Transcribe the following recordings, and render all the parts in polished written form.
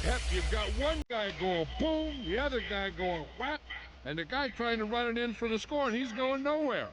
Yep, you've got one guy going boom, the other guy going whack, and the guy trying to run it in for the score, and he's going nowhere.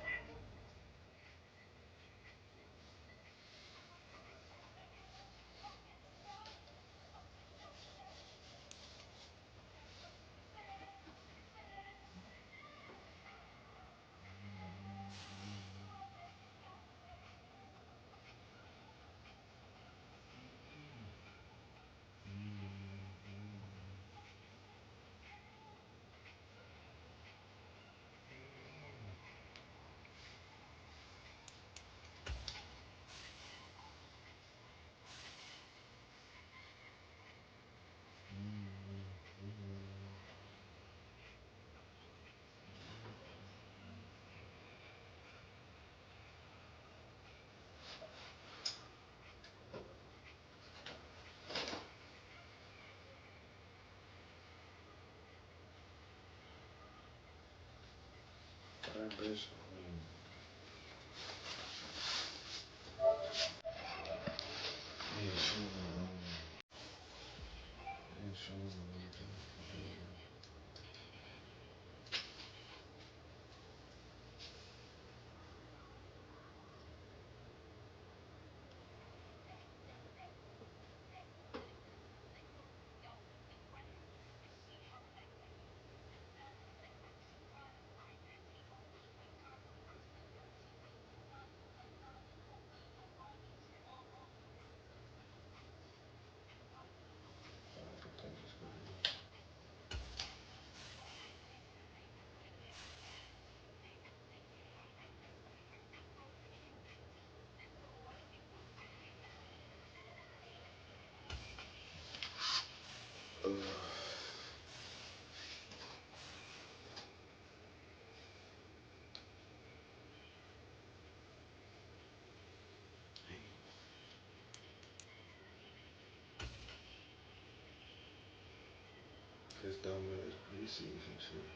This dumbass preseason shit,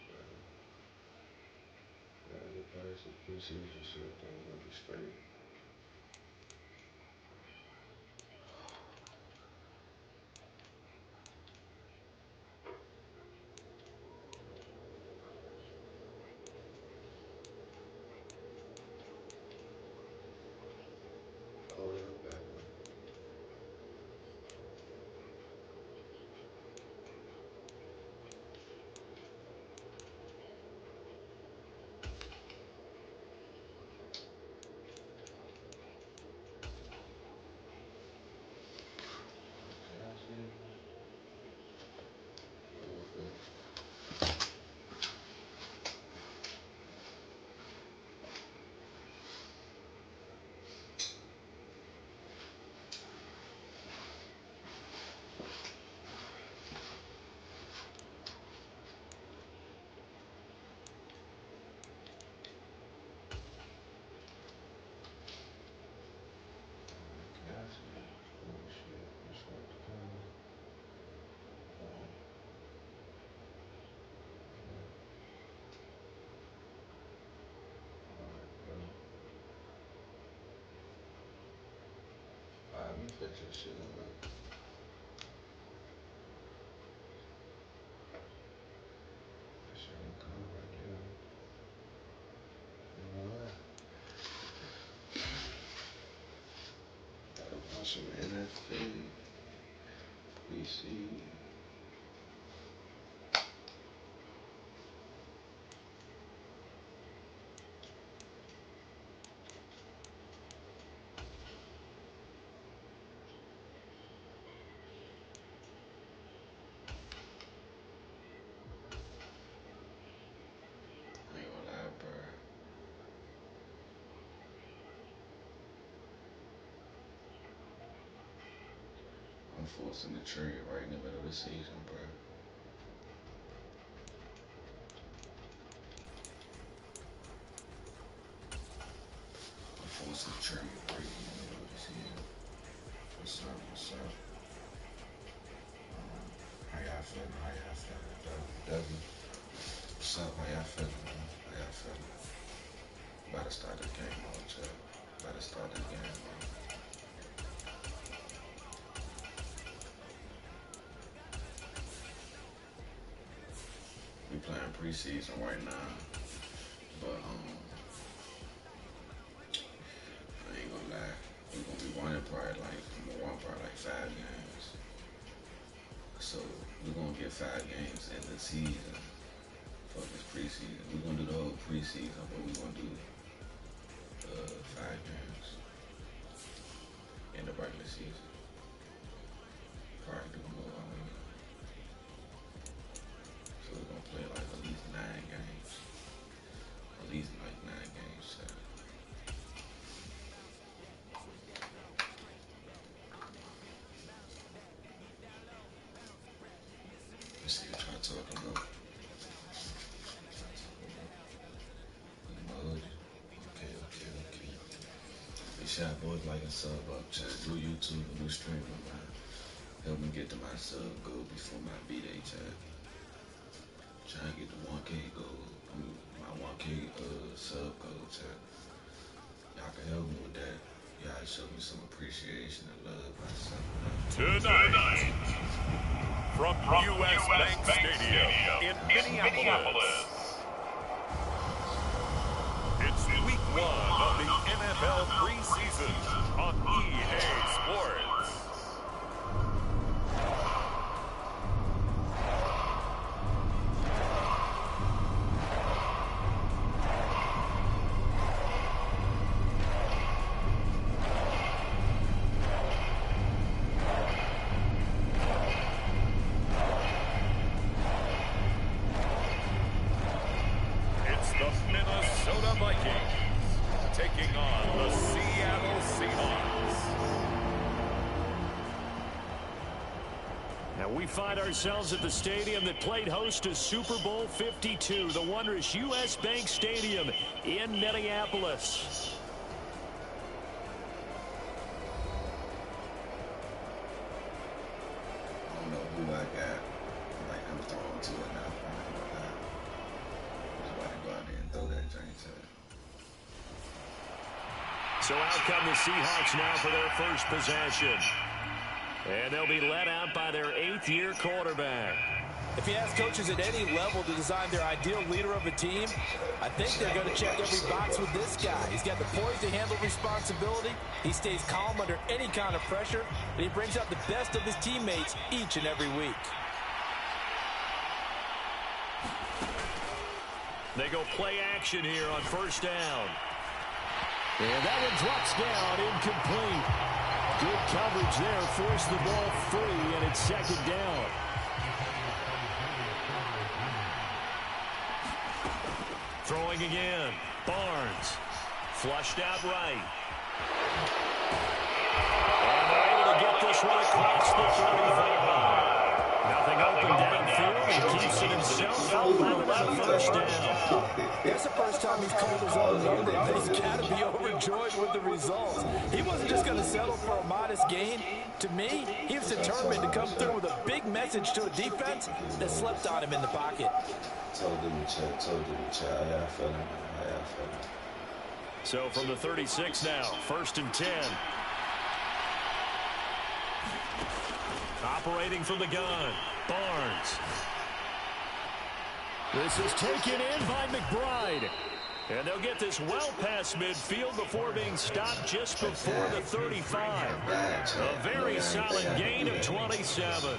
bro. The preseason shit, don't let me straight. Oh, yeah, bad one. Let me fix this shit up. That shit ain't coming right there. You know what? Gotta watch some NFL, BC. Ain't gonna lie, bro. I'm forcing the trade right in the middle of the season, bro. I'm forcing the trade right in the middle of the season. What's up? What's up? How y'all feeling? How y'all feeling? Devin. What's up? How y'all feeling, man? How y'all feeling? About to start the game on, chat. About to start the game on. playing preseason right now, but I ain't gonna lie, we're gonna be running probably like 5 games. So we're gonna get 5 games in the season for this preseason. We're gonna do the whole preseason, but we're gonna do 5 games in the regular season. Probably do more. So we're gonna play like at least 9 games. At least like 9 games. So. Let's see what y'all talking about. Okay. Make sure I boys like and sub up. Chat. Do YouTube, do stream, man. Help me get to my sub goal before my B-Day, chat. Trying to get the 1K goal. My 1K sub goal, chat. Y'all can help me with that. Y'all show me some appreciation and love by subbing up. Tonight, from U.S. Bank Stadium in Minneapolis, it's week 1 of the NFL preseason on EA Sports. We find ourselves at the stadium that played host to Super Bowl 52, the wondrous U.S. Bank Stadium in Minneapolis. I don't know who I got. Like, I'm throwing to it now. I'm about to go out there and throw that drink to it. So out come the Seahawks now for their first possession. And they'll be led out by their 8th-year quarterback. If you ask coaches at any level to design their ideal leader of a team, I think they're going to check every box with this guy. He's got the poise to handle responsibility. He stays calm under any kind of pressure, and he brings out the best of his teammates each and every week. They go play action here on first down. And that one drops down, incomplete. Good coverage there, forced the ball free, and it's second down. Throwing again, Barnes, flushed out right. And they're able to get this one across the 45. Nothing open downfield, he keeps it himself, 11 on first down. That's the first time he's called his own number, but he's got to be overjoyed with the results. He wasn't just going to settle for a modest gain. To me, he was determined to come through with a big message to a defense that slept on him in the pocket. Totally check. I got a feeling. So from the 36 now, 1st and 10. Operating from the gun, Barnes. This is taken in by McBride. And they'll get this well past midfield before being stopped just before the 35. A very solid gain of 27.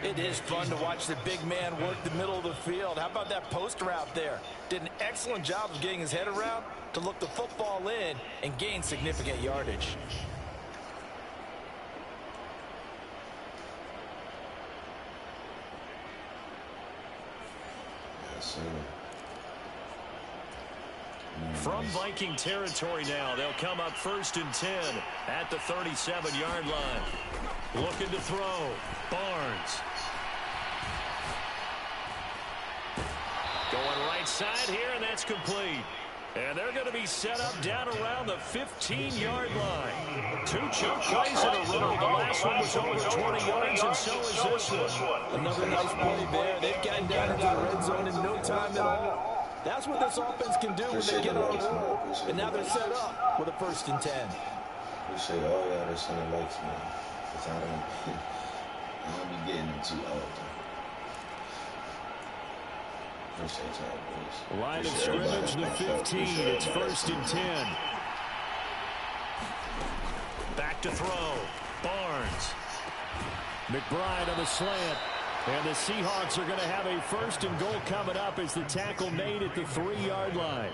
It is fun to watch the big man work the middle of the field. How about that post route there? Did an excellent job of getting his head around to look the football in and gain significant yardage. From Viking territory now, they'll come up 1st and 10 at the 37-yard line. Looking to throw, Barnes. Going right side here, and that's complete. And they're going to be set up down around the 15-yard line. 2 choke plays in a row. The last one was over 20 yards, and so is this one. Another nice play there. They've gotten down into the red zone in no time at all. That's what this offense can do when they get on the roll. And now they're set up with a 1st and 10. Appreciate all y'all that sending likes, man. Because I don't be getting them too often. Appreciate y'all, boys. Line of scrimmage, the 15. It's 1st and 10. Back to throw. Barnes. McBride on the slant. And the Seahawks are going to have a 1st and goal coming up as the tackle made at the 3-yard line.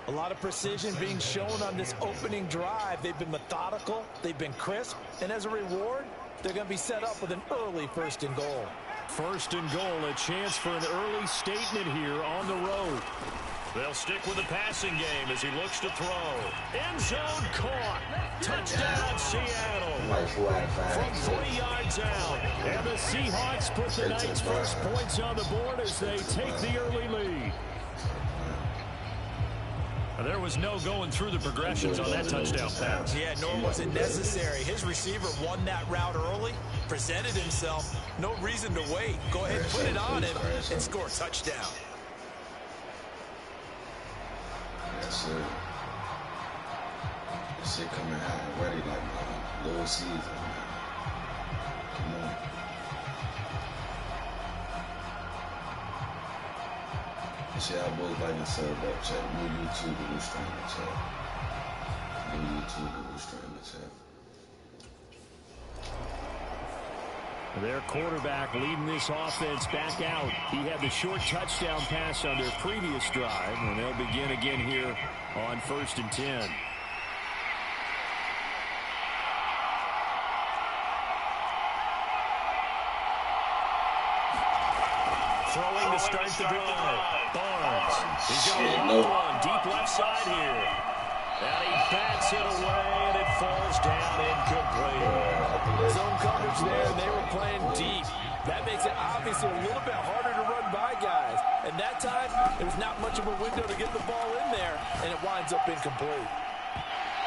A lot of precision being shown on this opening drive. They've been methodical. They've been crisp. And as a reward, they're going to be set up with an early 1st and goal. 1st and goal, a chance for an early statement here on the road. They'll stick with the passing game as he looks to throw. End zone caught. Touchdown, Seattle. Like 4 out of 5. From 40 yards out. And the Seahawks put the night's first points on the board as they take the early lead. There was no going through the progressions on that touchdown pass. Yeah, nor was it necessary. His receiver won that route early, presented himself. No reason to wait. Go ahead and put it on him and score a touchdown. That's it. This shit coming out already like my little season, man. Come on. See how boys like and sub up chat. New YouTube, new streaming chat. New YouTube, new streaming chat. Their quarterback leading this offense back out. He had the short touchdown pass on their previous drive, and they'll begin again here on 1st and 10. Throwing to start the drive. Barnes. He's going to one deep left side here. And he bats it away, and it falls down incomplete. Zone coverage there, and they were playing deep. That makes it obviously a little bit harder to run by guys. And that time, there was not much of a window to get the ball in there, and it winds up incomplete.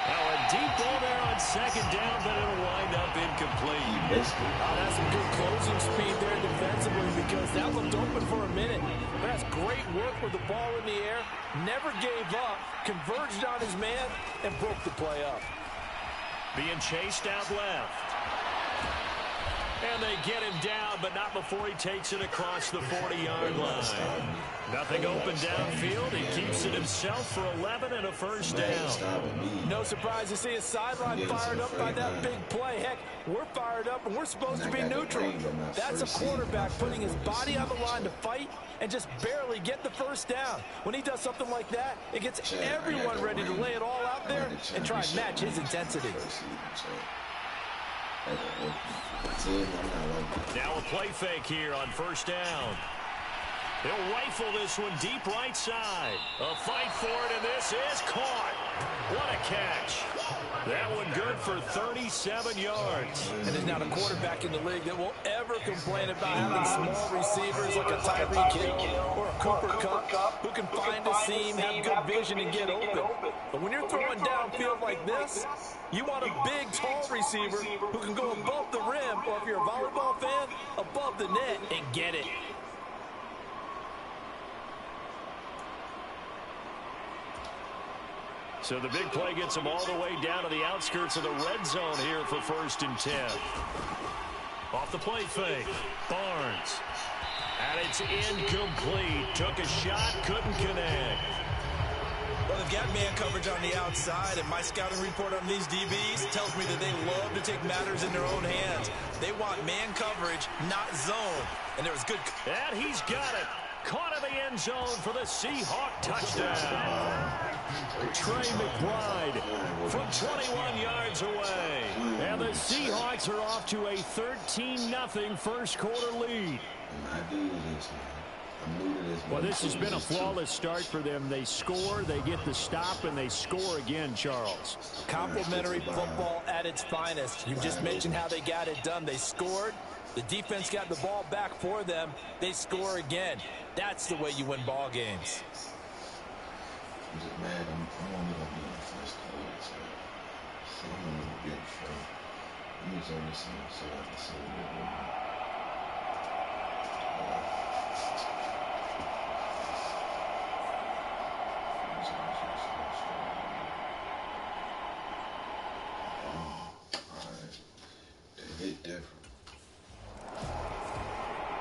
Now a deep ball there on 2nd down, but it'll wind up incomplete. That's some good closing speed there defensively because that looked open for a minute. But that's great work with the ball in the air. Never gave up, converged on his man, and broke the play up. Being chased out left. And they get him down, but not before he takes it across the 40-yard line. Nothing open downfield. He keeps it himself for 11 and a 1st down. No surprise to see a sideline fired up by that big play. Heck, we're fired up, and we're supposed to be neutral. That's a quarterback putting his body on the line to fight and just barely get the 1st down. When he does something like that, it gets everyone ready to lay it all out there and try and match his intensity. Now a play fake here on 1st down. They'll rifle this one deep right side. A fight for it, and this is caught. What a catch. That one good for 37 yards. And there's not a quarterback in the league that will ever complain about having small receivers like a Tyreek Hill or a Cooper Kupp who can find a seam, have good vision, and get open. But when you're throwing downfield like this, you want a big, tall receiver who can go above the rim, or if you're a volleyball fan, above the net and get it. So the big play gets him all the way down to the outskirts of the red zone here for 1st and 10. Off the play fake. Barnes. And it's incomplete. Took a shot, couldn't connect. Well, they've got man coverage on the outside, and my scouting report on these DBs tells me that they love to take matters in their own hands. They want man coverage, not zone. And there was good... And he's got it. Caught in the end zone for the Seahawk touchdown. Trey McBride from 21 yards away. And the Seahawks are off to a 13-0 first quarter lead. Well, this has been a flawless start for them. They score, they get the stop, and they score again, Charles. Complimentary football at its finest. You just mentioned how they got it done. They scored. The defense got the ball back for them. They score again. That's the way you win ball games. I'm just mad. I want to be in the first quarter, so I'm going to get free. Let me show you something so I can see what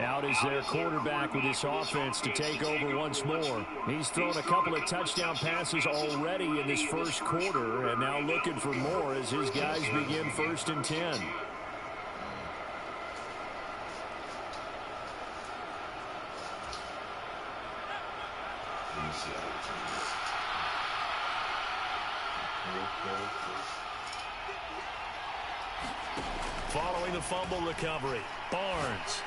Out is their quarterback with this offense to take over once more. He's thrown a couple of touchdown passes already in this first quarter, and now looking for more as his guys begin 1st and 10. Following the fumble recovery, Barnes.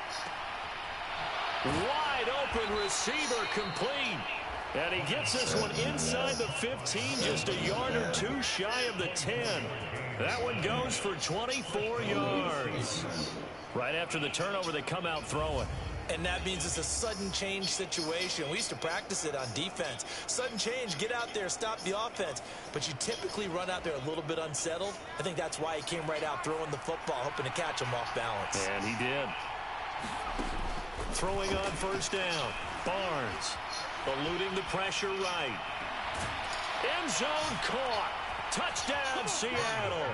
Wide open receiver complete. And he gets this one inside the 15, just a yard or two shy of the 10. That one goes for 24 yards. Right after the turnover, they come out throwing. And that means it's a sudden change situation. We used to practice it on defense. Sudden change, get out there, stop the offense. But you typically run out there a little bit unsettled. I think that's why he came right out throwing the football, hoping to catch him off balance. And he did. Throwing on 1st down. Barnes eluding the pressure right. End zone caught. Touchdown, Seattle.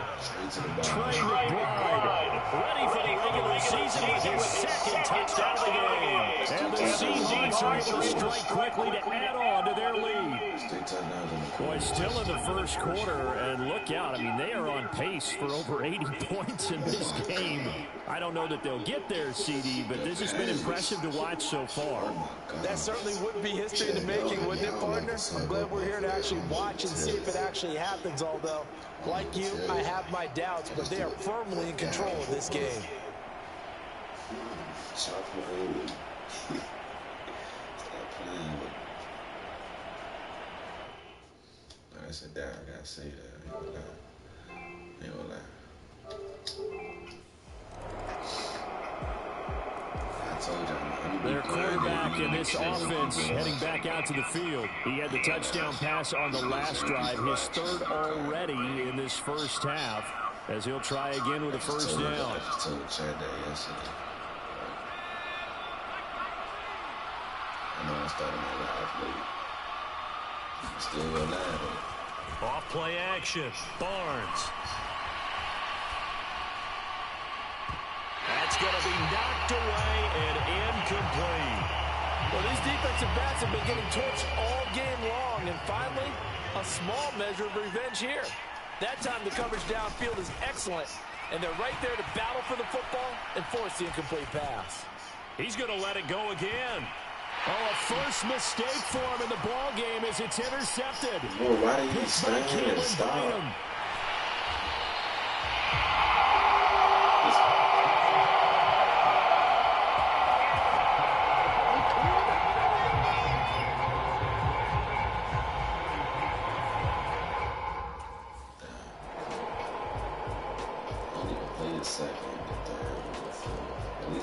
Trey McBride ready for the regular season with his 2nd touchdown of the game. And the Seahawks are able to strike quickly to add on to their lead. Boy, still in the first quarter, and look out. I mean, they are on pace for over 80 points in this game. I don't know that they'll get there, CD, but this has been impressive to watch so far. That certainly would be history in the making, wouldn't it, partner? I'm glad we're here to actually watch and see if it actually happens, although, like you, I have my doubts, but they are firmly in control of this game. Stop playing with me. I said that, I gotta say that. I ain't gonna lie. I told y'all, their quarterback in this offense heading back out to the field. He had the touchdown pass on the last drive, his 3rd already in this first half, as he'll try again with a 1st down. I told Chad that yesterday. I know I started my live late. Still go live. Off play action. Barnes. That's going to be knocked away and incomplete. Well, these defensive backs have been getting torched all game long, and finally, a small measure of revenge here. That time the coverage downfield is excellent, and they're right there to battle for the football and force the incomplete pass. He's going to let it go again. Oh, a first mistake for him in the ball game as it's intercepted. Oh, why did he stand and stop?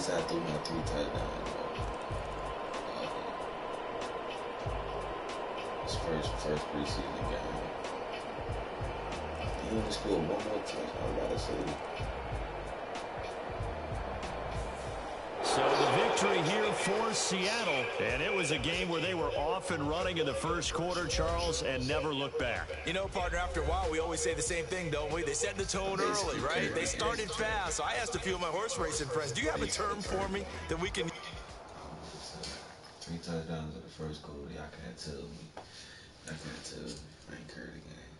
I threw my 3 touchdowns. It's first preseason game. He only scored 1 more touchdown. I gotta say. So the victory here for Seattle, and it was a game where they were off and running in the first quarter, Charles, and never looked back. You know, partner, after a while, we always say the same thing, don't we? They set the tone early, right? They started fast. So I asked a few of my horse racing friends, do you have a term for me that we can... 3 touchdowns in the first quarter. Y'all can't tell me. I can't tell me. I ain't Curry game.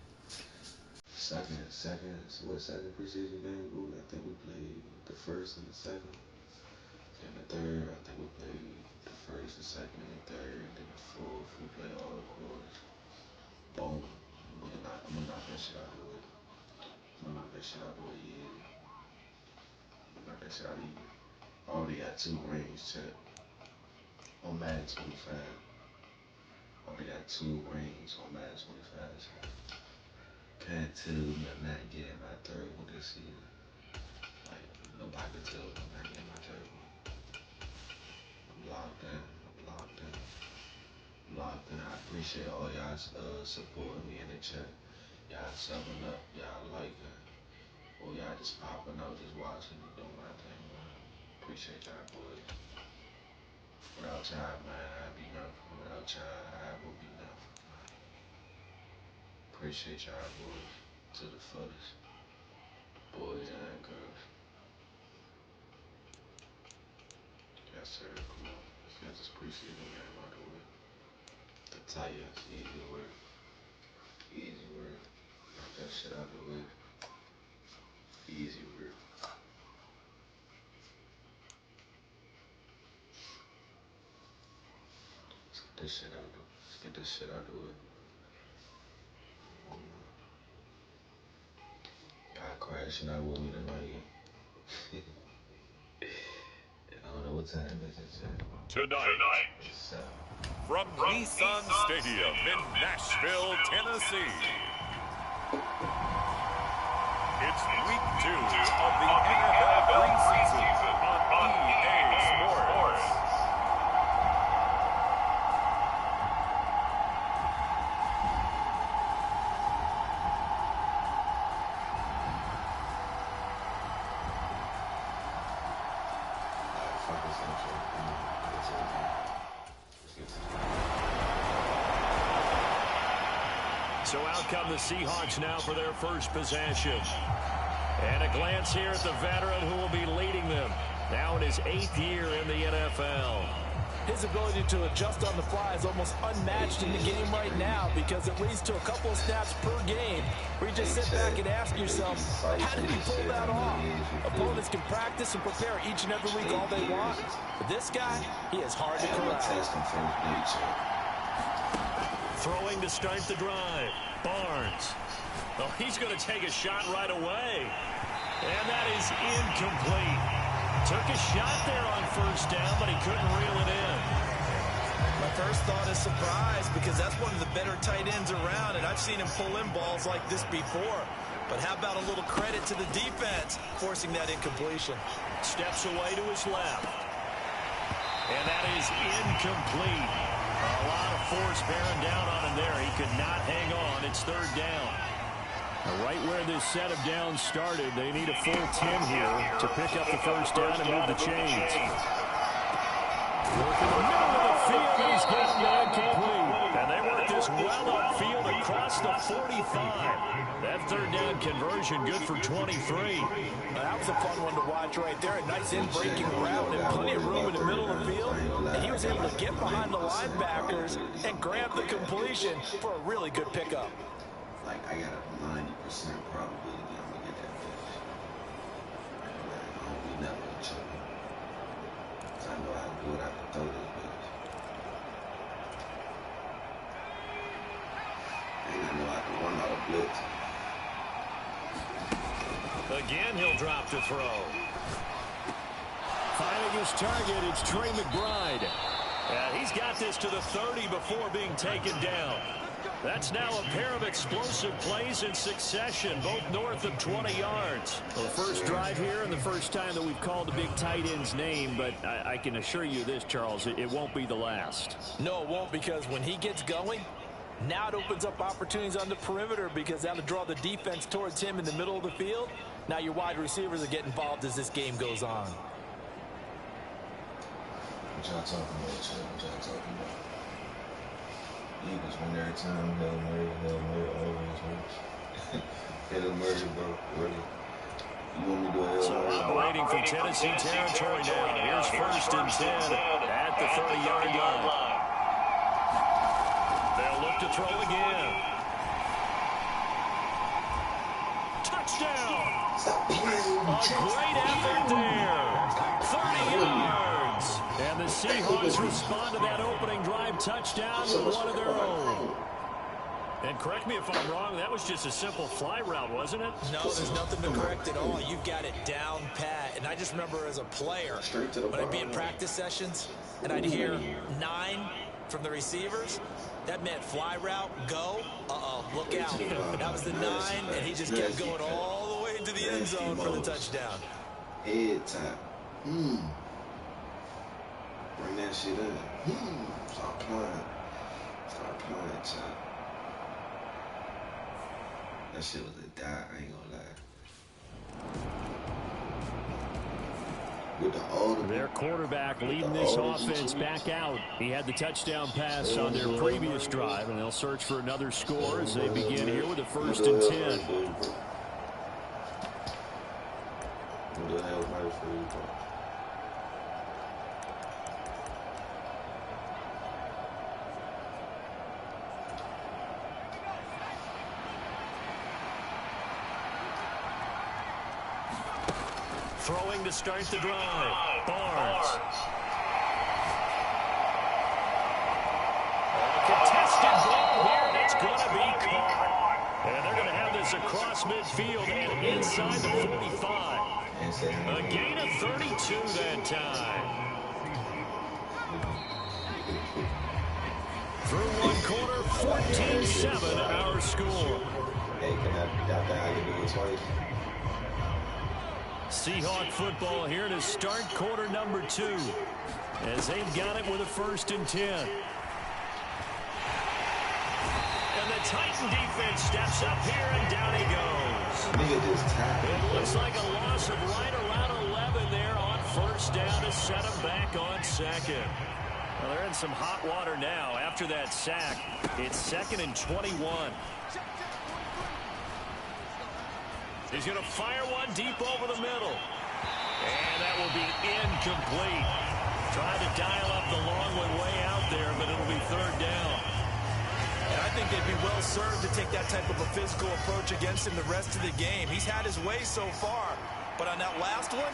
Second preseason game? Ooh, I think we played the first and the second. And the third, I think we played the first, the second, and the third, and then the fourth. We played all the quarters. Boom. I'm gonna knock that shit out of the way. I'm gonna knock that shit out of the way, yeah. Knock that shit out of the way. Already got 2 rings checked on Madden 25. Already got 2 rings on Madden 25. So can't tell me I'm not getting my 3rd one this season. Like, nobody can tell me I'm not getting my 3rd one. I'm locked in. I appreciate all y'all supporting me in the chat. Y'all subbing up. Y'all liking. Or y'all just popping up, just watching me doing my thing, man. Appreciate y'all, boys. Without y'all, man, I'd be nothing. Without y'all, I would be nothing. Appreciate y'all, boys. To the fullest. Boys and girls. Yes, sir. Come on. Let's just appreciate the game out the way. The tires, easy work. Easy work. Knock that shit out the way. Easy work. Let's get this shit out the way. Let's get this shit out the way. Y'all crashing out with me tonight. I don't know what time it is. Tonight, from Nissan Stadium in Nashville, Tennessee, it's week 2 of the NFL preseason on EA Sports. So out come the Seahawks now for their first possession. And a glance here at the veteran who will be leading them. Now in his 8th year in the NFL. His ability to adjust on the fly is almost unmatched in the game right now because it leads to a couple of snaps per game where you just sit back and ask yourself, how did he pull that off? Opponents can practice and prepare each and every week all they want. But this guy, he is hard to corral. Throwing to start the drive. Barnes. Oh, he's going to take a shot right away. And that is incomplete. Took a shot there on first down, but he couldn't reel it in. My first thought is surprise because that's one of the better tight ends around, and I've seen him pull in balls like this before. But how about a little credit to the defense forcing that incompletion? Steps away to his left. And that is incomplete. A lot of force bearing down on him there. He could not hang on. It's third down. Right where this set of downs started, they need a full 10 here to pick up the first down and move the chains. Working the middle of the field, he's getting that complete. And they work this well upfield across the 45. That third down conversion good for 23. That was a fun one to watch right there. A nice in-breaking route and plenty of room in the middle of the field. And he was able to get behind the linebackers and grab the completion for a really good pickup. Like, I got a 90% probability I'm gonna get that fish. I don't be never in trouble. Cause I know how good I can throw this bitch. And I know I can run out of blitz. Again, he'll drop to throw. Finding his target, it's Trey McBride. And he's got this to the 30 before being taken down. That's now a pair of explosive plays in succession, both north of 20 yards. Well, the first drive here and the first time that we've called the big tight end's name, but I can assure you this, Charles, it won't be the last. No, it won't, because when he gets going, now it opens up opportunities on the perimeter because that'll draw the defense towards him in the middle of the field. Now your wide receivers are getting involved as this game goes on. What y'all talking about, Chad? What y'all talking about? Eagles win every time. Hail Mary, always works. Hail Mary, bro. Really. You want me to do a Hail Mary? So operating from Tennessee territory now. Here's first and 10 at the 30-yard line. They'll look to throw again. Touchdown! A great effort there. 30 yards. And the Seahawks respond to that opening drive touchdown with one of their own. And correct me if I'm wrong, that was just a simple fly route, wasn't it? No, there's nothing to correct at all. You've got it down pat. And I just remember as a player, when I'd be in practice sessions and I'd hear 9 from the receivers, that meant fly route, go, look out. That was the 9, and he just kept going all the way into the end zone for the touchdown. Head tap. Bring that shit in. Start playing. Start playing, tap. That shit was a die, I ain't gonna lie. With the audible. Their quarterback leading this offense back out. He had the touchdown pass on their previous drive, and they'll search for another score as they begin here with a first and 10. What the hell, Throwing to start the drive. Barnes. Contested ball here, and it's going to be caught. And they're going to have this across midfield and inside the 45. A gain of 32 that time. Through one quarter, 14-7 our score. Hey, can I do it twice? Seahawk football here to start quarter number 2. As they've got it with a 1st and 10. And the Titan defense steps up here, and down he goes. It looks like a loss of right around 11 there on 1st down to set him back on 2nd. Well, they're in some hot water now after that sack. It's 2nd and 21. He's going to fire one deep over the middle. And that will be incomplete. Trying to dial up the long one way out there, but it'll be 3rd down. And I think they'd be well served to take that type of a physical approach against him the rest of the game. He's had his way so far, but on that last one,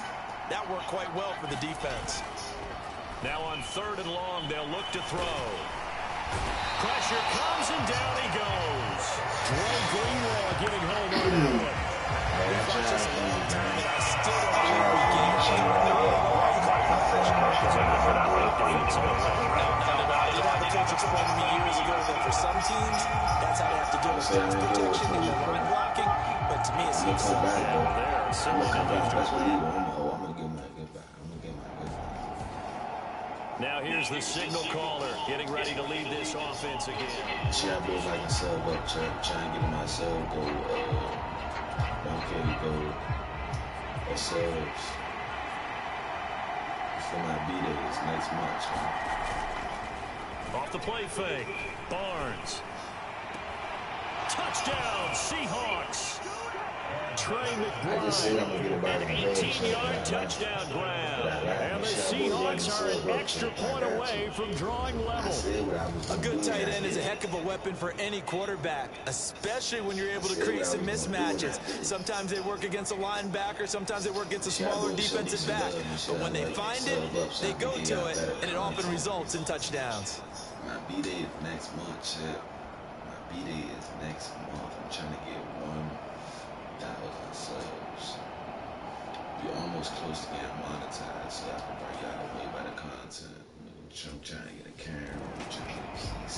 that worked quite well for the defense. Now on 3rd and long, they'll look to throw. Pressure comes, and down he goes. Dre Greenlaw getting home on that one. We've watched this a long time, and I still don't believe we game plan. You had the coach explain to me years ago that for some teams, that's how they have to deal with pass protection and their line blocking. But to me, it seems simple. That's what he wants. I'm going to get my good back. Now here's the signal caller getting ready to lead this offense again. See, I build like a sub up, try and get my sub go, don't care you go, or subs for my B-days next month. Off the play fake, Barnes. Touchdown, Seahawks. Trey McBride, an 18-yard touchdown grab. And the Seahawks are an extra point away from drawing level. A good tight end is a heck of a weapon for any quarterback, especially when you're able to create some mismatches. Sometimes they work against a linebacker, sometimes they work against a smaller defensive back. But when they find it, they go to it, and it often results in touchdowns. My B-day is next month, Chip. My B-day is next month. I'm trying to get 1,000 subs. You're almost close to getting monetized, so I can bring y'all away by the content. I'm trying to get a camera, I'm trying to get a PC,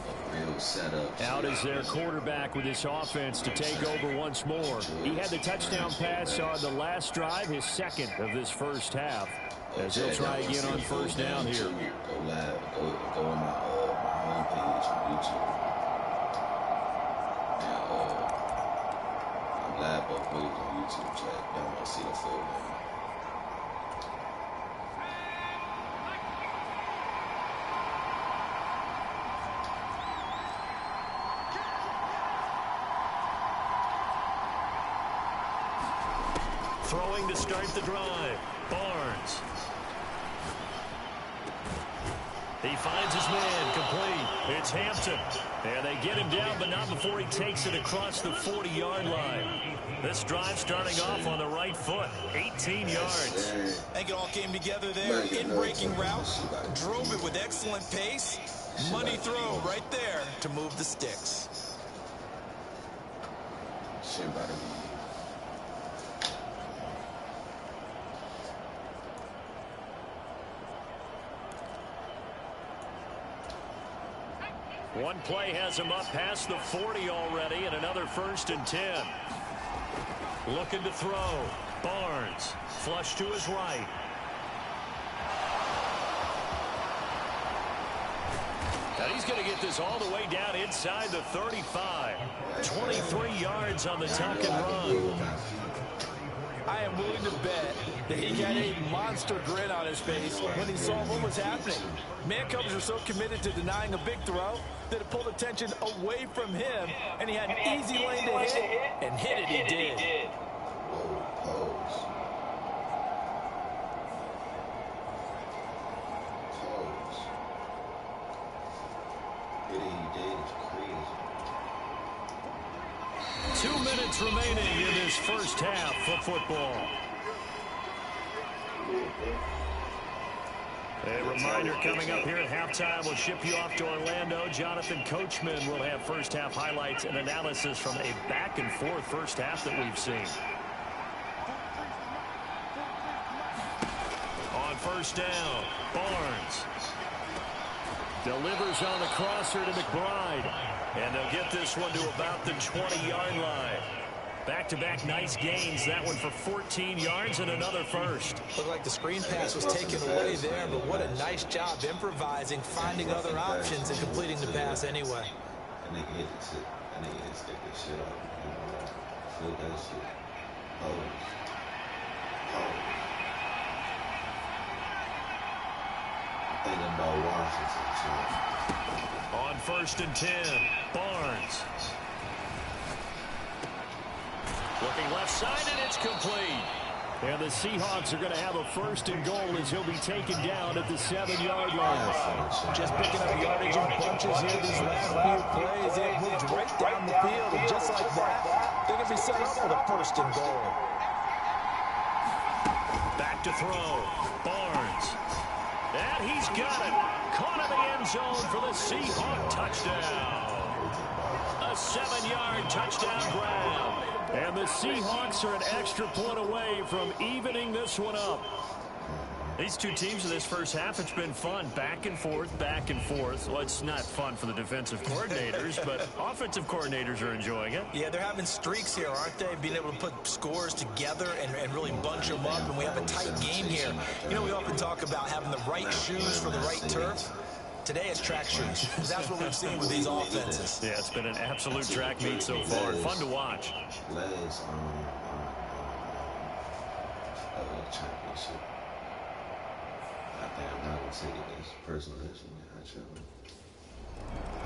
a real setup. Out is their quarterback with this offense to take over once more. He had the touchdown pass on the last drive, his 2nd of this first half. As they'll try again on 1st down here. Go live, go on my homepage on YouTube. And live upload on YouTube, chat. Y'all want to see the full one. Throwing to start the drive, Barnes. He finds his man, complete. It's Hampton. And they get him down, but not before he takes it across the 40-yard line. This drive starting off on the right foot, 18 yards. I think it all came together there. In-breaking route, drove it with excellent pace. Money throw right there to move the sticks. Shit about to be. One play has him up past the 40 already, and another 1st and 10. Looking to throw. Barnes. Flush to his right. And he's going to get this all the way down inside the 35. 23 yards on the tuck and run. I am willing to bet that he had a monster grin on his face when he saw what was happening. Man covers are so committed to denying a big throw that it pulled attention away from him, and he had an easy lane to hit, and hit it he did. Hit it he did is crazy. 2 minutes remaining in this first half of football. A reminder coming up here at halftime. We'll ship you off to Orlando. Jonathan Coachman will have first half highlights and analysis from a back and forth first half that we've seen. On first down, Barnes delivers on the crosser to McBride. And they'll get this one to about the 20-yard line. Back-to-back nice gains. That one for 14 yards and another first. Looked like the screen pass was taken away there, but what a nice job improvising, finding other options, and completing the pass anyway. And they get this shit. And they get that shit up. Feel that shit. I'm thinking about Washington, too. On first and 10, Barnes. Looking left side, and it's complete. And the Seahawks are going to have a first and goal as he'll be taken down at the 7-yard line. Just picking up yardage in bunches here these last few plays. It moved right down the field, and just like that, they're going to be set up for the first and goal. Back to throw, Barnes. And he's got it. Caught in the end zone for the Seahawk touchdown. A 7-yard touchdown grab. And the Seahawks are an extra point away from evening this one up. These two teams in this first half, it's been fun. Back and forth, back and forth. Well, it's not fun for the defensive coordinators, but offensive coordinators are enjoying it. Yeah, they're having streaks here, aren't they? Being able to put scores together and really bunch them up, and we have a tight game here. You know, we often talk about having the right shoes for the right turf. Today it's track shoes. That's what we've seen with these offenses. Yeah, it's been an absolute track meet so far. Fun to watch. Last championship. I think I'm not going to take it as personal as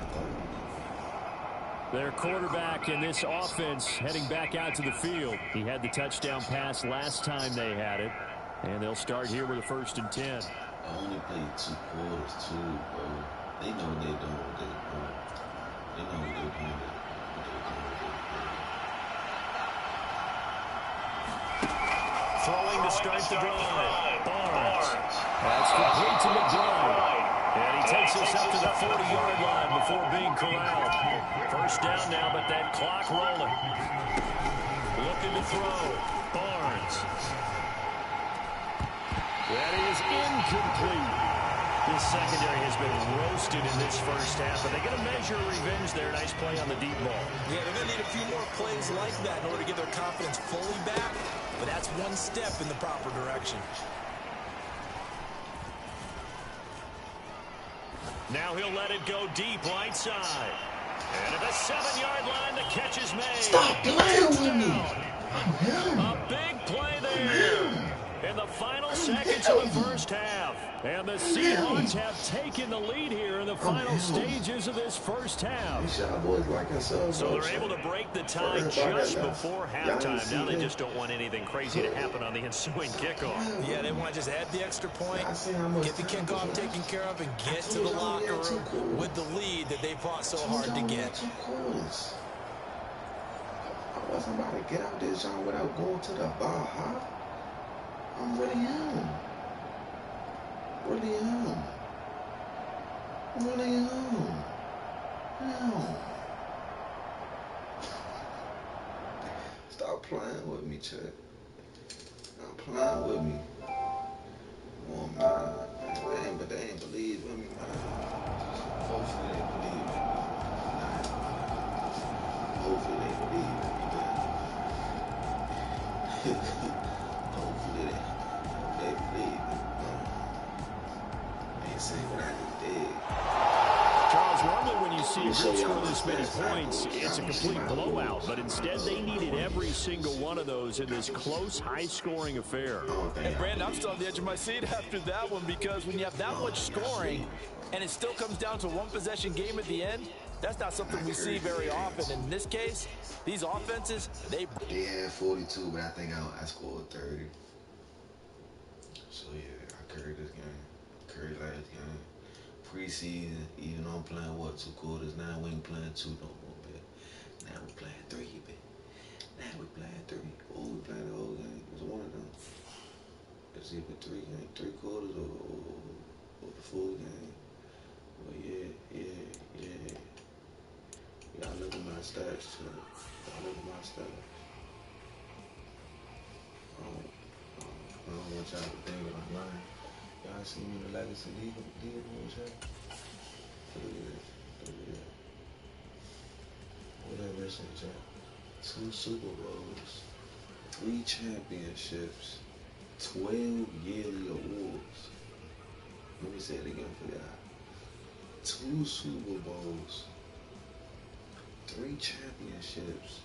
I thought. Their quarterback in this offense heading back out to the field. He had the touchdown pass last time they had it. And they'll start here with a first and 10. I only played 2 quarters, too, bro. They know what they're doing. They know what they're doing. Throwing to start the drive. Barnes. That's complete to McBride. And he takes us up to the 40-yard line before being corralled. First down now, but that clock rolling. Looking to throw. Barnes. That is incomplete. This secondary has been roasted in this first half, but they get a measure of revenge there. Nice play on the deep ball. Yeah, they're going to need a few more plays like that in order to get their confidence fully back, but that's one step in the proper direction. Now he'll let it go deep right side. And at the 7-yard line, the catch is made. Stop playing with me. A big play there. In the final seconds of the first half. And the Seahawks have taken the lead here in the final stages of this first half. So they're able to break the tie just before halftime. Now they just don't want anything crazy to happen on the ensuing kickoff. Yeah, they want to just add the extra point, get the kickoff taken care of, and get to the locker room with the lead that they fought so hard to get. I wasn't about to get out this zone without going to the bar, huh? I really am. Really am. Really am. No. Stop playing with me, Chuck. Stop playing with me. Oh, man. But they ain't believe in me, man. Hopefully they believe in me. Hopefully they believe in me, man. Hopefully they believe in me. They ain't saying what I just did. Charles, normally when you see a group score this many points, it's a complete blowout. But instead, they needed every single one of those in this close, high-scoring affair. And, Brandon, I'm still on the edge of my seat after that one because when you have that much scoring and it still comes down to a one-possession game at the end, that's not something we see very often. In this case, these offenses, they had 42, but I think I scored 30. So, yeah, I carried this game. Carried last game. Preseason, even though I'm playing, 2 quarters? Now we ain't playing 2 no more, man. Now we playing 3, man. Now we playing 3. Oh, we playing the whole game. It's one of them. it's either three quarters or the full game. But yeah. Y'all look at my stats too. Y'all look at my stats. I don't want y'all to think I'm lying. Y'all see me in the Legacy League with y'all? Look at that. Whatever it says, y'all. 2 Super Bowls, 3 championships, 12 yearly awards. Let me say it again for y'all. 2 Super Bowls, 3 championships,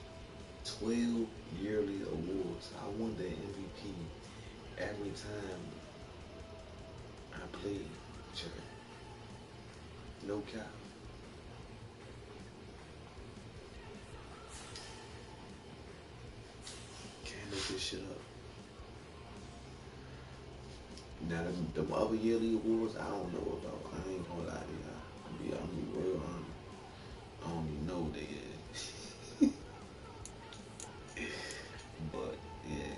12 yearly awards. I won the MVP every time I played. Check it. No cap. Can't look this shit up. Now, the other yearly awards, I don't know about. I ain't gonna lie to y'all. I'm be real honest. I don't even know what they is. But, yeah.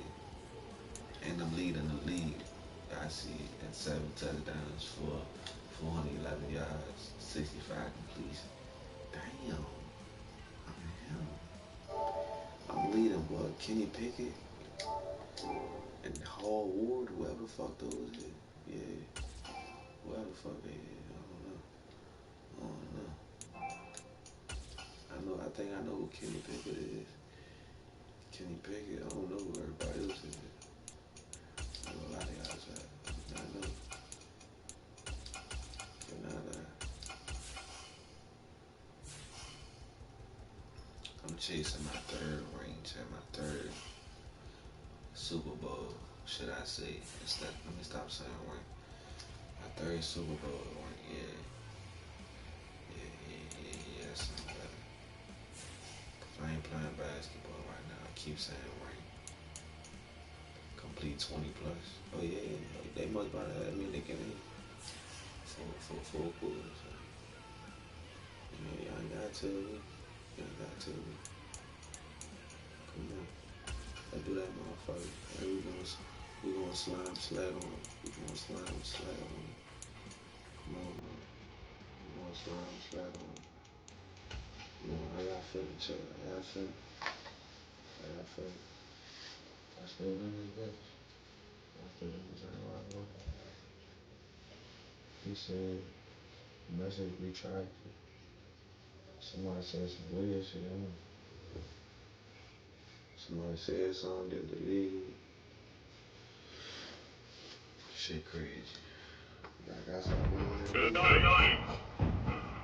And I'm leading the league. I see at 7 touchdowns for 411 yards, 65 completion. Damn. I'm leading what? Kenny Pickett and Hall Ward, whoever the fuck those is. Yeah. Whoever the fuck they is. I don't know. I think I know who Kenny Pickett is. Kenny Pickett, I don't know who everybody else is. I know a lot of y'all say. I know. I'm chasing my 3rd ring, my 3rd Super Bowl, should I say. Let me stop saying ring. My 3rd Super Bowl ring, yeah. Something better. If I ain't playing basketball right now, I keep saying ring. Complete 20 plus. Oh yeah, they must about to have me in the game for 4 quarters. Y'all ain't gotta tell me. Come on. Let's do that, motherfucker. Hey, we gonna slime slide on him. Come on, man. We gonna slime slide on him. Come on, how y'all feeling, chill? How y'all feeling? I still in this bitch. I still in this right. He said, message retracted. Somebody said some weird shit. Somebody said something that deleted. Shit crazy. I got something. Tonight,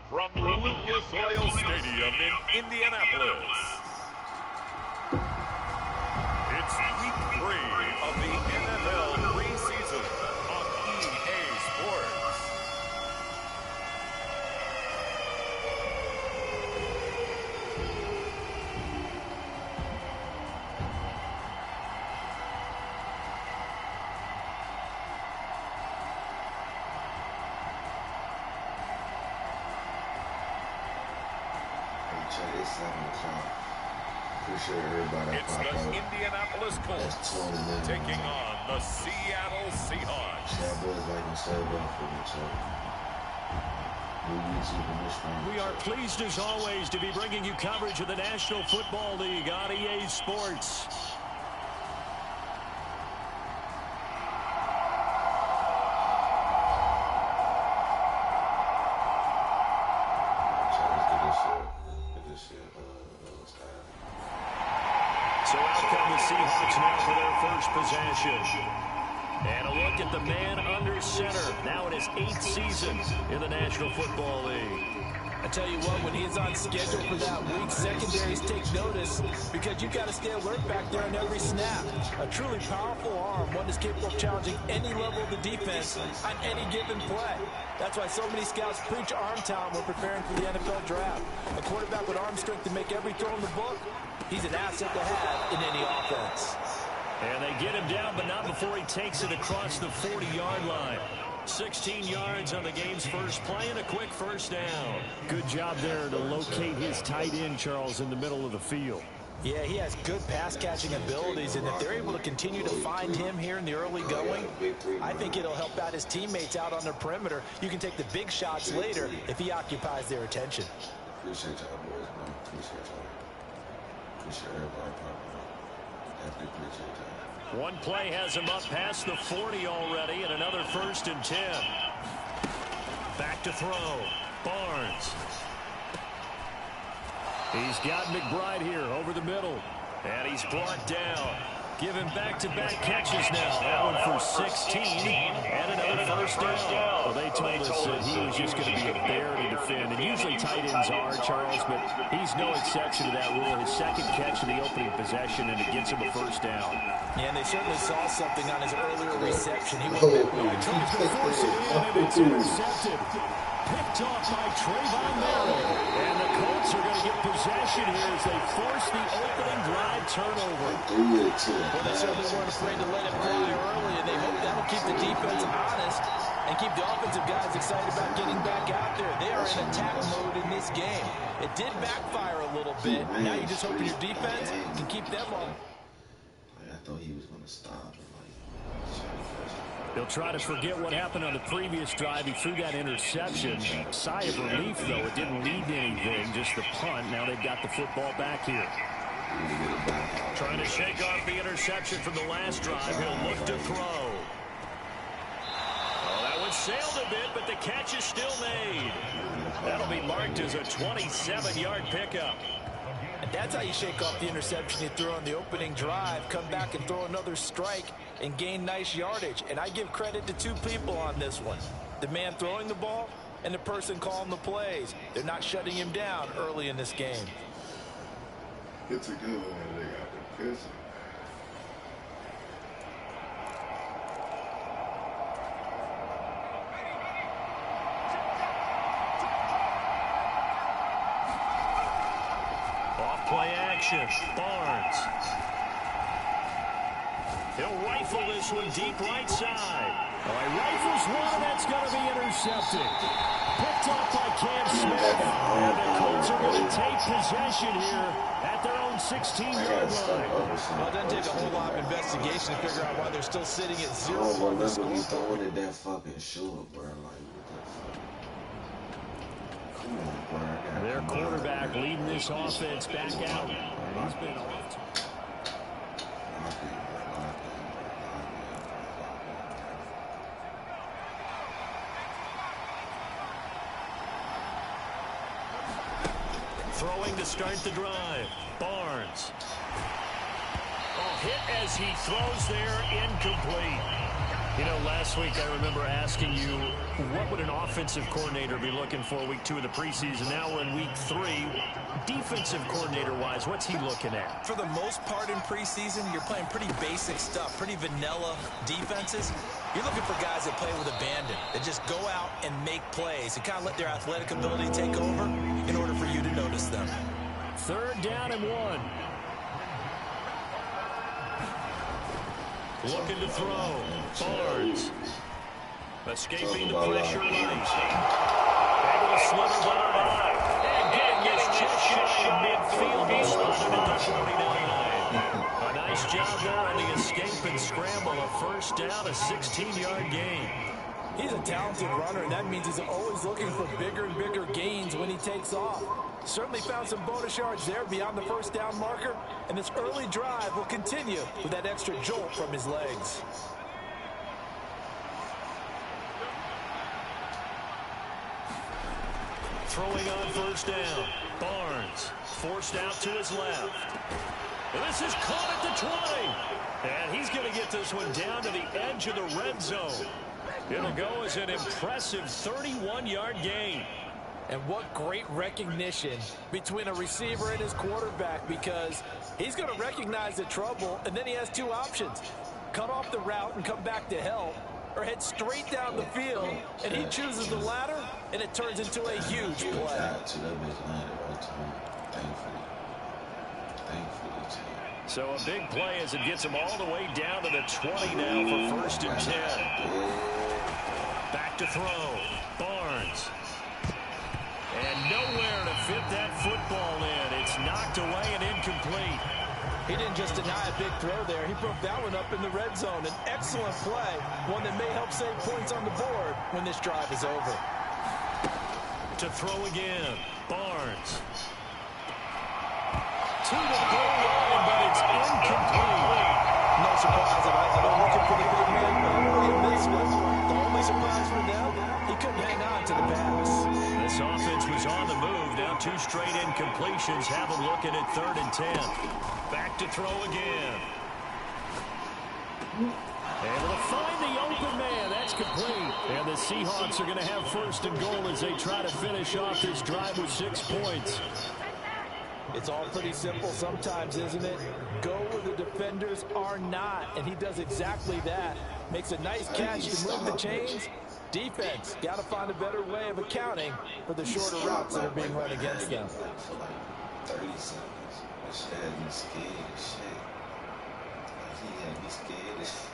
from Lucas Oil Stadium in Indianapolis, it's week 3 of the NFL preseason on EA Sports. It's 7 o'clock. Appreciate everybody. It's the Indianapolis Colts taking on the Seattle Seahawks. That boys like to serve up for each other. We are pleased as always to be bringing you coverage of the National Football League on EA Sports. So out come the Seahawks now for their first possession. And a look at the man under center. Now in his 8th season in the National Football League. I tell you what, when he is on schedule for that week, secondaries take notice because you've got to stay alert back there on every snap. A truly powerful arm, one is capable of challenging any level of the defense on any given play. That's why so many scouts preach arm talent when preparing for the NFL draft. A quarterback with arm strength to make every throw in the book, he's an asset to have in any offense. And they get him down, but not before he takes it across the 40-yard line. 16 yards on the game's first play and a quick first down. Good job there to locate his tight end, Charles, in the middle of the field. Yeah, he has good pass-catching abilities, and if they're able to continue to find him here in the early going, I think it'll help out his teammates out on the perimeter. You can take the big shots later if he occupies their attention. Appreciate y'all, boys, man. Appreciate y'all. Appreciate everybody popping up. Definitely appreciate y'all. One play has him up past the 40 already, and another 1st and 10. Back to throw. Barnes. He's got McBride here over the middle. And he's brought down. Giving back-to-back catches now. That one for 16. And another 1st down. Well, they told us that he was just going to be a bear to defend. And usually tight ends are, Charles, but he's no exception to that rule. His 2nd catch of the opening possession, and it gets him a 1st down. Yeah, and they certainly saw something on his earlier reception. He was tries to force it in, and it's intercepted. Picked off by Trayvon Merrill. And the Colts are going to get possession here as they force the opening drive turnover. Well, they certainly weren't afraid to let him go there early, and they hope that'll keep the defense honest and keep the offensive guys excited about getting back out there. They are in attack mode in this game. It did backfire a little bit. Now you just hope your defense can keep them on. I thought he was going to stop. He'll try to forget what happened on the previous drive. He threw that interception. Sigh of relief, though. It didn't lead to anything, just the punt. Now they've got the football back here. Trying to shake off the interception from the last drive. He'll look to throw. Oh, that one sailed a bit, but the catch is still made. That'll be marked as a 27-yard pickup. And that's how you shake off the interception you threw on the opening drive. Come back and throw another strike and gain nice yardage. And I give credit to 2 people on this one. The man throwing the ball and the person calling the plays. They're not shutting him down early in this game. It's a good one. They got the pitch. Play action. Barnes. He'll rifle this one deep right side. Oh, he rifles one, and that's going to be intercepted. Picked off by Cam Smith. And the Colts are going to take possession here at their own 16-yard line. Well, it doesn't take a whole lot of investigation to figure out why they're still sitting at 0 on the score. He's throwing it that fucking short, bro. Like, their quarterback leading this offense back out. He's been off. Throwing to start the drive. Barnes. Oh, hit as he throws there, incomplete. You know, last week I remember asking you, what would an offensive coordinator be looking for week 2 of the preseason? Now we're in week 3. Defensive coordinator-wise, what's he looking at? For the most part in preseason, you're playing pretty basic stuff, pretty vanilla defenses. You're looking for guys that play with abandon, that just go out and make plays and kind of let their athletic ability take over in order for you to notice them. 3rd down and 1. Looking to throw. Barnes. Escaping the pressure right. Able to slither by. And getting his chest shot in midfield. He's spotted at the 49. A nice job there on the escape and scramble. A 1st down, a 16-yard gain. He's a talented runner, and that means he's always looking for bigger and bigger gains when he takes off. Certainly found some bonus yards there beyond the 1st down marker, and this early drive will continue with that extra jolt from his legs. Throwing on 1st down. Barnes forced out to his left. And this is caught at the 20. And he's going to get this one down to the edge of the red zone. It'll go as an impressive 31-yard gain. And what great recognition between a receiver and his quarterback, because he's going to recognize the trouble, and then he has 2 options. Cut off the route and come back to help, or head straight down the field, and he chooses the latter, and it turns into a huge play. So a big play as it gets him all the way down to the 20 now for 1st and 10. Back to throw. Barnes. And nowhere to fit that football in. It's is knocked away and incomplete. He didn't just deny a big throw there. He broke that one up in the red zone. An excellent play, one that may help save points on the board when this drive is over. To throw again, Barnes. To the goal line, but it's incomplete. No surprise about it. They're looking for the big man early in this one. The only surprise for them, he couldn't hang on to the pass. This offense was on the move. Now 2 straight incompletions have them looking at 3rd and 10. Back to throw again. Able to find the open man. That's complete. And the Seahawks are going to have 1st and goal as they try to finish off this drive with 6 points. It's all pretty simple sometimes, isn't it? Go where the defenders are not, and he does exactly that. Makes a nice catch to move the chains. Defense, got to find a better way of accounting for the shorter routes that are being run against them. 30 seconds. That shit had me scared as shit. Like, he had me scared as shit.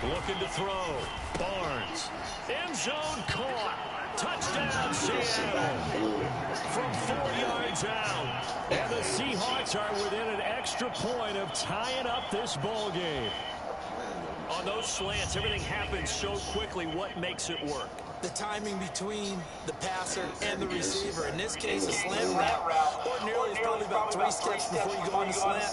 Looking to throw. Barnes. End zone caught. Touchdown, Seattle. From 4 yards out. And the Seahawks are within an extra point of tying up this ball game. On those slants, everything happens so quickly. What makes it work? The timing between the passer and the receiver. In this case, a slant route ordinarily is probably about 3 steps before you go on the slant.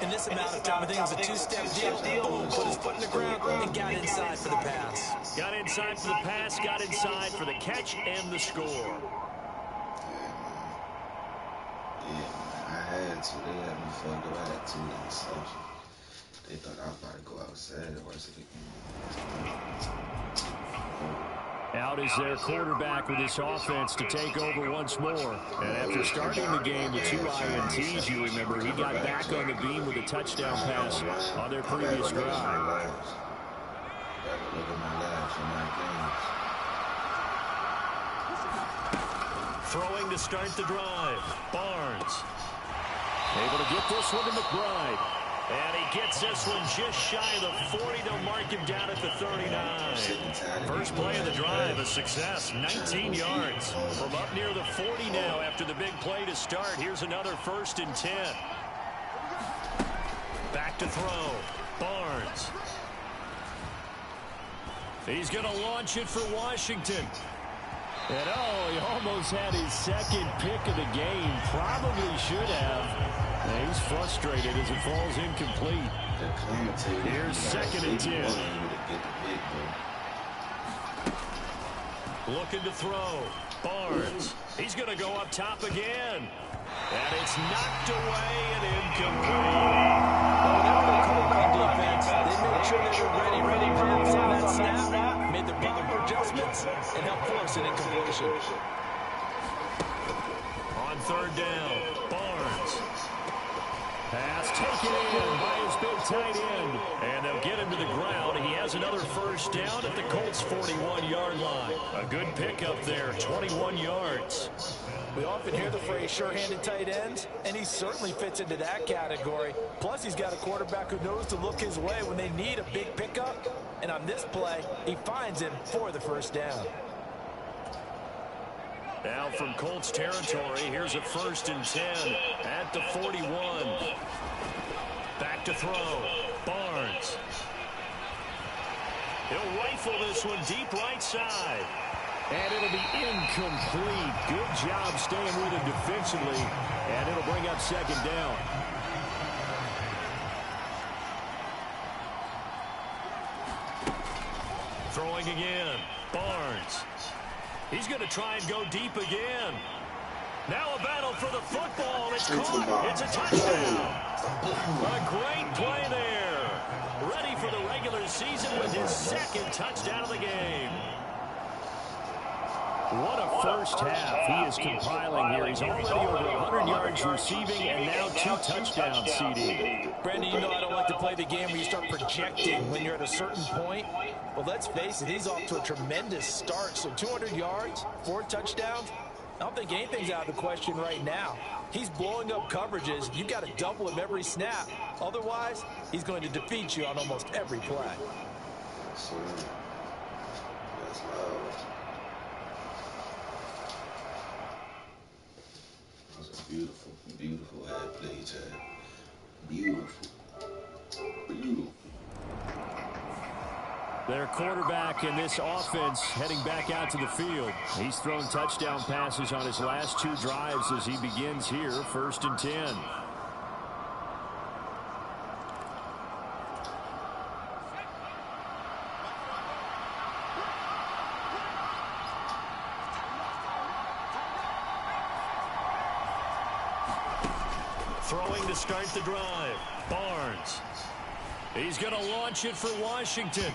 In this amount of time, I think it was a 2-step deal. Boom, put his foot in the ground and got inside for the pass. Got inside for the pass, got inside for the catch and the score. Yeah, I had to. They had me fucked up. I had 2 interceptions. They thought I was about to go outside the rest of the game. Out is their quarterback with this offense to take over once more. And after starting the game with 2 INTs, you remember, he got back on the beam with a touchdown pass on their previous drive. Look at my lives and my games. Throwing to start the drive. Barnes. Able to get this one to McBride. And he gets this one just shy of the 40. They'll mark him down at the 39. First play of the drive, a success. 19 yards from up near the 40 now after the big play to start. Here's another 1st and 10. Back to throw. Barnes. He's going to launch it for Washington. And oh, he almost had his 2nd pick of the game. Probably should have. And he's frustrated as it falls incomplete. Here's 2nd and 10. Looking to throw. Barnes. He's going to go up top again. And it's knocked away and incomplete. Well, whenever they called on defense, they made sure they were ready on that snap, made the proper adjustments, and helped force an incompletion. On 3rd down, Barnes. Pass taken in by his big tight end. And they'll get him to the ground. He has another 1st down at the Colts' 41-yard line. A good pickup there, 21 yards. We often hear the phrase sure-handed tight ends, and he certainly fits into that category. Plus, he's got a quarterback who knows to look his way when they need a big pickup. And on this play, he finds him for the 1st down. Now from Colts territory, here's a 1st and 10 at the 41. Back to throw. Barnes. He'll rifle this one deep right side. And it'll be incomplete. Good job staying with him defensively. And it'll bring up 2nd down. Throwing again. Barnes. He's going to try and go deep again. Now a battle for the football. It's caught. It's a touchdown. A great play there. Ready for the regular season with his 2nd touchdown of the game. What a first half he is compiling here. He's already over 100 yards receiving and now 2 touchdowns, CD. Brandon, you know I don't like to play the game where you start projecting when you're at a certain point. Well, let's face it, he's off to a tremendous start. So 200 yards, 4 touchdowns. don't think anything's out of the question right now. He's blowing up coverages. You've got to double him every snap. Otherwise, he's going to defeat you on almost every play. So, that's loud. That was a beautiful, beautiful ad play, Chad. Beautiful. Beautiful. Their quarterback in this offense heading back out to the field. He's thrown touchdown passes on his last 2 drives as he begins here, 1st and 10. Throwing to start the drive. Barnes. He's going to launch it for Washington.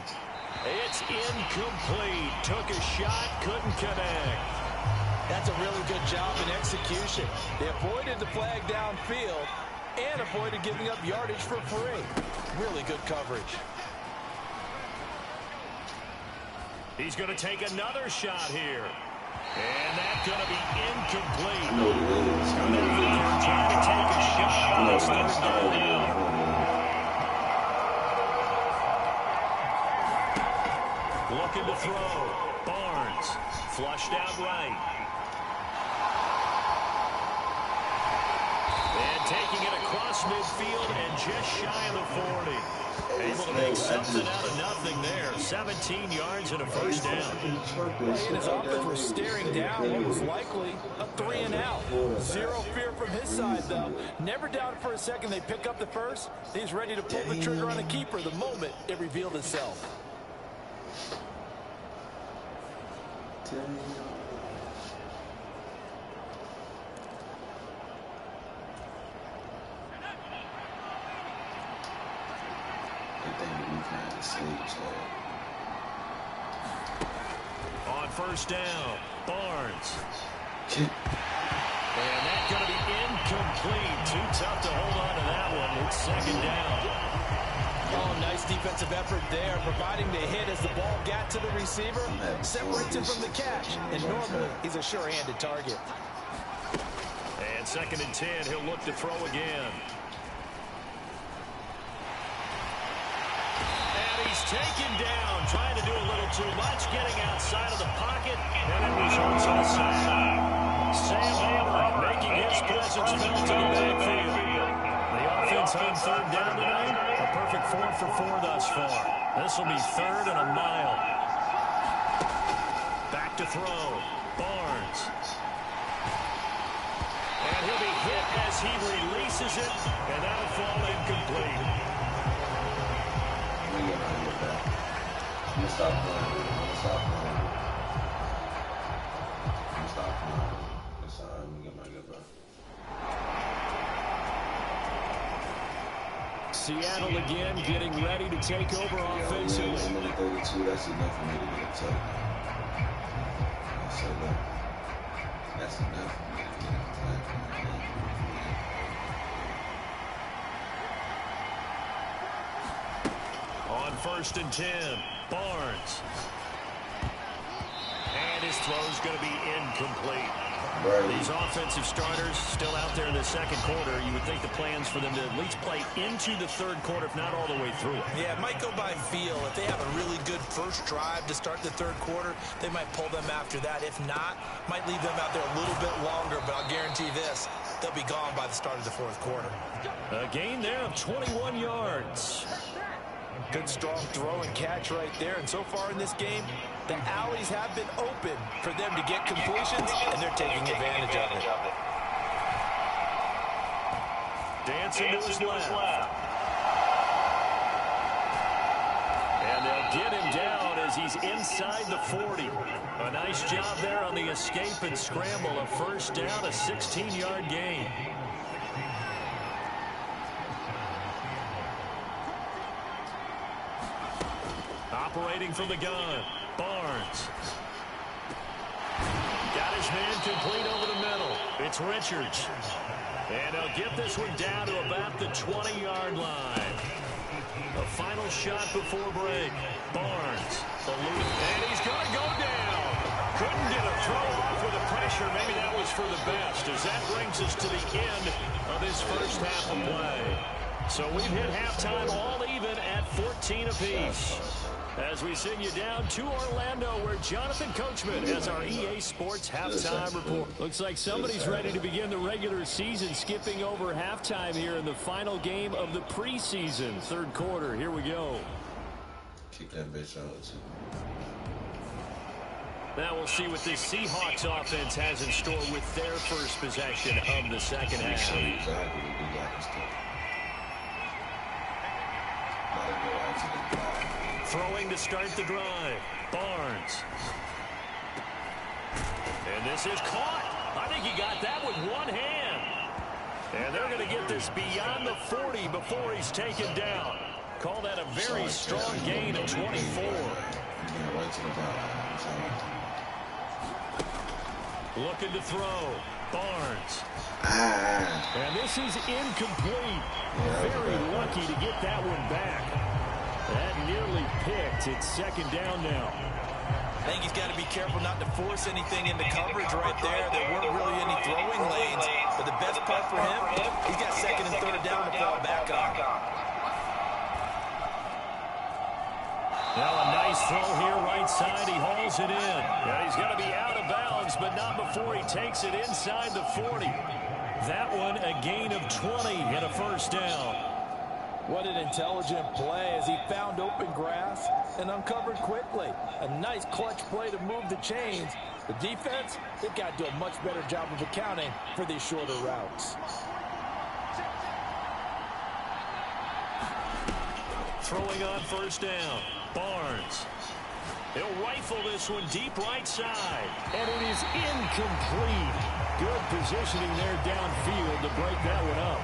It's incomplete. Took a shot, couldn't connect. That's a really good job in execution. They avoided the flag downfield and avoided giving up yardage for free. Really good coverage. He's going to take another shot here. And that's going to be incomplete. I know it is. I know it is. Trying to take a shot. I know it's style. Looking to throw. Barnes. Flushed out right. And taking it across midfield and just shy of the 40. Able to make something out of nothing there. 17 yards and a first down. And his offense was staring down what was likely a 3-and-out. Zero fear from his side, though. Never doubted for a second they pick up the first. He's ready to pull the trigger on a keeper the moment it revealed itself. On first down, Barnes. And that's going to be incomplete. Too tough to hold on to that one. It's 2nd down. Oh, nice defensive effort there, providing the hit as the ball got to the receiver, separates him from the catch, and normally he's a sure-handed target. And 2nd and 10, he'll look to throw again. And he's taken down, trying to do a little too much, getting outside of the pocket, and it results in a sack. Sam Hamler making his presence felt in the backfield. The offense on 3rd down tonight, a perfect 4 for 4 thus far. This will be 3rd and a mile. Back to throw, Barnes. And he'll be hit as he releases it, and that'll fall incomplete. Stop playing. Stop playing. Stop playing. It's all right. Let me get my good back. Seattle again getting ready to take over offensively. Minute 32, that's enough for me to get a touchdown. That's enough for me to get a touchdown. On 1st and 10, Barnes. And his throw's going to be incomplete. These offensive starters still out there in the 2nd quarter. You would think the plans for them to at least play into the 3rd quarter, if not all the way through it. Yeah, it might go by feel. If they have a really good first drive to start the 3rd quarter, they might pull them after that. If not, might leave them out there a little bit longer, but I'll guarantee this, they'll be gone by the start of the 4th quarter. A gain there of 21 yards. Good, strong throw and catch right there. And so far in this game, the alleys have been open for them to get completions, and they're taking advantage of it. Dancing to his left. And they'll get him down as he's inside the 40. A nice job there on the escape and scramble. A first down, a 16-yard gain. Operating from the gun, Barnes. Got his man complete over the middle. It's Richards. And he'll get this one down to about the 20-yard line. The final shot before break. Barnes, the loop, and he's going to go down. Couldn't get a throw off with the pressure. Maybe that was for the best, as that brings us to the end of this first half of play. So we've hit halftime all even at 14 apiece. As we send you down to Orlando, where Jonathan Coachman has our EA Sports halftime report. Looks like somebody's ready to begin the regular season, skipping over halftime here in the final game of the preseason. Third quarter, here we go. Kick that bitch out, too. Now we'll see what this Seahawks offense has in store with their first possession of the second half. Throwing to start the drive. Barnes. And this is caught. I think he got that with one hand. And they're going to get this beyond the 40 before he's taken down. Call that a very strong gain of 24. Looking to throw. Barnes. And this is incomplete. Very lucky to get that one back. That nearly picked. It's second down now. I think he's got to be careful not to force anything into coverage right there. There weren't really any throwing lanes. But the best part for him, he's got second and third down to fall back on. Now a nice throw here right side. He hauls it in. And he's going to be out of bounds, but not before he takes it inside the 40. That one a gain of 20 and a first down. What an intelligent play as he found open grass and uncovered quickly. A nice clutch play to move the chains. The defense, they've got to do a much better job of accounting for these shorter routes. Throwing on first down. Barnes. He'll rifle this one deep right side. And it is incomplete. Good positioning there downfield to break that one up.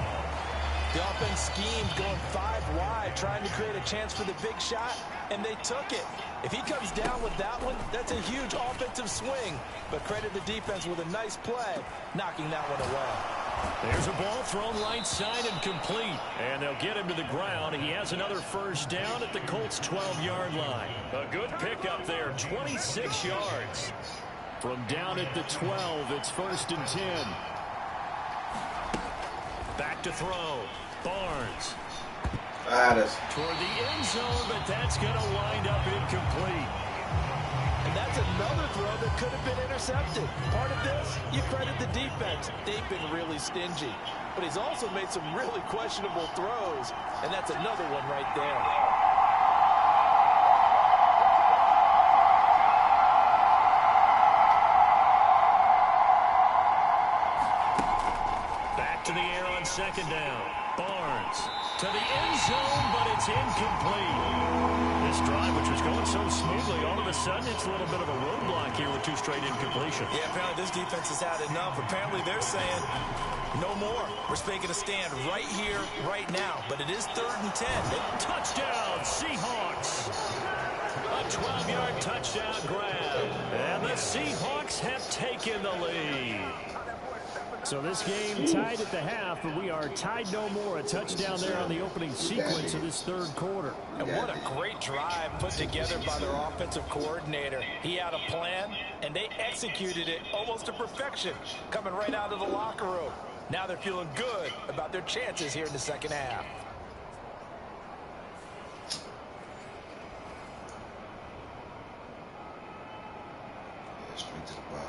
The offense schemed going 5 wide, trying to create a chance for the big shot, and they took it. If he comes down with that one, that's a huge offensive swing. But credit the defense with a nice play, knocking that one away. There's a ball thrown right side and complete. And they'll get him to the ground. He has another first down at the Colts' 12-yard line. A good pickup there, 26 yards. From down at the 12, it's first and 10. Back to throw. Barnes. Toward the end zone, but that's going to wind up incomplete. And that's another throw that could have been intercepted. Part of this, you credit the defense. They've been really stingy. But he's also made some really questionable throws, and that's another one right there. To the air on second down. Barnes to the end zone, but it's incomplete. This drive, which was going so smoothly, all of a sudden it's a little bit of a roadblock here with 2 straight incompletions. Yeah, apparently this defense has had enough. Apparently they're saying, no more. We're making a stand right here, right now. But it is 3rd and 10. Touchdown, Seahawks. A 12-yard touchdown grab. And the Seahawks have taken the lead. So this game tied at the half, but we are tied no more. A touchdown there on the opening sequence of this third quarter. And what a great drive put together by their offensive coordinator. He had a plan, and they executed it almost to perfection, coming right out of the locker room. Now they're feeling good about their chances here in the second half. Straight to the bar.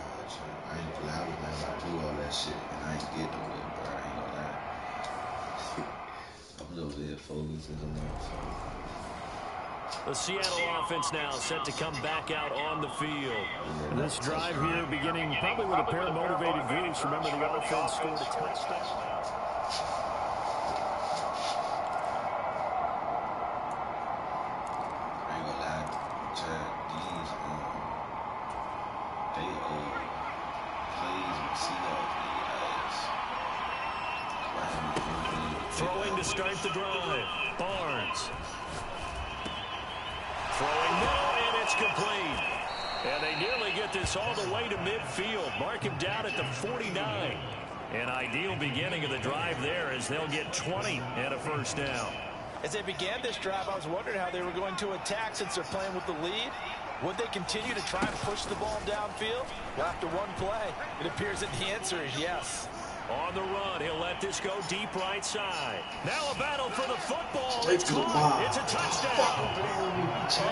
I ain't gonna lie, I was like, I do all that shit, and I ain't get nowhere, bro. I ain't gonna lie. I was over there focused as a motherfucker. The Seattle offense now set to come back out on the field. And this drive here beginning probably with a pair of motivated groups. Remember, the offense scored a touchdown. Throwing to start the drive. Barnes. Throwing middle, and it's complete. And they nearly get this all the way to midfield. Mark him down at the 49. An ideal beginning of the drive there as they'll get 20 and a first down. As they began this drive, I was wondering how they were going to attack since they're playing with the lead. Would they continue to try and push the ball downfield? Well, after one play, it appears that the answer is yes. On the run, he'll let this go deep right side. Now a battle for the football. It's caught. It's a touchdown.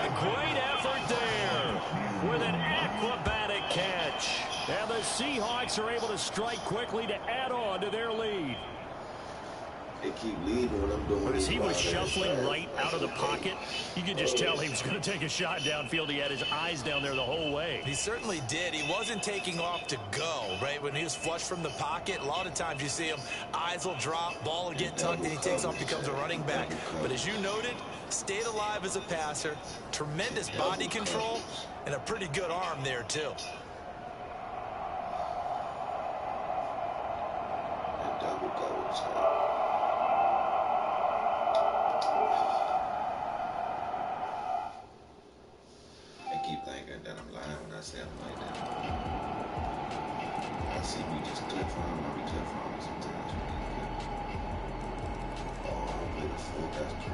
A great effort there with an acrobatic catch. And the Seahawks are able to strike quickly to add on to their lead. They keep leading when I'm doing. But as he was shuffling right out of the pocket, you could just tell he was going to take a shot downfield. He had his eyes down there the whole way. He certainly did. He wasn't taking off to go, right? When he was flush from the pocket, a lot of times you see him, eyes will drop, ball will get tucked, and he takes off, becomes a running back. But as you noted, stayed alive as a passer, tremendous body control, and a pretty good arm there, too. Double coverage. I keep thinking that I'm lying when I say I'm like that. I see me just clip from him, I be clip from him sometimes. Oh, I play the full, that's crazy.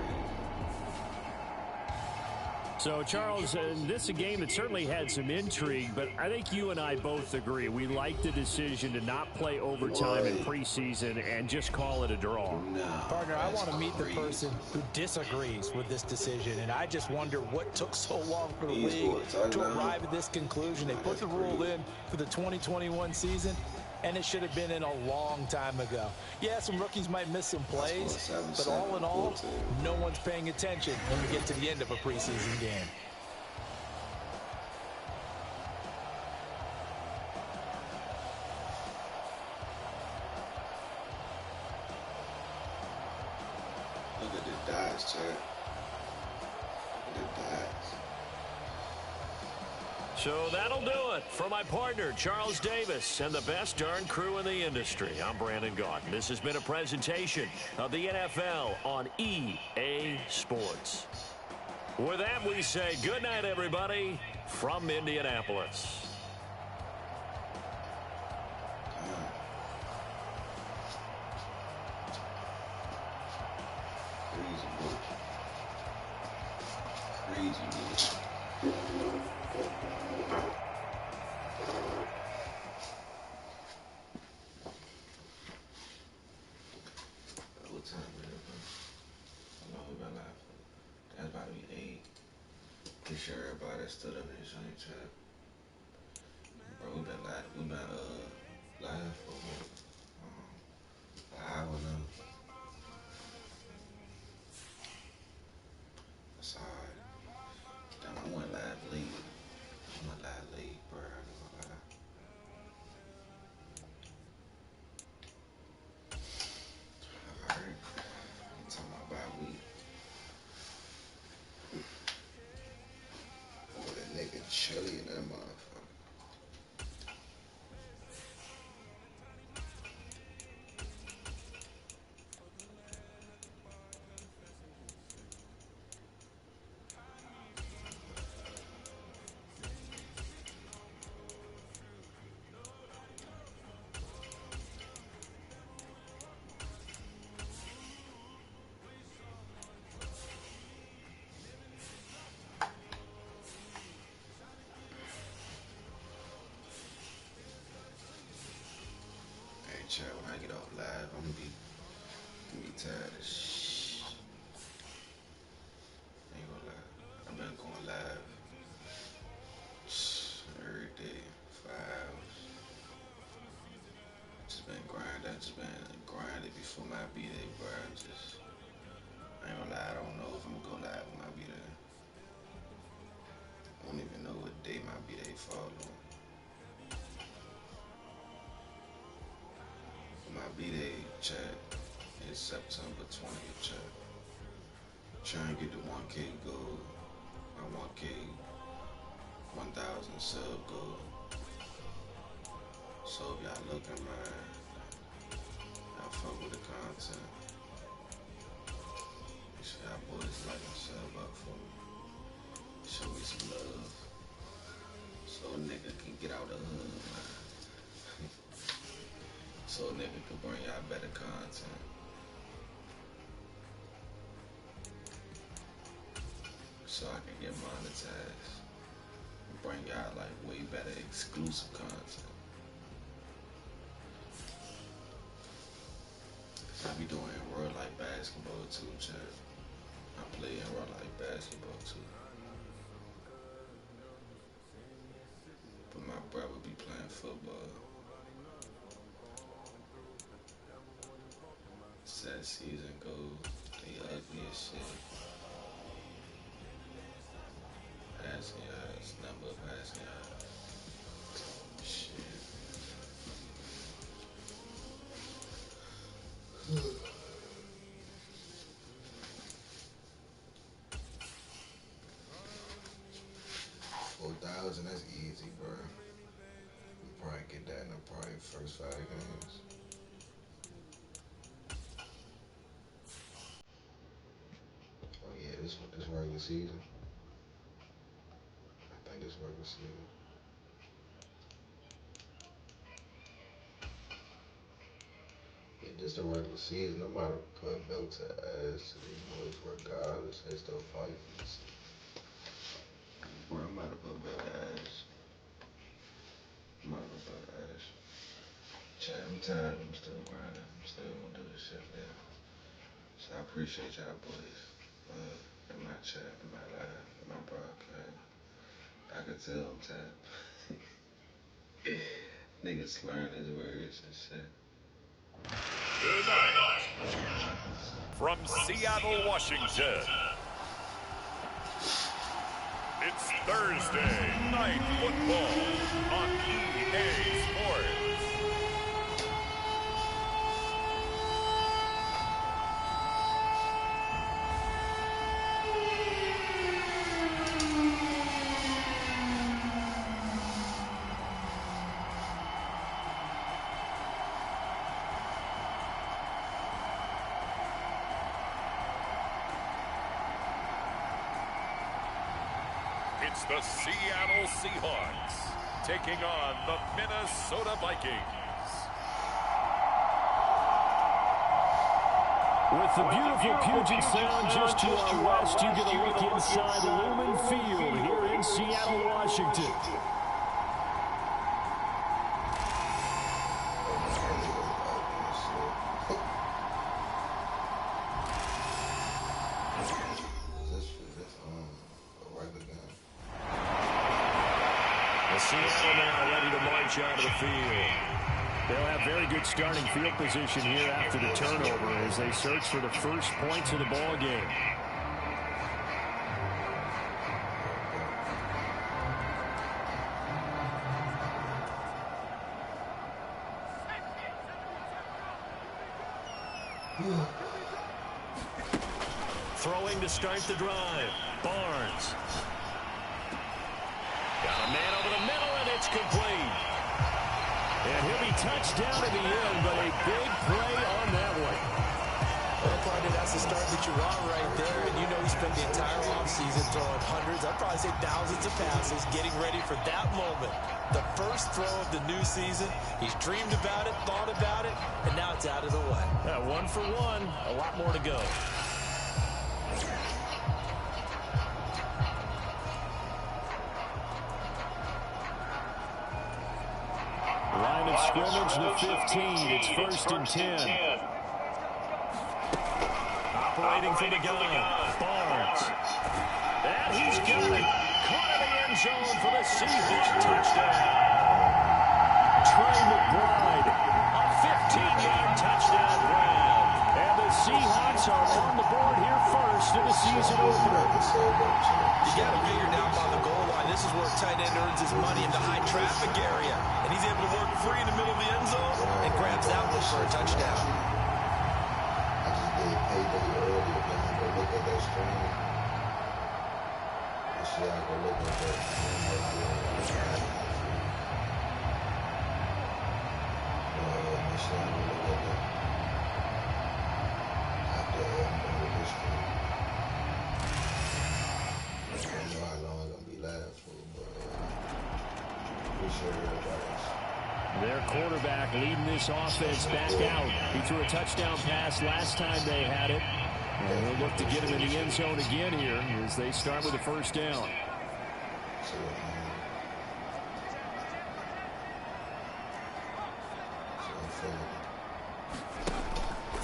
So, Charles, this is a game that certainly had some intrigue, but I think you and I both agree. We like the decision to not play overtime in preseason and just call it a draw. No, Partner, I want to meet the person who disagrees with this decision, and I just wonder what took so long for the league to arrive at this conclusion. They put the rule in for the 2021 season, and it should have been in a long time ago. Yeah, some rookies might miss some plays, but all in all, no one's paying attention when we get to the end of a preseason game. Look at the dice, Chad. Look at the dice. So that'll do it for my partner, Charles Davis, and the best darn crew in the industry. I'm Brandon Gaudin. This has been a presentation of the NFL on EA Sports. With that, we say good night, everybody, from Indianapolis. Sure, everybody stood up in the same chat. Bro, we've been live for an hour now. That's alright. Damn, I went live late. Bro. I ain't gonna lie. Alright. I'm talking about bye week. Nigga chilly in that motherfucker. Chat, when I get off live, I'm gonna be tired as shit. I ain't gonna lie. I've been going live every day, 5 hours. Just been grinding. I just been grinding before my B-Day, bro. I ain't gonna lie, I don't know if I'm gonna go live when my B-Day. I don't even know what day my B-Day fall on. My B-Day chat is September 20th chat. Trying to get the 1K goal. My 1K 1,000 sub goal. So if y'all looking, man, y'all fuck with the content. Make sure y'all boys like and sub up for me. Show me some love. So a nigga can get out of the hood, man. So a nigga can bring y'all better content. So I can get monetized. bring y'all like way better exclusive content. I be doing real life basketball too, chat. I play in real life basketball too. But my brother be playing football. As that season goes, they ugly as shit. Passing yards, number of passing yards. Shit. 4,000, that's easy, bro. We probably get that in the probably first 5 games. Oh yeah, this regular season. I think this regular season. Yeah, this the regular season. I'm about to put belt to ass to these boys regardless. They still fight for this. Bro, I'm about to put belt to ass. I'm about to put ass. Chat, I'm tired. I'm still grinding. I'm still gonna do this shit, man. So I appreciate y'all boys. In my chat, in my live, in my broadcast. I can tell I'm tired. Niggas slurring his words and shit. Tonight, from Seattle, Washington, it's Thursday Night Football on EA Sports. It's the Seattle Seahawks taking on the Minnesota Vikings. With the beautiful Puget Sound just to our west, you get a look inside Lumen Field here in Seattle, Washington. Seattle now ready to march out of the field. They'll have very good starting field position here after the turnover as they search for the first points of the ball game. Throwing to start the drive. Barnes. Got a man over the middle, and it's complete. And he'll be touched down in the end, but a big play on that one. Well, partner, that's the start that you want right there. And you know he spent the entire offseason throwing hundreds, I'd probably say thousands of passes, getting ready for that moment. The first throw of the new season. He's dreamed about it, thought about it, and now it's out of the way. 1 for 1, a lot more to go. Line of scrimmage, the 15. It's 1st and 10. Operating for the gun. Barnes. And he's got it. Caught in the end zone for the Seahawks touchdown. Trey McBride. A 15-yard touchdown grab. And the Seahawks are on the board here first in the season opener. You got to figure down by the goal line. This is where a tight end earns his money in the high traffic area. And he's able to work free in the middle of the end zone and grabs that one for a touchdown. I just did payday earlier, man. Go look at that stream. You see, I go look at that stream. Their quarterback leading this offense back out. He threw a touchdown pass last time they had it. And they'll look to get him in the end zone again here as they start with a first down.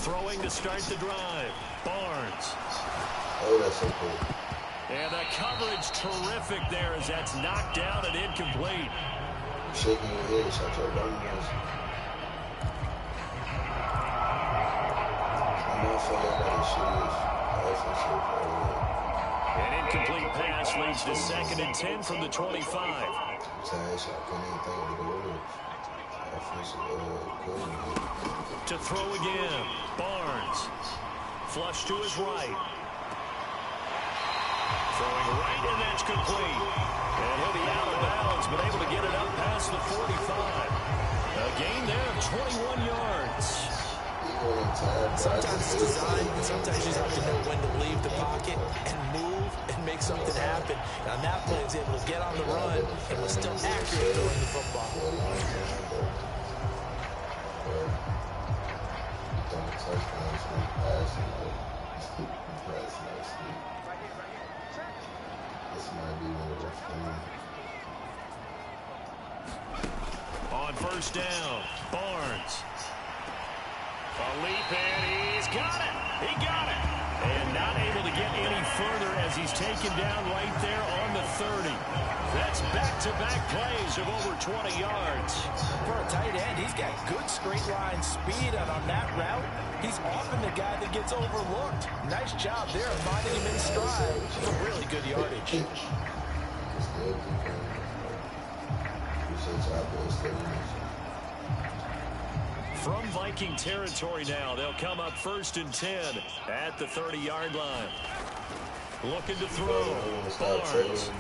Throwing to start the drive. Barnes. Oh, that's so cool. And the coverage terrific there as that's knocked down and incomplete. Shaking your head, shut your bum ass. I'm not for An incomplete pass leads to 2nd and 10 from the 25. To throw again. Barnes. Flush to his right. Throwing right, and that's complete. And he'll be out of bounds, but able to get it up past the 45. A gain there of 21 yards. Sometimes it's design, and sometimes you have to know when to leave the pocket and move and make something happen. And on that play, he was able to get on the run and was still accurate throwing the football. On first down, Barnes. A leap, and he's got it. He got it. And not able to get any further as he's taken down right there on the 30. That's back-to-back plays of over 20 yards. For a tight end, he's got good straight line speed, and on that route, he's often the guy that gets overlooked. Nice job there of finding him in stride for really good yardage. From Viking territory now, they'll come up 1st and 10 at the 30-yard line. Looking to throw. Barnes.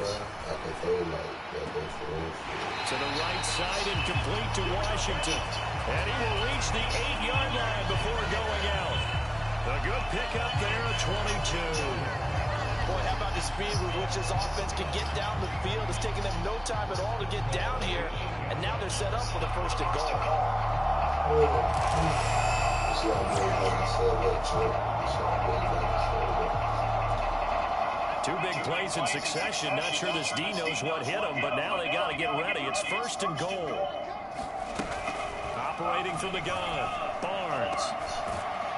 To the right side and complete to Washington. And he will reach the 8-yard line before going out. A good pickup there at 22. Boy, how about the speed with which this offense can get down the field? It's taking them no time at all to get down here. And now they're set up for the 1st and goal. Two big plays in succession. Not sure this D knows what hit him, but now they got to get ready. It's 1st and goal. Operating from the gun. Barnes.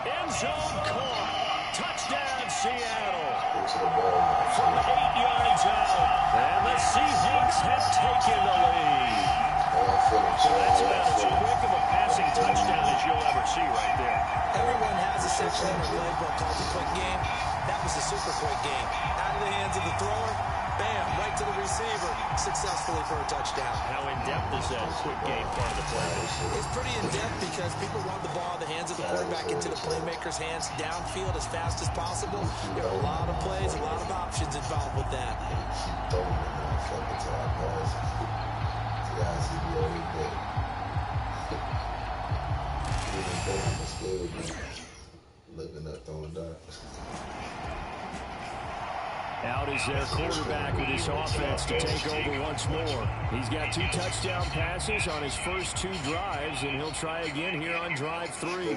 End zone caught. Touchdown, Seattle. From 8 yards out. And the Seahawks have taken the lead. So that's about as quick of a passing touchdown as you'll ever see right there. Everyone has a section in their playbook called the quick game. That was a super quick game. Out of the hands of the thrower, bam, right to the receiver, successfully for a touchdown. How in-depth is that quick game part of the play? It's pretty in-depth because people want the ball in the hands of the quarterback into the playmaker's hands downfield as fast as possible. There are a lot of plays, a lot of options involved with that. Out is their quarterback with his offense to take over once more. He's got 2 touchdown passes on his first 2 drives, and he'll try again here on drive 3.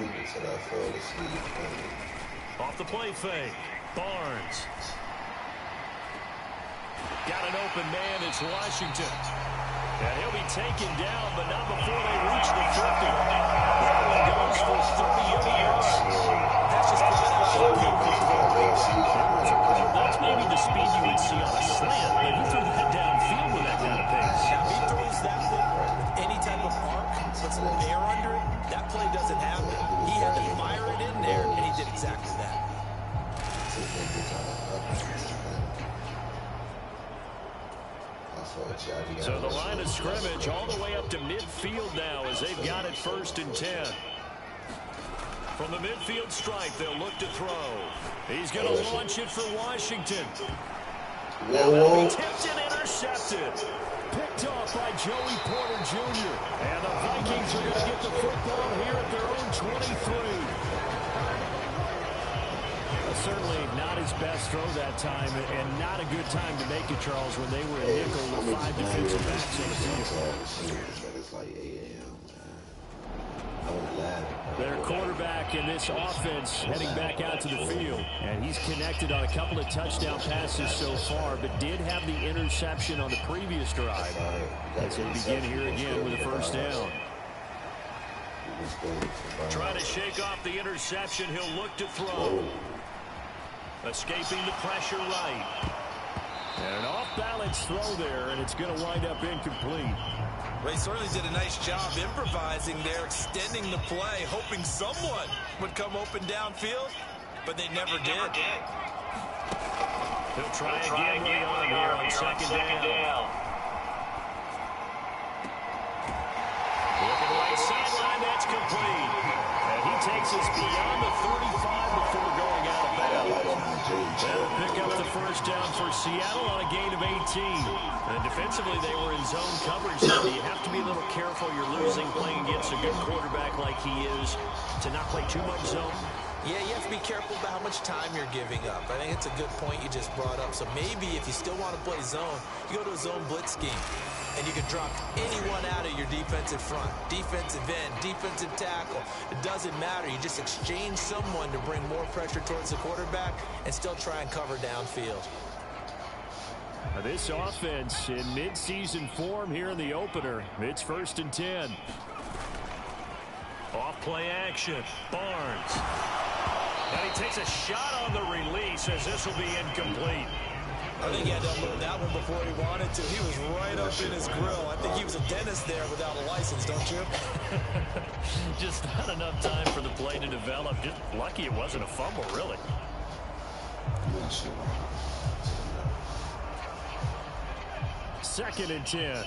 Off the play fake, Barnes. Got an open man, it's Washington. And he'll be taken down, but not before they reach the 50. That one goes for 30 yards. That's just That's maybe the speed you would see on a slant, but he threw that downfield with that kind of pace. Now, he throws that thing with any type of arc, puts some air under it. That play doesn't happen. He had to fire it in there, and he did exactly that. So the line of scrimmage all the way up to midfield now as they've got it 1st and 10. From the midfield stripe, they'll look to throw. He's going to launch it for Washington. That'll be tipped and intercepted. Picked off by Joey Porter Jr. And the Vikings are going to get the football here at their own 23. Certainly not his best throw that time, and not a good time to make it, Charles, when they were in nickel with 5 defensive backs on the field. It's like 8 a.m. I was laughing. Their quarterback in this offense heading back out to the field, and he's connected on a couple of touchdown passes so far, but did have the interception on the previous drive as they begin here again with a 1st down. Trying to shake off the interception. He'll look to throw. Escaping the pressure right. And an off-balance throw there, and it's going to wind up incomplete. Well, he certainly did a nice job improvising there, extending the play, hoping someone would come open downfield, but they never did. He'll try again with the arm here on second down. Looking right sideline, that's complete. And he takes us beyond the 35 before going out of bounds. That'll pick up the first down for Seattle on a gain of 18. And defensively, they were in zone coverage, so you have to be a little careful. You're losing playing against a good quarterback like he is to not play too much zone. Yeah, you have to be careful about how much time you're giving up. I think it's a good point you just brought up. So maybe if you still want to play zone, you go to a zone blitz scheme. And you can drop anyone out of your defensive front. Defensive end, defensive tackle. It doesn't matter. You just exchange someone to bring more pressure towards the quarterback and still try and cover downfield. This offense in mid-season form here in the opener. It's 1st and 10. Off play action. Barnes. And he takes a shot on the release as this will be incomplete. I think he had to unload that one before he wanted to. He was right up in his grill. I think he was a dentist there without a license, don't you? Just not enough time for the play to develop. Just lucky it wasn't a fumble, really. Second and 10.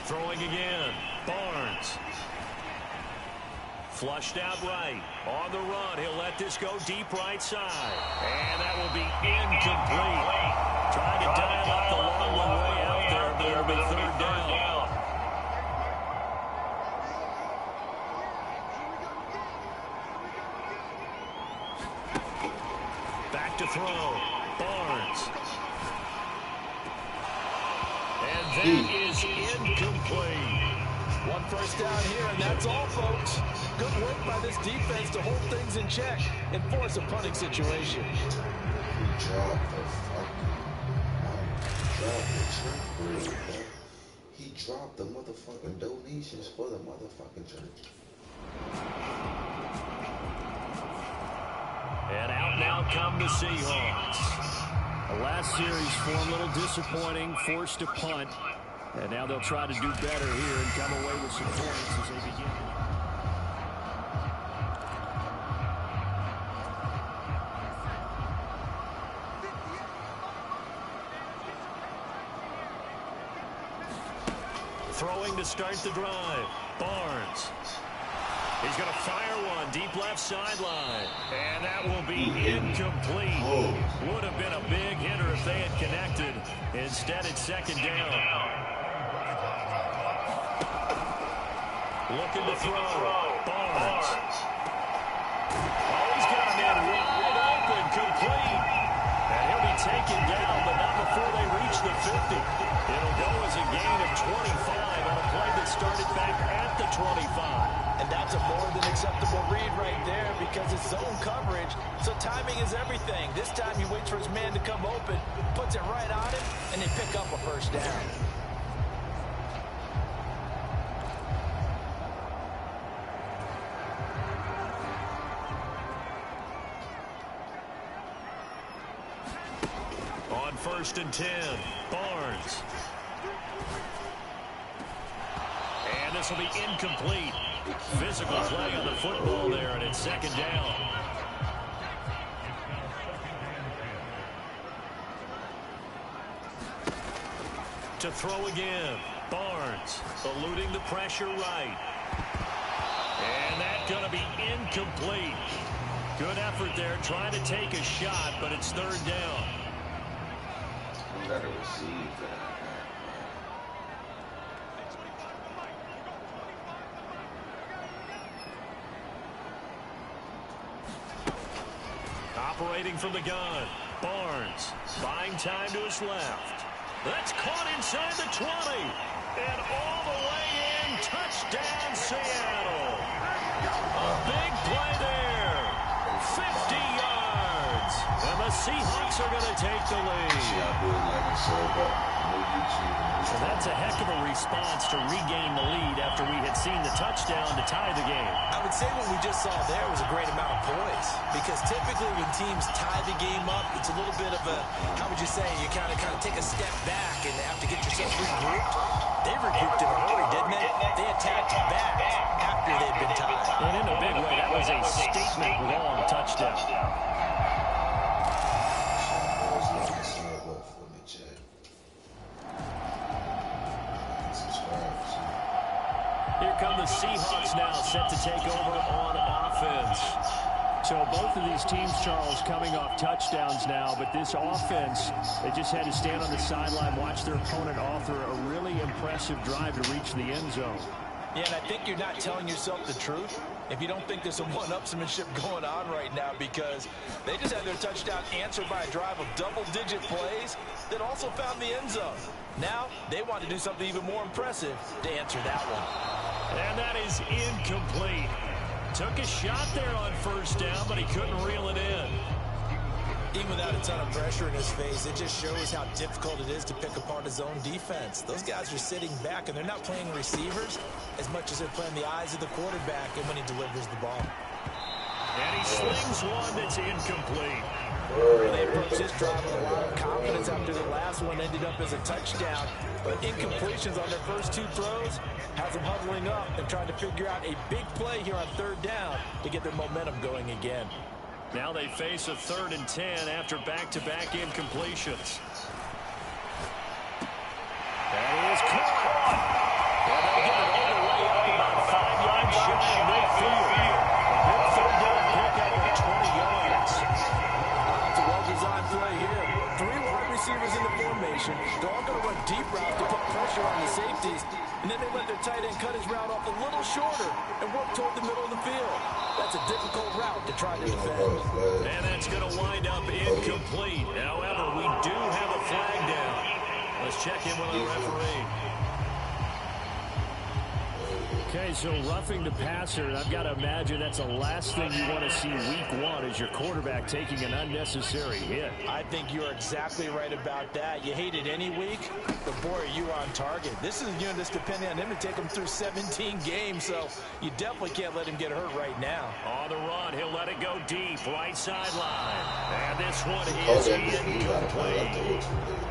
Throwing again. Barnes. Flushed out right. On the run. He'll let this go deep right side. And that will be incomplete. Trying to dial up the long way out there, but it'll be third down. Back to throw. Barnes. And that is incomplete. One first down here, and that's all, folks. Good work by this defense to hold things in check and force a punting situation. He dropped the motherfucking donations for the motherfucking church. And out now come the Seahawks. The last series form a little disappointing, forced to punt. And now they'll try to do better here and come away with some points as they begin. Throwing to start the drive. Barnes. He's going to fire one deep left sideline. And that will be incomplete. Would have been a big hitter if they had connected. Instead, it's second down. Looking to throw. Barnes. Oh, he's got him in wide open, complete. And he'll be taken down, but not before they reach the 50. It'll go as a gain of 25 on a play that started back at the 25. And that's a more than acceptable read right there because it's zone coverage, so timing is everything. This time he waits for his man to come open, puts it right on him, and they pick up a first down. On 1st and 10, Barnes. And this will be incomplete. Physical play on the football there, and it's second down. To throw again. Barnes eluding the pressure right. And that's going to be incomplete. Good effort there, trying to take a shot, but it's third down. You gotta receive that. Operating from the gun. Barnes buying time to his left. That's caught inside the 20. And all the way in. Touchdown, Seattle. A big play there. 50 yards. And the Seahawks are going to take the lead. So that's a heck of a response to regain the lead after we had seen the touchdown to tie the game. I would say what we just saw there was a great amount of poise, because typically when teams tie the game up, it's a little bit of a, how would you say, you kind of take a step back and have to get yourself regrouped. They regrouped in a hurry, didn't they? They attacked back after they'd been tied. And in a big way, that was a statement long touchdown. Here come the Seahawks now, set to take over on offense. So both of these teams, Charles, coming off touchdowns now, but this offense, they just had to stand on the sideline, watch their opponent author a really impressive drive to reach the end zone. Yeah, and I think you're not telling yourself the truth if you don't think there's some one-upsmanship going on right now, because they just had their touchdown answered by a drive of double-digit plays that also found the end zone. Now, they want to do something even more impressive to answer that one. And that is incomplete. Took a shot there on first down, but he couldn't reel it in. Even without a ton of pressure in his face, it just shows how difficult it is to pick apart his own defense. Those guys are sitting back, and they're not playing receivers as much as they're playing the eyes of the quarterback and when he delivers the ball. And he slings one that's incomplete. They approached this drive with a lot of confidence after the last one ended up as a touchdown. But incompletions on their first two throws has them huddling up and trying to figure out a big play here on third down to get their momentum going again. Now they face a 3rd and 10 after back-to-back incompletions. That is caught. Well, they'll get it all the way up about 5 yards shy of midfield. A good third down pickup of 20 yards. It's a well-designed play here. 3 wide receivers in the formation. They're all going to run deep routes to put pressure on the safeties. And then they let their tight end cut his route off a little shorter and work toward the middle of the field. That's a difficult route to try to defend. And that's going to wind up incomplete. However, we do have a flag down. Let's check in with the referee. Okay, so roughing the passer, I've got to imagine that's the last thing you want to see week 1 is your quarterback taking an unnecessary hit. I think you're exactly right about that. You hate it any week, but boy, are you on target. This is a unit that's depending on him to take him through 17 games, so you definitely can't let him get hurt right now. On the run, he'll let it go deep, right sideline. And this one is incomplete.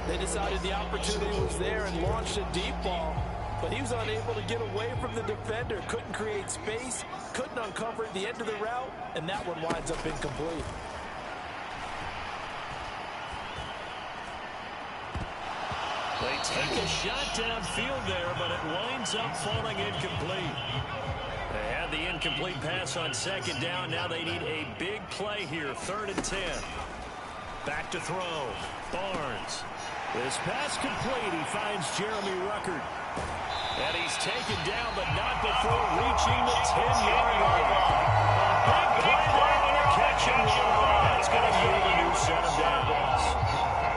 They decided the opportunity was there and launched a deep ball. But he was unable to get away from the defender, couldn't create space, couldn't uncover the end of the route, and that one winds up incomplete. They take a shot downfield there, but it winds up falling incomplete. They had the incomplete pass on 2nd down. Now they need a big play here, 3rd and 10. Back to throw. Barnes. This pass complete. He finds Jeremy Ruckert. And he's taken down, but not before reaching the 10-yard line. A big play there on a catch and run. That's going to yield a new set of downs.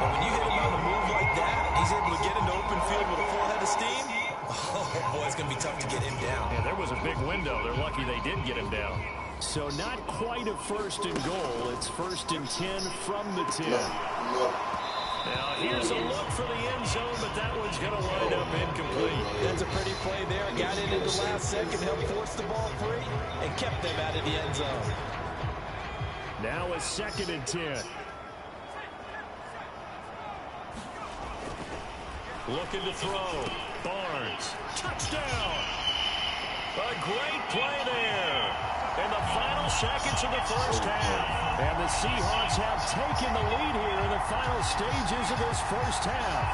But when you hit him on a move like that, he's able to get into open field with a full head of steam. Oh, boy, it's going to be tough to get him down. Yeah, there was a big window. They're lucky they did get him down. So not quite a 1st and goal. It's 1st and 10 from the 10. Now, here's a look for the end zone, but that one's going to wind up incomplete. That's a pretty play there. Got in at the last second, helped force the ball free, and kept them out of the end zone. Now a 2nd and 10. Looking to throw. Barnes. Touchdown. A great play there. In the final seconds of the first half. And the Seahawks have taken the lead here in the final stages of this first half.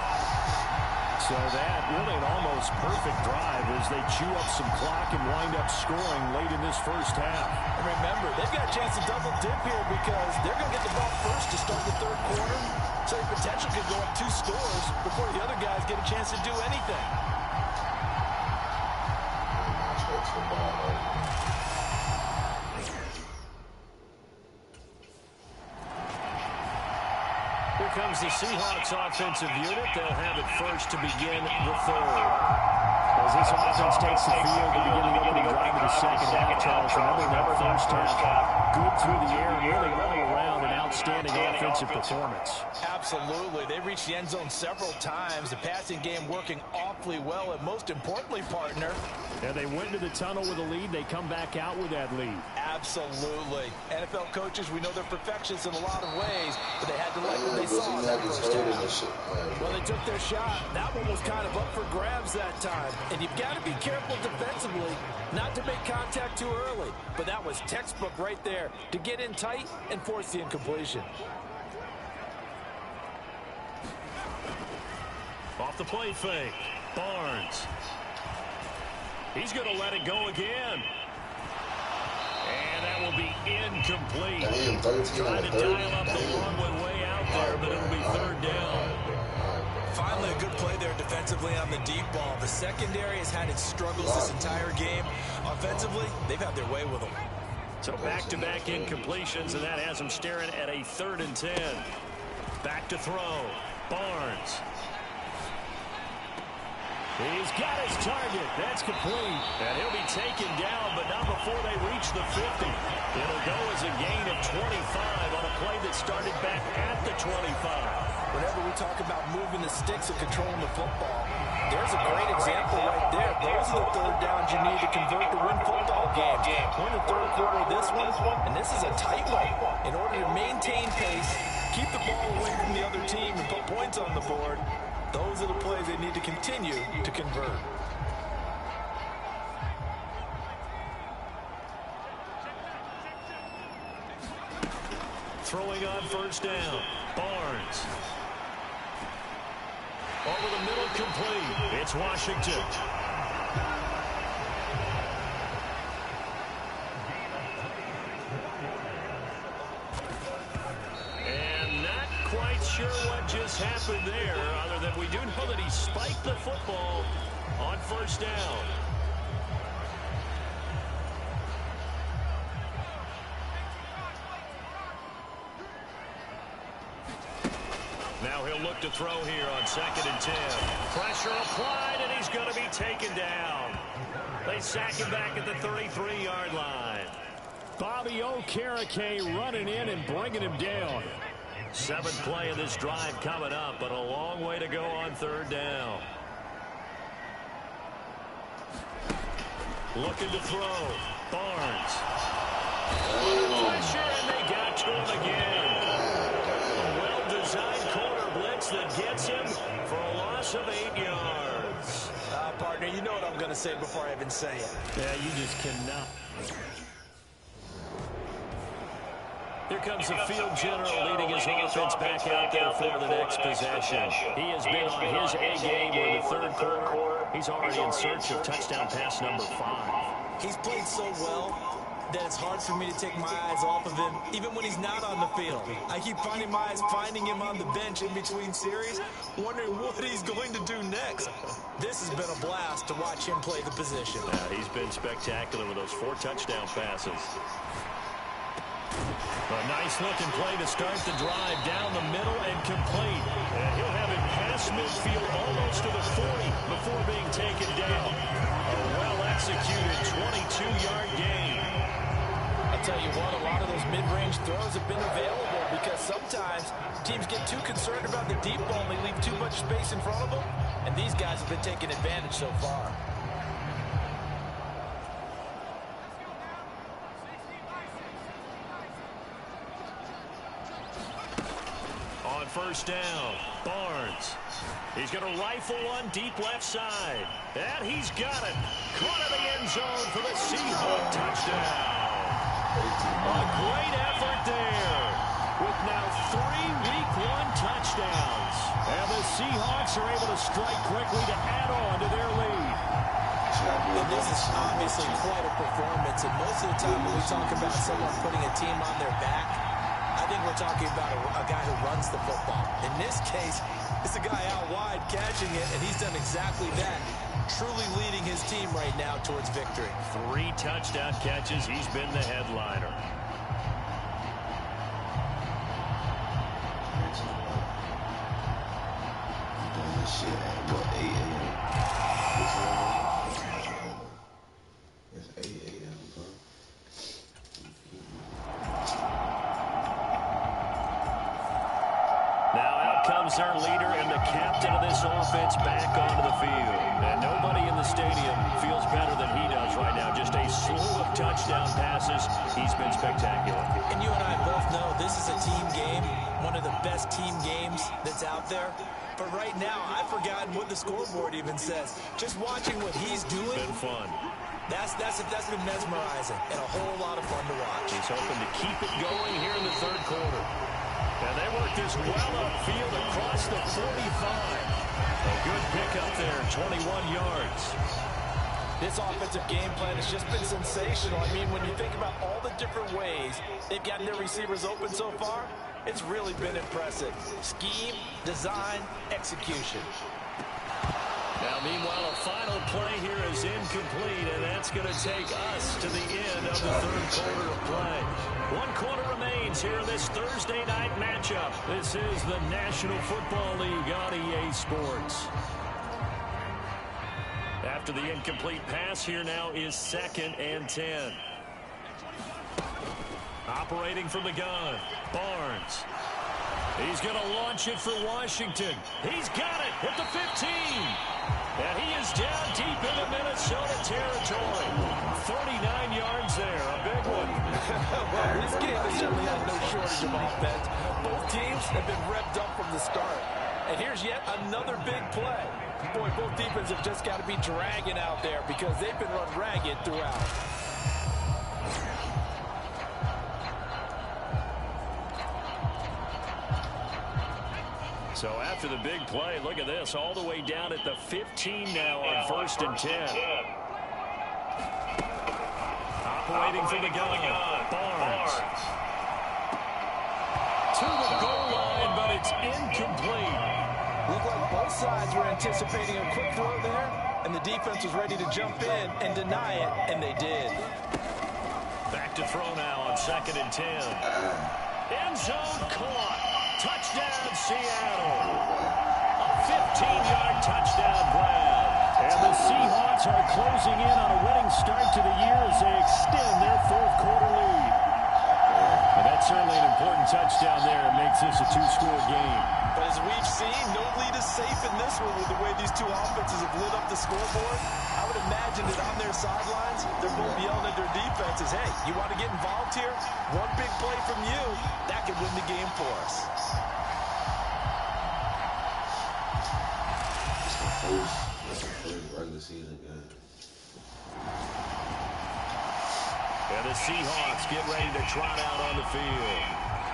So that really an almost perfect drive as they chew up some clock and wind up scoring late in this first half. And remember, they've got a chance to double dip here because they're going to get the ball first to start the 3rd quarter. So the potential could go up 2 scores before the other guys get a chance to do anything. Here comes the Seahawks offensive unit. They'll have it first to begin the 3rd. As this offense takes the field to begin the opening drive of the second half, Charles, remember that first half, good through the air, really all around, and outstanding offensive performance. Absolutely. They reached the end zone several times. The passing game working awfully well, and most importantly, partner. Yeah, they went to the tunnel with a lead. They come back out with that lead. Absolutely. NFL coaches, we know they're perfectionists in a lot of ways, but they had to like what they saw in that first half. Well, they took their shot. That one was kind of up for grabs that time. And you've got to be careful defensively not to make contact too early. But that was textbook right there to get in tight and force the incompletion. Off the play fake. Barnes. He's going to let it go again. And that will be incomplete. Trying to dial up the long way out there, but it'll be third down. Finally, a good play there defensively on the deep ball. The secondary has had its struggles this entire game. Offensively, they've had their way with them. So back-to-back incompletions, and that has them staring at a 3rd and 10. Back to throw. Barnes. He's got his target. That's complete. And he'll be taken down, but not before they reach the 50. It'll go as a gain of 25 on a play that started back at the 25. Whenever we talk about moving the sticks and controlling the football, there's a great example right there. Those are the third downs you need to convert to win football games. We're in the third quarter of this one, and this is a tight one. In order to maintain pace, keep the ball away from the other team, and put points on the board, those are the plays they need to continue to convert. Throwing on first down. Barnes. Over the middle, complete. It's Washington. And not quite sure what just happened there, other than we do know that he spiked the football on first down. Now he'll look to throw here on 2nd and 10. Pressure applied, and he's going to be taken down. They sack him back at the 33-yard line. Bobby Okereke running in and bringing him down. 7th play of this drive coming up, but a long way to go on 3rd down. Looking to throw. Barnes. Pressure, and they got to him again. A well-designed corner blitz that gets him for a loss of 8 yards. Partner, you know what I'm going to say before I even say it. Yeah, you just cannot. Here comes the field general leading his offense back out there for the next possession. He has been on his A game in the 3rd quarter. He's already in search of touchdown pass number 5. He's played so well that it's hard for me to take my eyes off of him, even when he's not on the field. I keep finding my eyes finding him on the bench in between series, wondering what he's going to do next. This has been a blast to watch him play the position. He's been spectacular with those 4 touchdown passes. A nice-looking play to start the drive down the middle and complete. And he'll have it past midfield almost to the 40 before being taken down. A well-executed 22-yard gain. I'll tell you what, a lot of those mid-range throws have been available because sometimes teams get too concerned about the deep ball and they leave too much space in front of them. And these guys have been taking advantage so far. First down, Barnes. He's going to rifle one deep left side. And he's got it. Caught in the end zone for the Seahawk touchdown. A great effort there with now 3 Week 1 touchdowns. And the Seahawks are able to strike quickly to add on to their lead. And this is obviously quite a performance. And most of the time when we talk about someone putting a team on their back, I think we're talking about a guy who runs the football. In this case, it's a guy out wide catching it, and he's done exactly that, truly leading his team right now towards victory. 3 touchdown catches. He's been the headliner. brings their leader and the captain of this offense back onto the field. And nobody in the stadium feels better than he does right now. Just a slew of touchdown passes. He's been spectacular. And you and I both know this is a team game, one of the best team games that's out there. But right now, I've forgotten what the scoreboard even says. Just watching what he's doing. Been fun. That's been mesmerizing and a whole lot of fun to watch. He's hoping to keep it going here in the third quarter. And they work this well upfield across the 45. A good pickup there, 21 yards. This offensive game plan has just been sensational. I mean, when you think about all the different ways they've gotten their receivers open so far, it's really been impressive. Scheme, design, execution. Now, meanwhile, a final play here is incomplete, and that's going to take us to the end of the third quarter of play. 1 quarter remains here in this Thursday night matchup. This is the National Football League on EA Sports. After the incomplete pass, here now is 2nd and 10. Operating from the gun, Barnes. He's going to launch it for Washington. He's got it at the 15. And he is down deep into Minnesota territory. 39 yards there, a big one. Well, this game has certainly had no shortage of offense. Both teams have been revved up from the start. And here's yet another big play. Boy, both defenses have just got to be dragging out there because they've been run ragged throughout. So after the big play, look at this, all the way down at the 15 now on 1st and 10. Operating from the gun, Barnes. To the goal line, but it's incomplete. Looked like both sides were anticipating a quick throw there, and the defense was ready to jump in and deny it, and they did. Back to throw now on 2nd and 10. End zone caught. Touchdown, Seattle. A 15-yard touchdown grab. And the Seahawks are closing in on a winning start to the year as they extend their 4th quarter lead. And that's certainly an important touchdown there. It makes this a 2-score game. But as we've seen, no lead is safe in this one with the way these two offenses have lit up the scoreboard. I would imagine that on their sidelines, they're both yelling at their defenses, hey, you want to get involved here? One big play from you, that could win the game for us. Regular season game. And the Seahawks get ready to trot out on the field.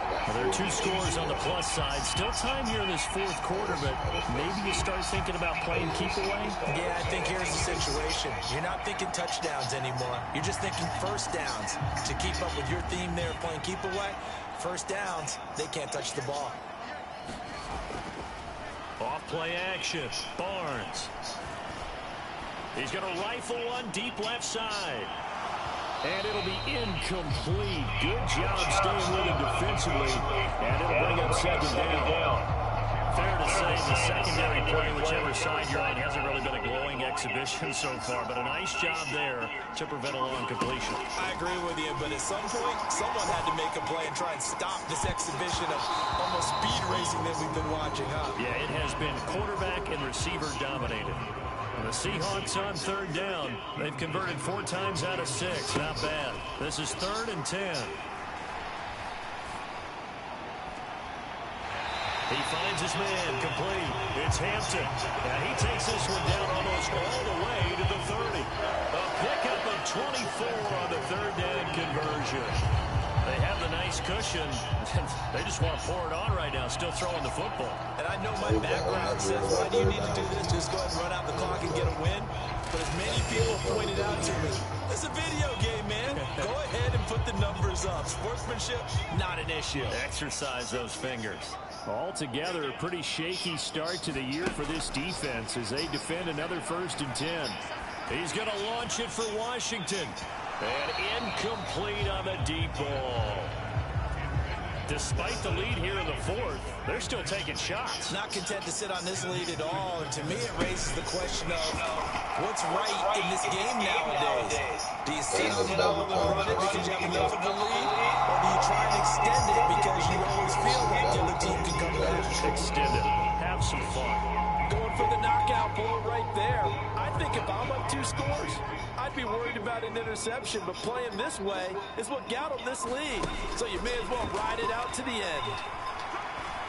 Well, there are 2 scores on the plus side. Still time here in this 4th quarter, but maybe you start thinking about playing keep away? Yeah, I think here's the situation. You're not thinking touchdowns anymore. You're just thinking first downs. To keep up with your theme there, playing keep away, first downs, they can't touch the ball. Off play action, Barnes. He's going to rifle one deep left side. And it'll be incomplete. Good job staying with him defensively. And it'll bring up 2nd down. Fair to say the secondary play, whichever side you're on, hasn't really been a glowing exhibition so far. But a nice job there to prevent a long completion. I agree with you, but at some point, someone had to make a play and try and stop this exhibition of almost speed racing that we've been watching, huh? Yeah, it has been quarterback and receiver dominated. And the Seahawks on 3rd down. They've converted 4 times out of 6. Not bad. This is 3rd and 10. He finds his man complete. It's Hampton. And he takes this one down almost all the way to the 30. A pickup of 24 on the 3rd down conversion. They have the nice cushion. They just want to pour it on right now, still throwing the football. And I know my background says, why do you need to do this? Just go ahead and run out the clock and get a win. But as many people have pointed out to me, it's a video game, man. Go ahead and put the numbers up. Sportsmanship, not an issue. Exercise those fingers. Altogether, a pretty shaky start to the year for this defense as they defend another 1st and 10. He's going to launch it for Washington. And incomplete on the deep ball. Despite the lead here in the 4th, they're still taking shots. Not content to sit on this lead at all. And to me, it raises the question of what's right in this game nowadays. Do you sit on the ball and run it because you have enough of a lead? Or do you try and extend it because you always feel like the other team can come back? Extend it. have some fun. Going for the knockout blow right there. I think if I'm up 2 scores, I'd be worried about an interception, but playing this way is what got him this lead. So you may as well ride it out to the end.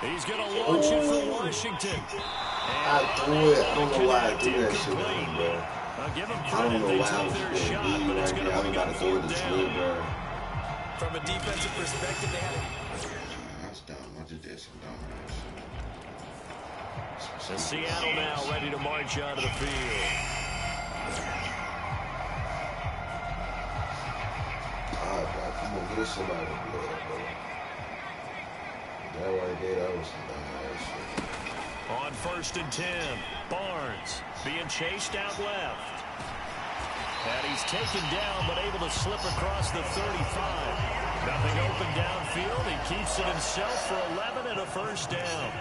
He's going to launch it for Washington. I do it. I don't know why I do that shit, bro. I'll give them I credit. don't know They why I took was their doing shot, B but it's right going there. to I'm bring about up to throw it 4th to down. Smith, bro. From a defensive perspective, they had it. That's dumb. I just did some dumb shit. And Seattle now ready to march onto the field. All right, bro. Come on, get somebody to blood, bro. That right there, that was some dumb ass shit. On 1st and 10, Barnes being chased out left. And he's taken down, but able to slip across the 35. Nothing open downfield. He keeps it himself for 11 and a 1st down.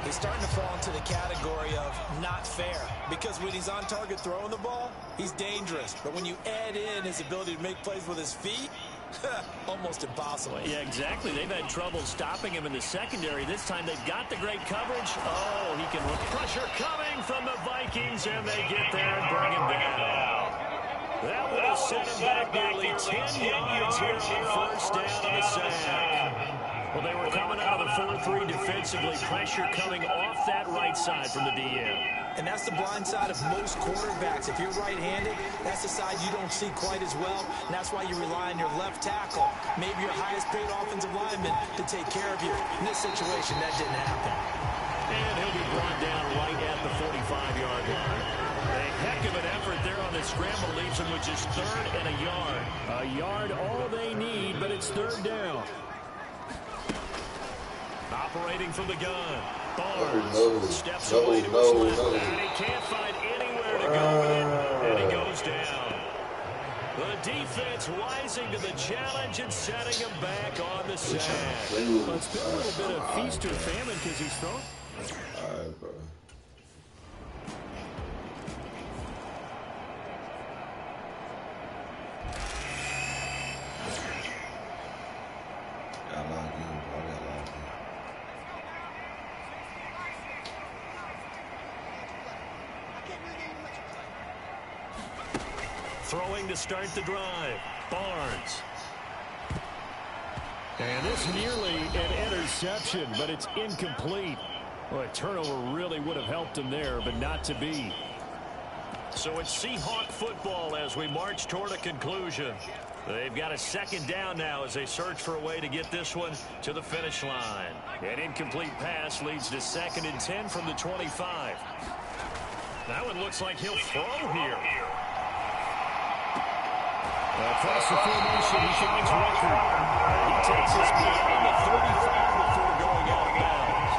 He's starting to fall into the category of not fair, because when he's on target throwing the ball, he's dangerous. But when you add in his ability to make plays with his feet, almost impossible. Yeah, exactly. They've had trouble stopping him in the secondary. This time they've got the great coverage. Oh, he can look. Pressure coming from the Vikings, and they get there and bring him down. That would have set him back nearly 10 yards here on 1st down on the sack. Well, they were coming out of the 4-3 defensively. Pressure coming off that right side from the DM. And that's the blind side of most quarterbacks. If you're right-handed, that's the side you don't see quite as well. And that's why you rely on your left tackle, maybe your highest-paid offensive lineman, to take care of you. In this situation, that didn't happen. And he'll be brought down right at the 45-yard line. A heck of an effort there on the scramble leaves him with just 3rd and a yard. A yard all they need, but it's 3rd down. Operating from the gun. Barnes steps away to his left, and he can't find anywhere to go with it, and he goes down. The defense rising to the challenge and setting him back on the sack. Well, it's been a little bit of feast or famine because he's thrown. All right, bro. Throwing to start the drive. Barnes. And this nearly an interception, but it's incomplete. Well, a turnover really would have helped him there, but not to be. So it's Seahawk football as we march toward a conclusion. They've got a 2nd down now as they search for a way to get this one to the finish line. An incomplete pass leads to 2nd and 10 from the 25. That one looks like he'll throw here. Across the formation, he finds Rucker. He takes us beyond the 35 before going out of bounds.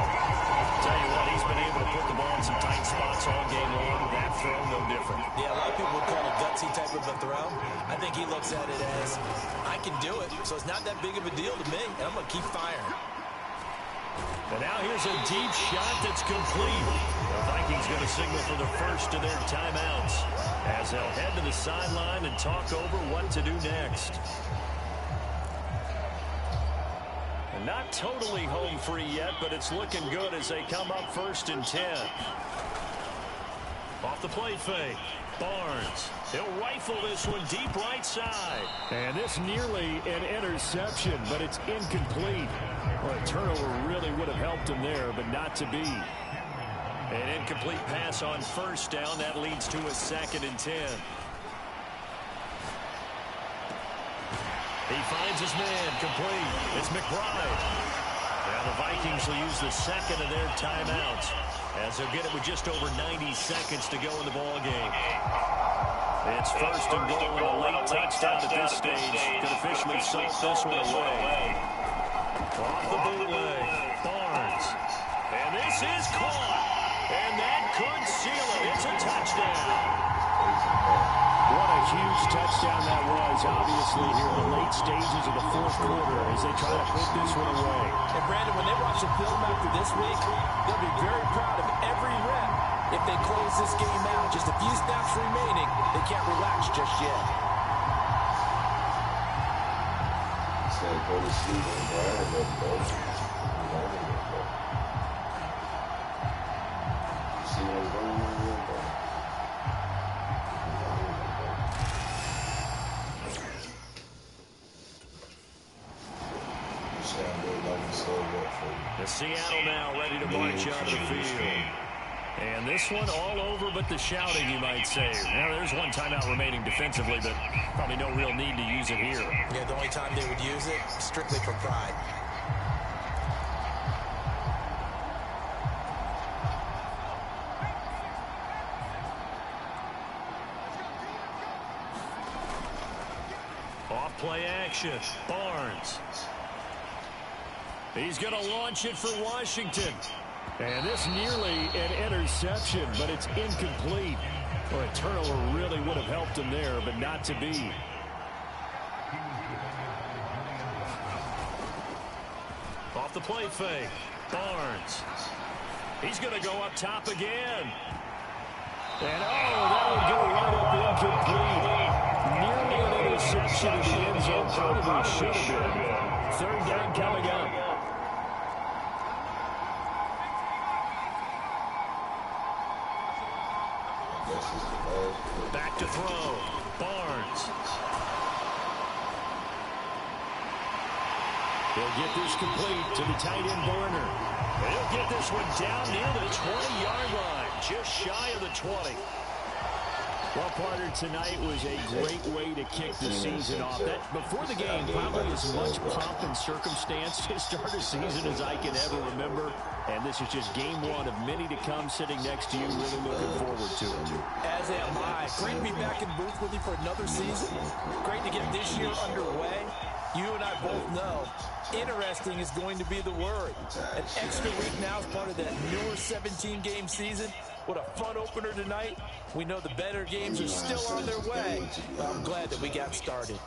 Tell you what, he's been able to put the ball in some tight spots all game long. That throw, no different. Yeah, a lot of people would call it a gutsy type of a throw. I think he looks at it as, I can do it, so it's not that big of a deal to me, and I'm going to keep firing. And now here's a deep shot that's complete. The Vikings going to signal for the first of their timeouts as they'll head to the sideline and talk over what to do next. And not totally home free yet, but it's looking good as they come up 1st and 10. Off the play fake. Barnes. He'll rifle this one deep right side. And this nearly an interception, but it's incomplete. Well, a turnover really would have helped him there, but not to be. An incomplete pass on 1st down. That leads to a 2nd and 10. He finds his man complete. It's McBride. Now the Vikings will use the 2nd of their timeouts as they'll get it with just over 90 seconds to go in the ball game. It's 1st and goal and a late touchdown at this stage could officially salt this one away. Off the bootleg, Barnes. And this is caught. And that could seal it. It's a touchdown. What a huge touchdown that was, obviously, here in the late stages of the 4th quarter as they try to put this one away. And, Brandon, when they watch the film after this week, they'll be very proud of every rep. If they close this game out, just a few snaps remaining, they can't relax just yet. Said go to sleep and grind up, bro. The Seattle now ready to march onto the field. And this one all over but the shouting, you might say. Now, there's one timeout remaining defensively, but probably no real need to use it here. Yeah, the only time they would use it, strictly for pride. Off play action. Barnes. He's going to launch it for Washington. And this nearly an interception, but it's incomplete. Well, a turnover really would have helped him there, but not to be. Off the play fake. Barnes. He's going to go up top again. And, that would go right up incomplete. Nearly an interception in the end zone. Probably should have been. Third down coming up. Back to throw. Barnes. He'll get this complete to the tight end Burner. And he'll get this one down near the 20-yard line. Just shy of the 20. Well, partner, tonight was a great way to kick the season off. That before the game, probably as much pomp and circumstance to start a season as I can ever remember. And this is just game one of many to come. Sitting next to you, really looking forward to it. As am I. Great to be back in booth with you for another season. Great to get this year underway. You and I both know interesting is going to be the word. An extra week now is part of that newer 17-game season. What a fun opener tonight. We know the better games are still on their way. But I'm glad that we got started.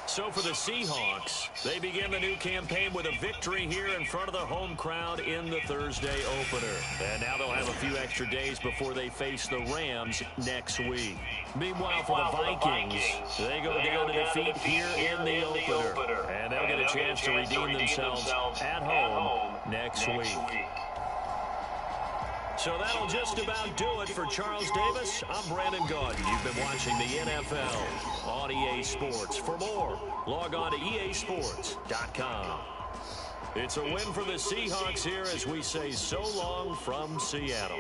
So for the Seahawks, they begin the new campaign with a victory here in front of the home crowd in the Thursday opener. And now they'll have a few extra days before they face the Rams next week. Meanwhile, for the Vikings, they go down to defeat here in the opener. And they'll get a chance to redeem themselves at home next week. So that'll just about do it for Charles Davis. I'm Brandon Gaudin. You've been watching the NFL on EA Sports. For more, log on to easports.com. It's a win for the Seahawks here as we say so long from Seattle.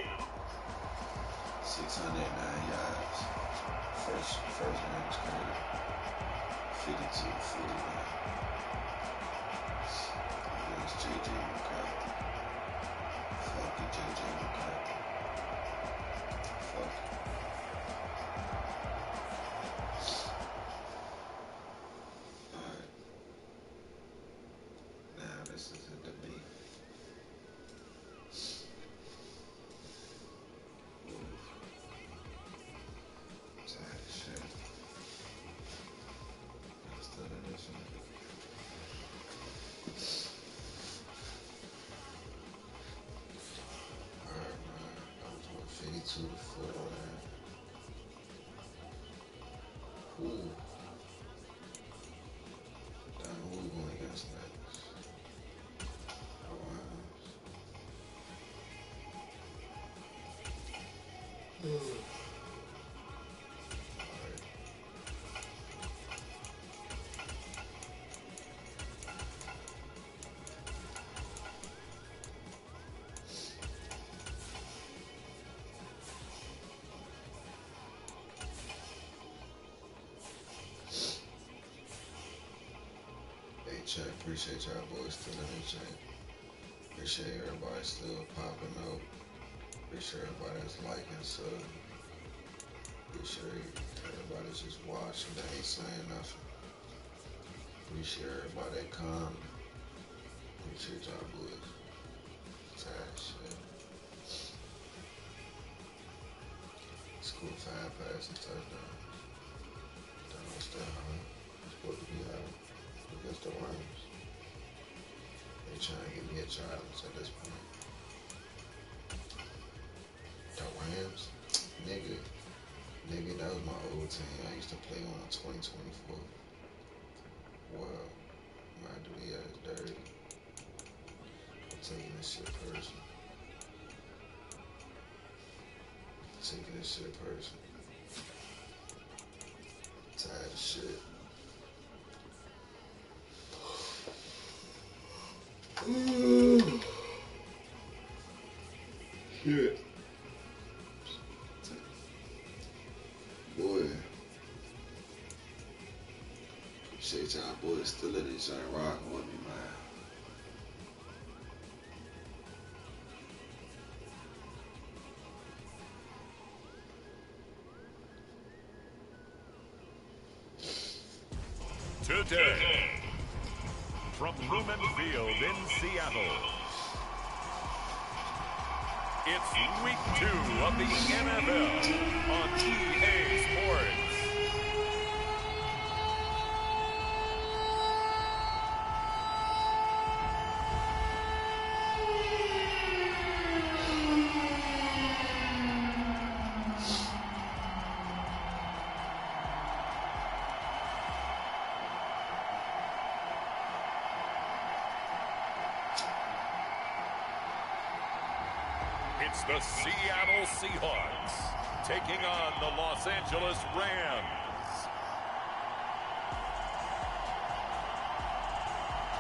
609 yards. First one was 52 49. Against J.J. McCarthy. Fuck you, J.J. McCarthy. Fuck you. Alright. Now this is a debate. Tired of shit. Still in this one. Alright, man. I was on 52 to 49. Who? Damn, who we going against next? Alright. Hey, check. Appreciate y'all boys still in the chat. Appreciate everybody still popping up. Appreciate everybody that's liking, so appreciate everybody just watching that ain't saying nothing. Appreciate everybody that come. Appreciate y'all boys. Tired shit. School 5 passes touchdowns. Don't understand how it's supposed to be out against the Rams. They trying to get me a challenge at this point. The Rams? Nigga, that was my old team. I used to play on 2024. Wow. My duty ass dirty. I'm taking this shit personal. Taking this shit personal. Tired of shit. Appreciate y'all boys still in this joint rocking with me, man. Today, from Lumen Field in Seattle, it's week 2 of the NFL on EA Sports. It's the Seattle Seahawks taking on the Los Angeles Rams.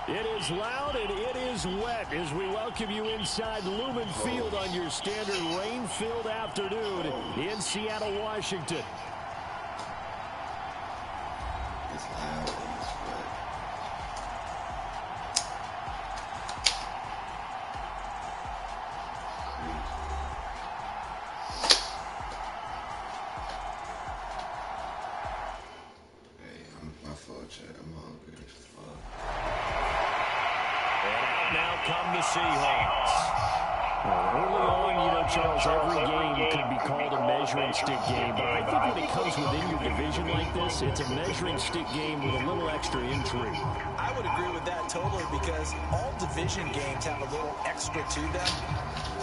It is loud and it is wet as we welcome you inside Lumen Field on your standard rain-filled afternoon in Seattle, Washington. It's loud and it's wet. My fault, Chad. I'm hungry as fuck. And out now come the Seahawks. Well, early on, you know, Charles, every game could be called a measuring stick game. But I think when it comes within your division like this, it's a measuring stick game with a little extra intrigue. I would agree with that totally because all division games have a little extra to them.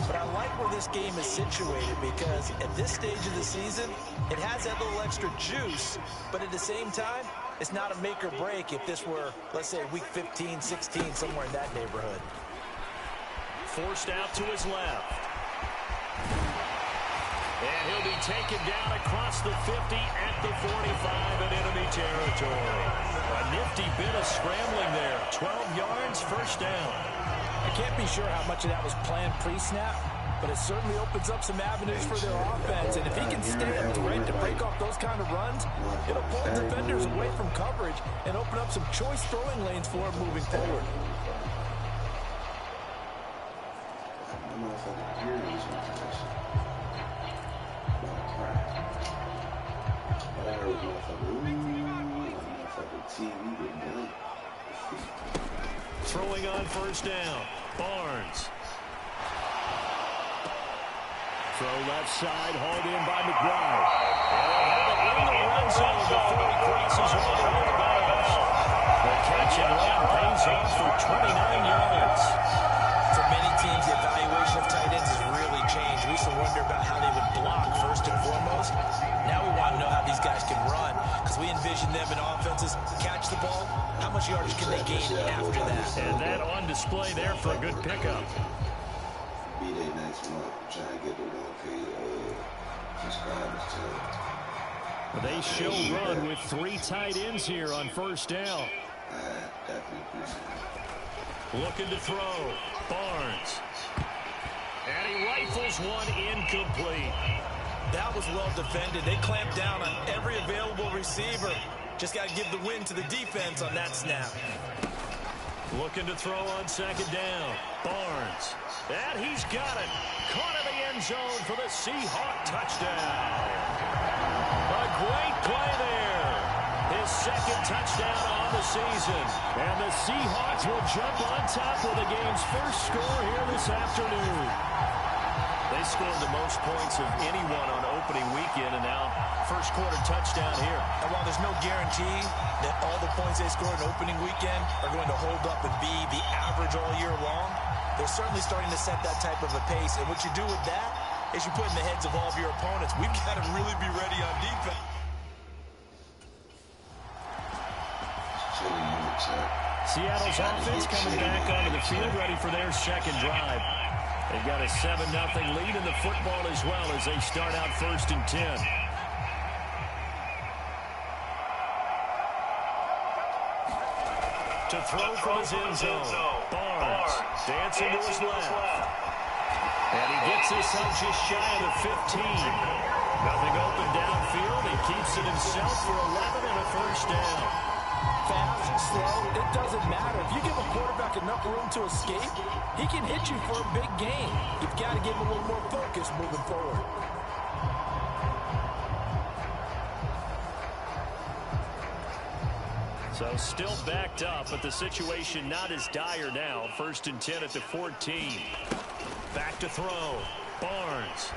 But I like where this game is situated because at this stage of the season, it has that little extra juice. But at the same time, it's not a make or break if this were, let's say, week 15, 16, somewhere in that neighborhood. Forced out to his left. And he'll be taken down across the 50 at the 45 in enemy territory. A nifty bit of scrambling there. 12 yards, first down. I can't be sure how much of that was planned pre-snap, but it certainly opens up some avenues for their offense. And if he can stay up right to break off those kind of runs, it'll pull defenders away from coverage and open up some choice throwing lanes for him moving forward. Throwing on first down, Barnes. Throw left side, hauled in by McBride. And they'll have it in the red zone before he crosses over the bounds. The catch and run pays off for 29 yards. For many teams, the evaluation of tight ends has really changed. We used to wonder about how they would block first and foremost. Now we want to know how these guys can run because we envision them in offenses catch the ball. How much yardage can they gain after that? And that on display there for a good pickup. B-Day next month. Trying to get the 1K subscribers to. They show run with 3 tight ends here on first down. I definitely appreciate it. Looking to throw. Barnes. And he rifles one incomplete. That was well defended. They clamped down on every available receiver. Just got to give the win to the defense on that snap. Looking to throw on second down. Barnes. And he's got it. Caught in the end zone for the Seahawk touchdown. A great play there. His second touchdown on the season. And the Seahawks will jump on top of the game's first score here this afternoon. They scored the most points of anyone on opening weekend, and now first quarter touchdown here. And while there's no guarantee that all the points they scored in opening weekend are going to hold up and be the average all year long, they're certainly starting to set that type of a pace. And what you do with that is you put in the heads of all of your opponents, we've got to really be ready on defense. Seattle's offense coming back onto the field, ready for their second drive. They've got a 7-0 lead in the football as well as they start out first and 10. To throw from his end zone, Barnes dancing to his left. And he gets this up just shy of the 15. Nothing open downfield. He keeps it himself for 11 and a first down. fast, slow, it doesn't matter. If you give a quarterback enough room to escape, he can hit you for a big gain. You've got to give him a little more focus moving forward. So still backed up, but the situation not as dire now. 1st and 10 at the 14. Back to throw. Barnes.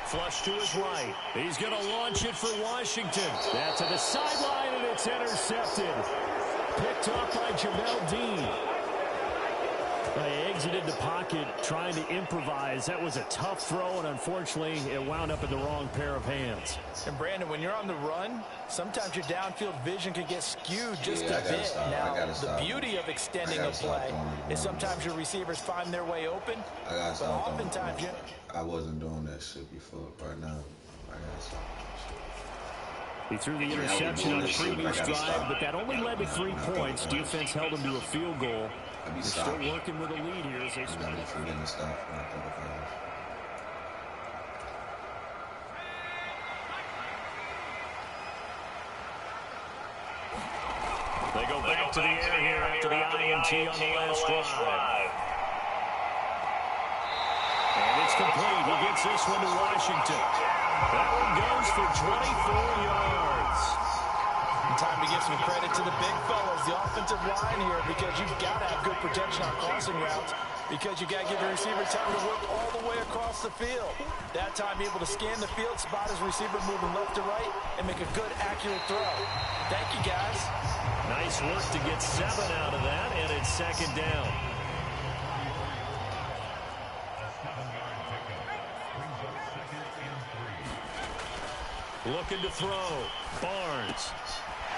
Flush to his right. He's going to launch it for Washington. That to the sideline, and it's intercepted. Picked off by Jamel Dean. They exited the pocket trying to improvise. That was a tough throw, and unfortunately, it wound up in the wrong pair of hands. And Brandon, when you're on the run, sometimes your downfield vision can get skewed just a bit. Now, the beauty of extending a play is sometimes your receivers find their way open, but oftentimes you... I wasn't doing that shit before. Right now, I gotta stop. He threw the interception on the previous drive, but that only led to 3 points. Defense held him to a field goal. They're still working with a lead here as they start. They go back to the air here after the INT on the last drive. And it's complete. He gets this one to Washington. That one goes for 24 yards. Time to give some credit to the big fellas, the offensive line here, because you've got to have good protection on crossing routes, because you've got to give the receiver time to work all the way across the field. That time able to scan the field, spot his receiver moving left to right, and make a good, accurate throw. Thank you, guys. Nice work to get 7 out of that, and it's 2nd down. Looking to throw. Barnes.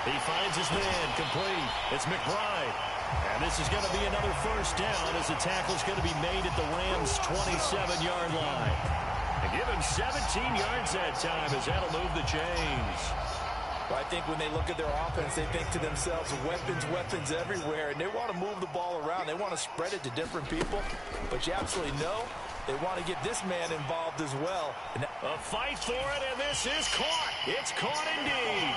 He finds his man, complete. It's McBride. And this is going to be another 1st down as the tackle's going to be made at the Rams' 27-yard line. And give him 17 yards that time as that'll move the chains. Well, I think when they look at their offense, they think to themselves, weapons, weapons everywhere, and they want to move the ball around. They want to spread it to different people, but you absolutely know they want to get this man involved as well. A fight for it, and this is caught. It's caught indeed.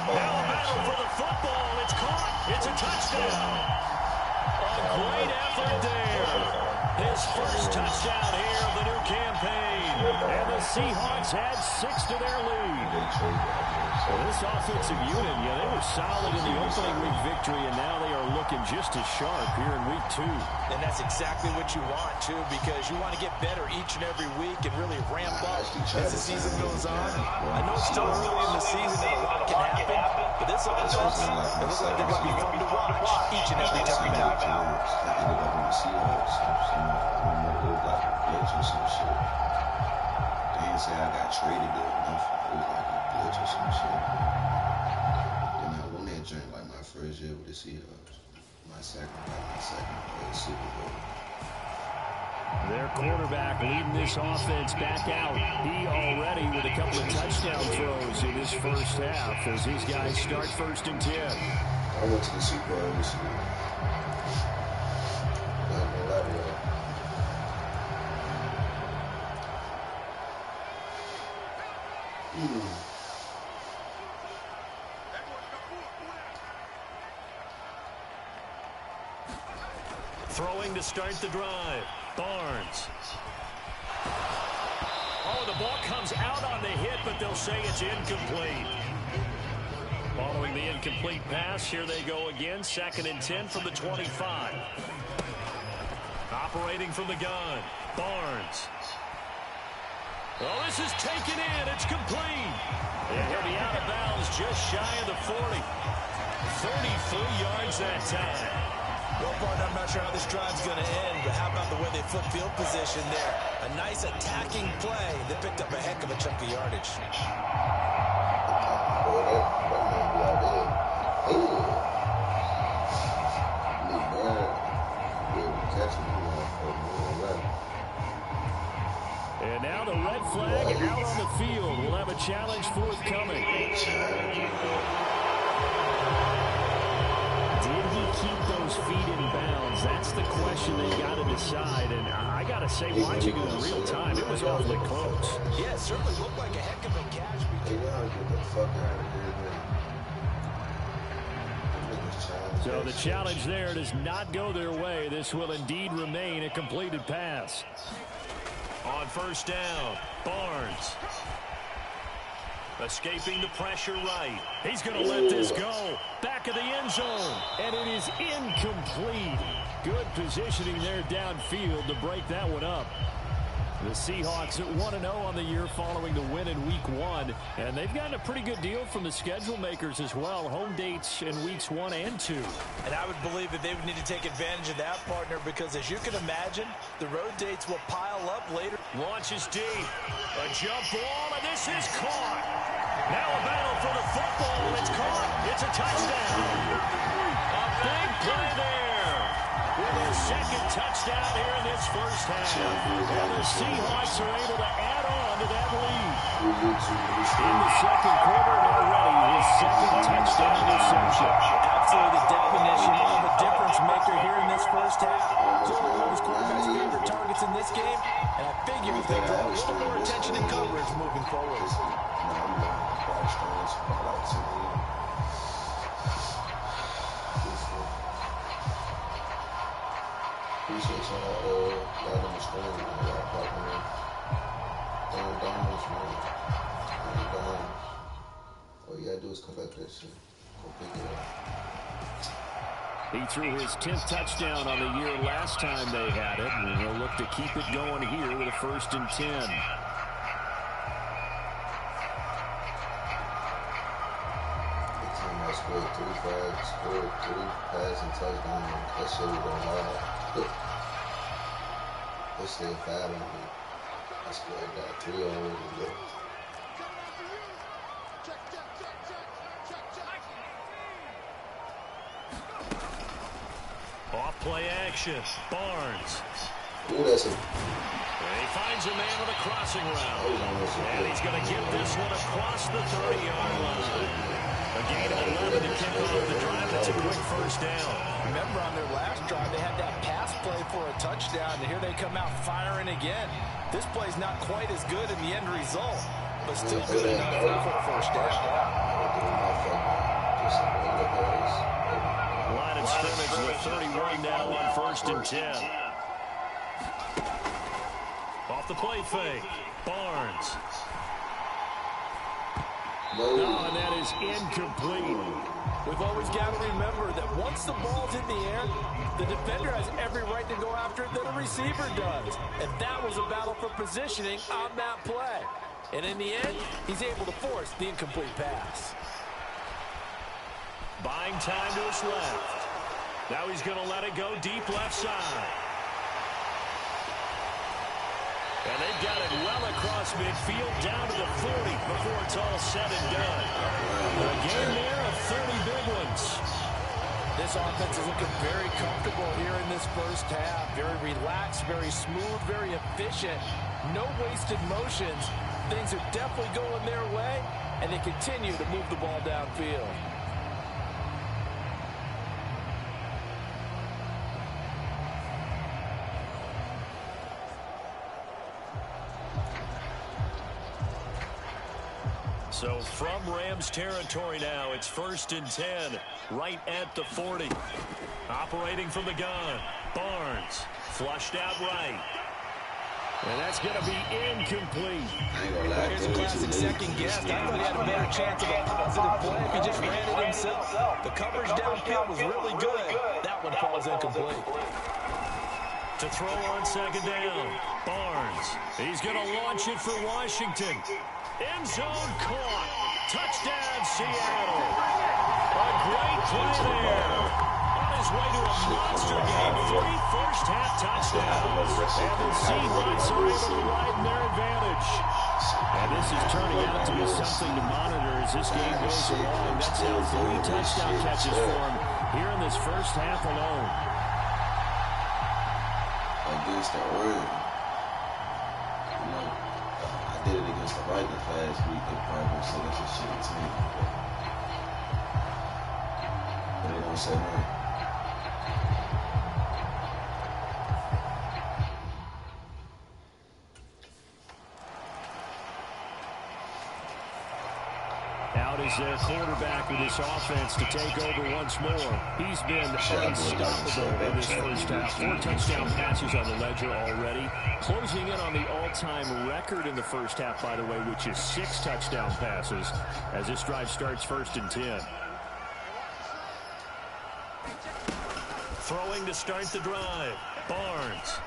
Now a battle for the football. It's caught. It's a touchdown. A great effort there. His first touchdown here of the new campaign. And the Seahawks add 6 to their lead. Well, this offensive unit, they were solid in the opening week victory, and now they are looking just as sharp here in week 2. And that's exactly what you want, too, because you want to get better each and every week and really ramp up as the season goes on. I know it's still early in the season and a lot can happen, but this offense, it looks like they're going to be fun to watch each and every time out. I ended up in the Seahawks. They didn't say I got traded there. It was like a glitch or some shit. Then I won that joint like my first year with the Seahawks. My second Super Bowl. Their quarterback leading this offense back out. He already with a couple of touchdown throws in his first half as these guys start 1st and 10. I went to the Super Bowl this year. Throwing to start the drive. Barnes. Oh, the ball comes out on the hit, but they'll say it's incomplete. Following the incomplete pass, here they go again. 2nd and 10 from the 25. Operating from the gun. Barnes. Oh, this is taken in. It's complete. And he'll be out of bounds just shy of the 40. 33 yards that time. Well, partner, I'm not sure how this drive's going to end, but how about the way they flip field position there? A nice attacking play. They picked up a heck of a chunk of yardage. And now the red flag out on the field. We'll have a challenge forthcoming. Did he keep those feet in bounds? That's the question they got to decide. And I got to say, watching it in real time, it was awfully close. Yeah, it certainly looked like a heck of a catch. Hey, y'all get the fuck out of here, man. So the challenge there does not go their way. This will indeed remain a completed pass. On first down, Barnes. Escaping the pressure right. He's going to let this go. Back of the end zone. And it is incomplete. Good positioning there downfield to break that one up. The Seahawks at 1-0 on the year following the win in Week 1. And they've gotten a pretty good deal from the schedule makers as well. Home dates in Weeks 1 and 2. And I would believe that they would need to take advantage of that, partner, because as you can imagine, the road dates will pile up later. Launches deep. A jump ball, and this is caught. Now a battle for the football. It's caught. It's a touchdown. A big play there. With his second touchdown here in this first half. And the Seahawks are able to add on to that lead. In the second quarter, and already his second touchdown reception. Absolutely the definition of a difference maker here in this first half. Clearly one of his quarterback's favorite targets in this game, and I figure they draw a little more attention and coverage moving forward. Appreciate y'all understand y'all popping in. Throwing domes, man. Throwing domes. All you gotta do is collect that shit. Go pick it up. He threw his 10th touchdown on the year last time they had it, and he'll look to keep it going here with a 1st and 10. The team that scored 3 passing touchdowns. That shit was on live. They still 5 on me. I scored that 3 already. Off play action. Barnes. Ooh, that's a... And he finds a man on a crossing route. And he's going to get this one across the 30-yard line. A gain of 11 to kick off the drive. That's a quick first down. Remember on their last drive, they had that pass play for a touchdown, and here they come out firing again. This play's not quite as good in the end result, but still good enough for a first down. Line of scrimmage with 31 now on 1st and 10. Off the play fake. Barnes. No, and that is incomplete. We've always got to remember that once the ball's in the air, the defender has every right to go after it that a receiver does. And that was a battle for positioning on that play. And in the end, he's able to force the incomplete pass. Buying time to his left. Now he's going to let it go deep left side. And they've got it well across midfield down to the 40 before it's all said and done. A game there of 30 big ones. This offense is looking very comfortable here in this first half. Very relaxed, very smooth, very efficient. No wasted motions. Things are definitely going their way, and they continue to move the ball downfield. So from Rams territory now, it's 1st and 10, right at the 40. Operating from the gun, Barnes, flushed out right. And that's going to be incomplete. Here's a classic second guess. I thought he had a better chance of a positive play if he just ran it himself. The coverage downfield was really good. That one falls incomplete. To throw on 2nd down, Barnes. He's going to launch it for Washington. End zone caught. Touchdown, Seattle. A great play there. On his way to a monster game. 3 first-half touchdowns. And the Seahawks are able to widen their advantage. And this is turning out to be something to monitor as this game goes along. That's now 3 touchdown catches for him here in this first half alone. Against the Oregon. I did it against the Vikings last week. They probably gonna say that's a shitty team. But they don't say no. Out is is their quarterback with this offense to take over once more. He's been unstoppable in this first half. 4 touchdown passes on the ledger already. Closing in on the all-time record in the first half, by the way, which is 6 touchdown passes as this drive starts 1st and 10. Throwing to start the drive. Barnes.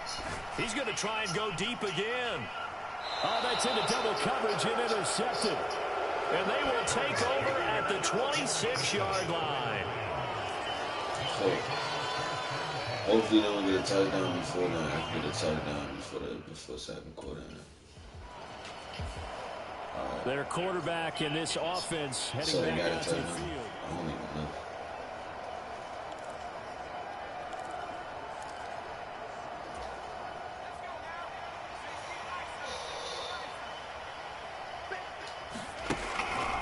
He's going to try and go deep again. Oh, that's into double coverage and intercepted. And they will take over at the 26-yard line. So, hopefully they don't get a touchdown before now. I can get a touchdown before second quarter. Their quarterback in this offense heading back out to the field. I don't even know.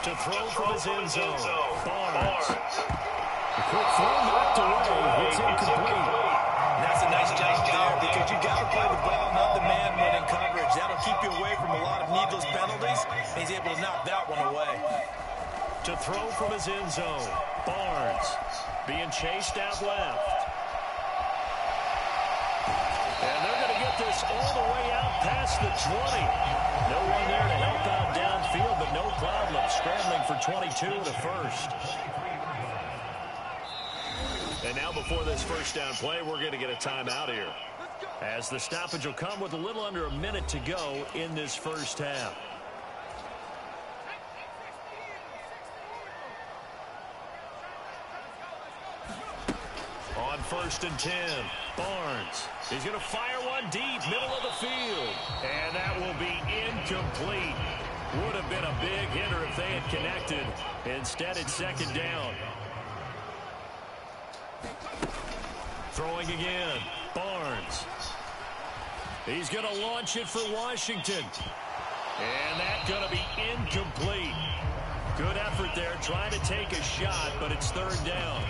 To throw from his end zone. Barnes. The quick throw knocked away. It's incomplete. And that's a nice job there because you got to play the ball, not the man when in coverage. That'll keep you away from a lot of needless penalties. He's able to knock that one away. To throw from his end zone. Barnes being chased out left. And they're going to get this all the way out past the 20. No one there to help out downfield, but no problem. Scrambling for 22 to first. And now before this first down play, we're going to get a timeout here, as the stoppage will come with a little under a minute to go in this first half. On 1st and 10, Barnes. He's going to fire one deep, middle of the field. And that will be incomplete. Would have been a big hitter if they had connected. Instead, it's 2nd down. Throwing again, Barnes. He's going to launch it for Washington. And that's going to be incomplete. Good effort there, trying to take a shot, but it's 3rd down.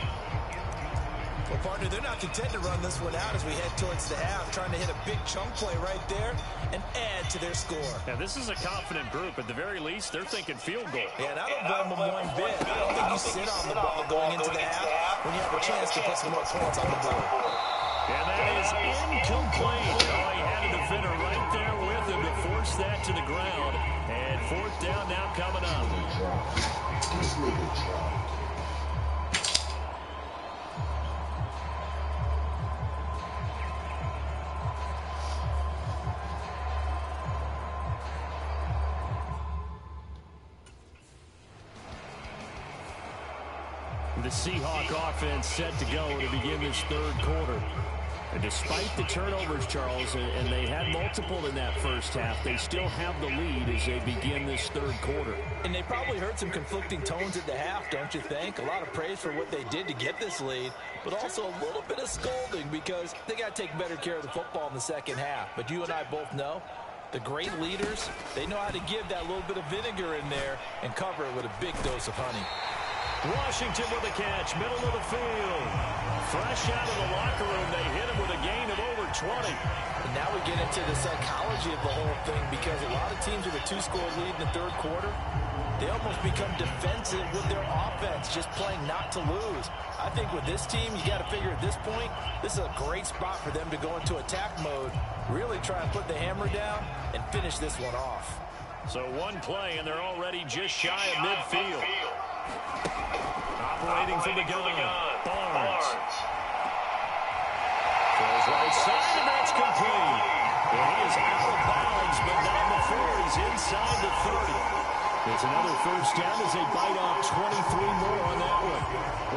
Well, partner, they're not content to run this one out as we head towards the half, trying to hit a big chunk play right there and add to their score. Now, this is a confident group. At the very least, they're thinking field goal. Yeah, and I don't blame them one bit. I don't think you sit on the ball going into the half when you have a chance to put some more points on the board. And that is incomplete. Oh, he had a defender right there with him to force that to the ground. And 4th down now coming up. The Seahawk offense set to go to begin this 3rd quarter. And despite the turnovers, Charles, and they had multiple in that first half, they still have the lead as they begin this 3rd quarter. And they probably heard some conflicting tones at the half, don't you think? A lot of praise for what they did to get this lead, but also a little bit of scolding because they got to take better care of the football in the second half. But you and I both know the great leaders, they know how to give that little bit of vinegar in there and cover it with a big dose of honey. Washington with the catch, middle of the field. Fresh out of the locker room, they hit him with a gain of over 20. And now we get into the psychology of the whole thing because a lot of teams with a 2-score lead in the 3rd quarter, they almost become defensive with their offense, just playing not to lose. I think with this team, you got to figure at this point, this is a great spot for them to go into attack mode, really try and put the hammer down and finish this one off. So one play, and they're already just shy of midfield. Operating from the gun, Barnes. Throws right side, and that's complete. And he is out of bounds, but not before he's inside the 30. It's another first down as they bite off 23 more on that one.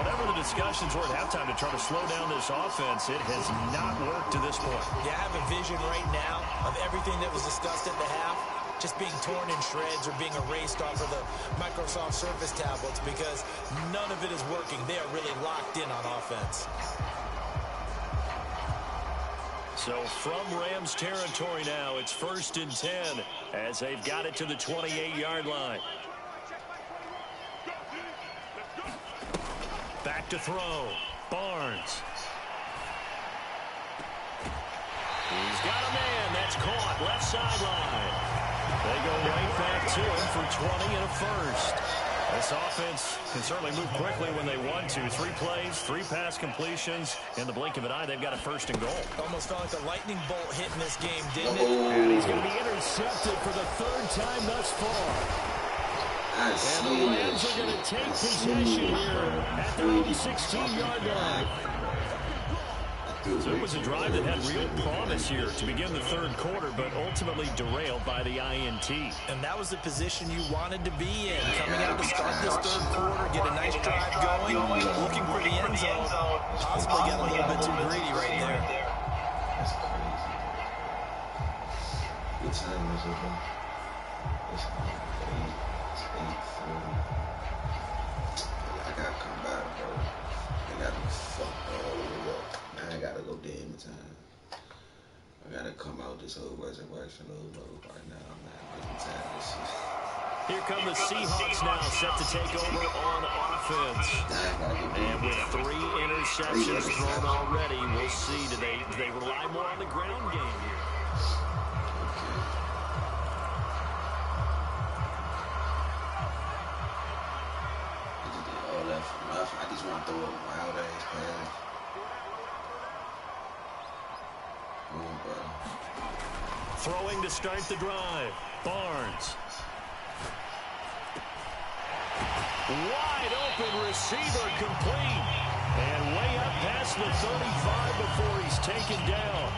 Whatever the discussions were at halftime to try to slow down this offense, it has not worked to this point. Yeah, I have a vision right now of everything that was discussed at the half just being torn in shreds or being erased off of the Microsoft Surface tablets because none of it is working. They are really locked in on offense. So from Rams territory now, it's 1st and 10 as they've got it to the 28-yard line. Back to throw. Barnes. He's got a man. That's caught. Left sideline. They go right back to him for 20 and a first. This offense can certainly move quickly when they want to. 3 plays, 3 pass completions. In the blink of an eye, they've got a first and goal. Almost felt like a lightning bolt hit in this game, didn't it? And he's going to be intercepted for the 3rd time thus far. And the Rams are going to take possession here at their own 16-yard line. So it was a drive that had real promise here to begin the 3rd quarter, but ultimately derailed by the INT. And that was the position you wanted to be in. Coming out to start this 3rd quarter, get a nice drive going, looking for the end zone. Possibly got a little bit too greedy right there. That's crazy. What time is it, bro? It's 8:40. I gotta come back, bro. I gotta be fucked all the way up. I gotta go damn time. I gotta come out this whole resurrection load right now. I'm not getting tired of this shit. Here come the Seahawks now, set to take over on offense. And with 3 interceptions thrown already, we'll see, do they rely more on the ground game here? All that for nothing. I just want to throw a wild ass pass. Throwing to start the drive. Barnes. Wide open receiver complete. And way up past the 35 before he's taken down.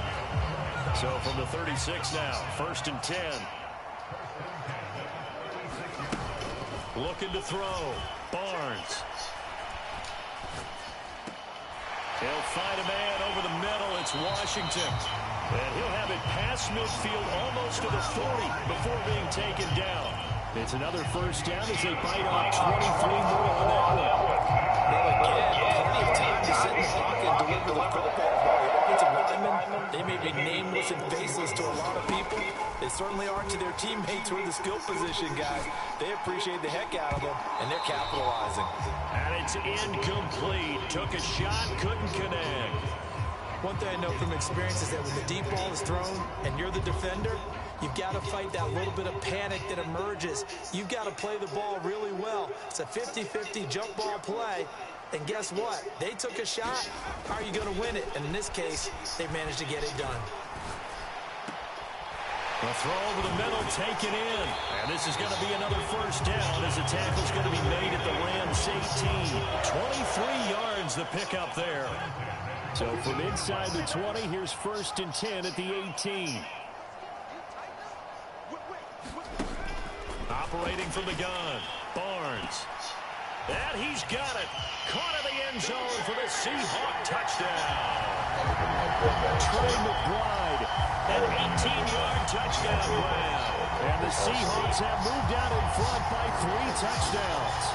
So from the 36 now, 1st and 10. Looking to throw. Barnes. He'll find a man over the middle. It's Washington. And he'll have it past midfield almost to the 40 before being taken down. It's another first down as they bite off 23 more on that one. Well, again, plenty of time to sit in the pocket and deliver the football. The offensive linemen, they may be nameless and faceless to a lot of people. They certainly are to their teammates who are the skill position guys. They appreciate the heck out of them, and they're capitalizing. And it's incomplete. Took a shot, couldn't connect. One thing I know from experience is that when the deep ball is thrown and you're the defender, you've got to fight that little bit of panic that emerges. You've got to play the ball really well. It's a 50-50 jump ball play. And guess what? They took a shot. How are you going to win it? And in this case, they managed to get it done. A throw over the middle, taken in. And this is going to be another first down as the tackle's going to be made at the Rams 18. 23 yards the pickup there. So from inside the 20, here's 1st and 10 at the 18. Operating from the gun, Barnes. And he's got it. Caught in the end zone for the Seahawk touchdown. Trey McBride, an 18-yard touchdown grab. And the Seahawks have moved out in front by 3 touchdowns.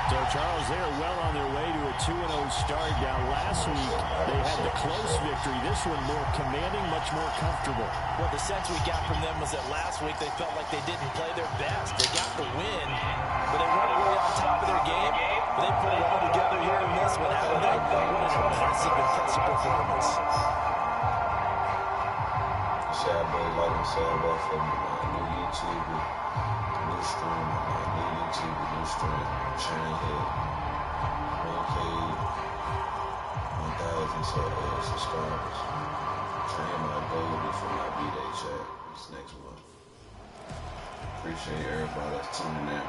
So, Charles, they are well on their way to a 2-0 start. Now, last week, they had the close victory. This one more commanding, much more comfortable. Well, the sense we got from them was that last week they felt like they didn't play their best. They got the win, but they weren't really on top of their game. But they put it all together here in this one, haven't they? What an impressive performance. Shout out, like I said, about for new YouTuber, new stream, new YouTuber, new stream, trying to hit 1K, 1,000 subscribers. Trying my goal before my B-Day chat this next month. Appreciate everybody that's tuning in.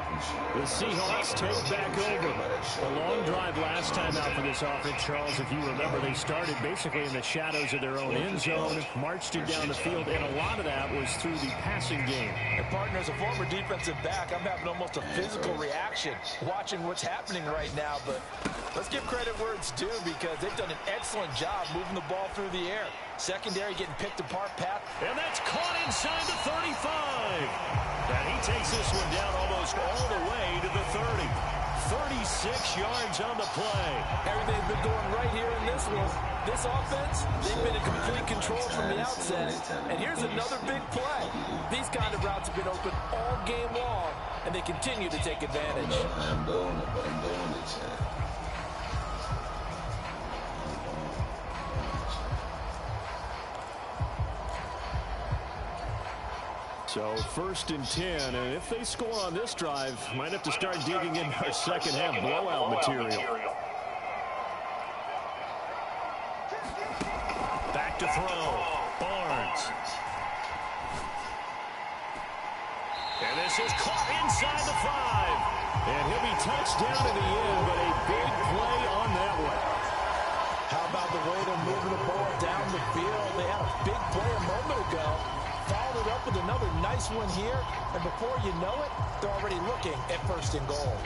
The Seahawks take back over. A long drive last time out for this offense, Charles. If you remember, they started basically in the shadows of their own end zone, marched it down the field, and a lot of that was through the passing game. And partner, as a former defensive back, I'm having almost a physical reaction watching what's happening right now. But let's give credit where it's due because they've done an excellent job moving the ball through the air. Secondary getting picked apart, Pat. And that's caught inside the 35. And he takes this one down almost all the way to the 30. 36 yards on the play. Everything's been going right here in this one. This offense, they've been in complete control from the outset. And here's another big play. These kind of routes have been open all game long, and they continue to take advantage. I'm doing it, but I'm doing it, Chad. So 1st and 10, and if they score on this drive, might have to start digging in our second half blowout material. Back to throw, Barnes. And this is caught inside the 5. And he'll be touched down to the end, but a big play on that one. How about the way they're moving the ball down the field? They had a big play a moment ago. Followed it up with another nice one here. And before you know it, they're already looking at 1st and goal.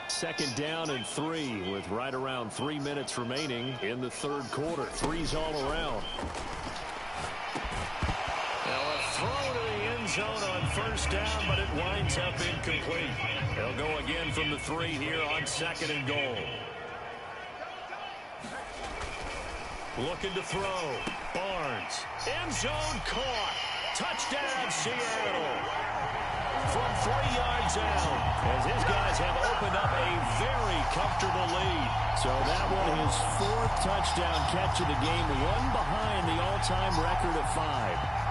Second down and 3 with right around 3 minutes remaining in the 3rd quarter. 3's all around. Throw to the end zone on 1st down, but it winds up incomplete. They'll go again from the 3 here on 2nd and goal. Looking to throw. Barnes. End zone caught. Touchdown, Seattle. From 3 yards out, as his guys have opened up a very comfortable lead. So that one, his 4th touchdown catch of the game, one behind the all-time record of 5.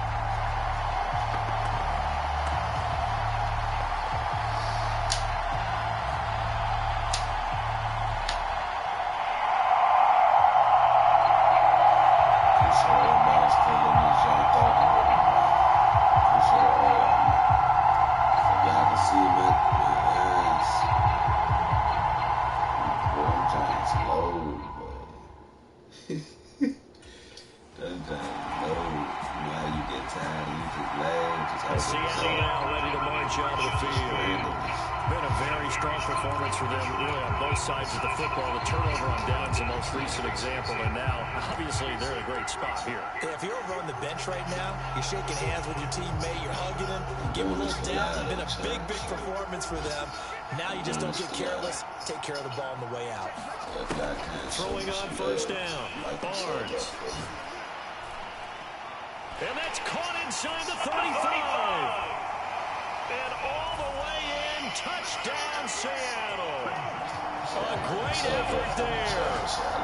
Seattle now ready to march out of the field. Been a very strong performance for them, really, on both sides of the football. The turnover on downs the most recent example, and now, obviously, they're in a great spot here. If you're over on the bench right now, you're shaking hands with your teammate, you're hugging him, give him a little down. It's been a big, big performance for them. Now you just don't get careless. Take care of the ball on the way out. Throwing on 1st down, Barnes. And that's caught inside the 35. And all the way in, touchdown Seattle. A great effort there.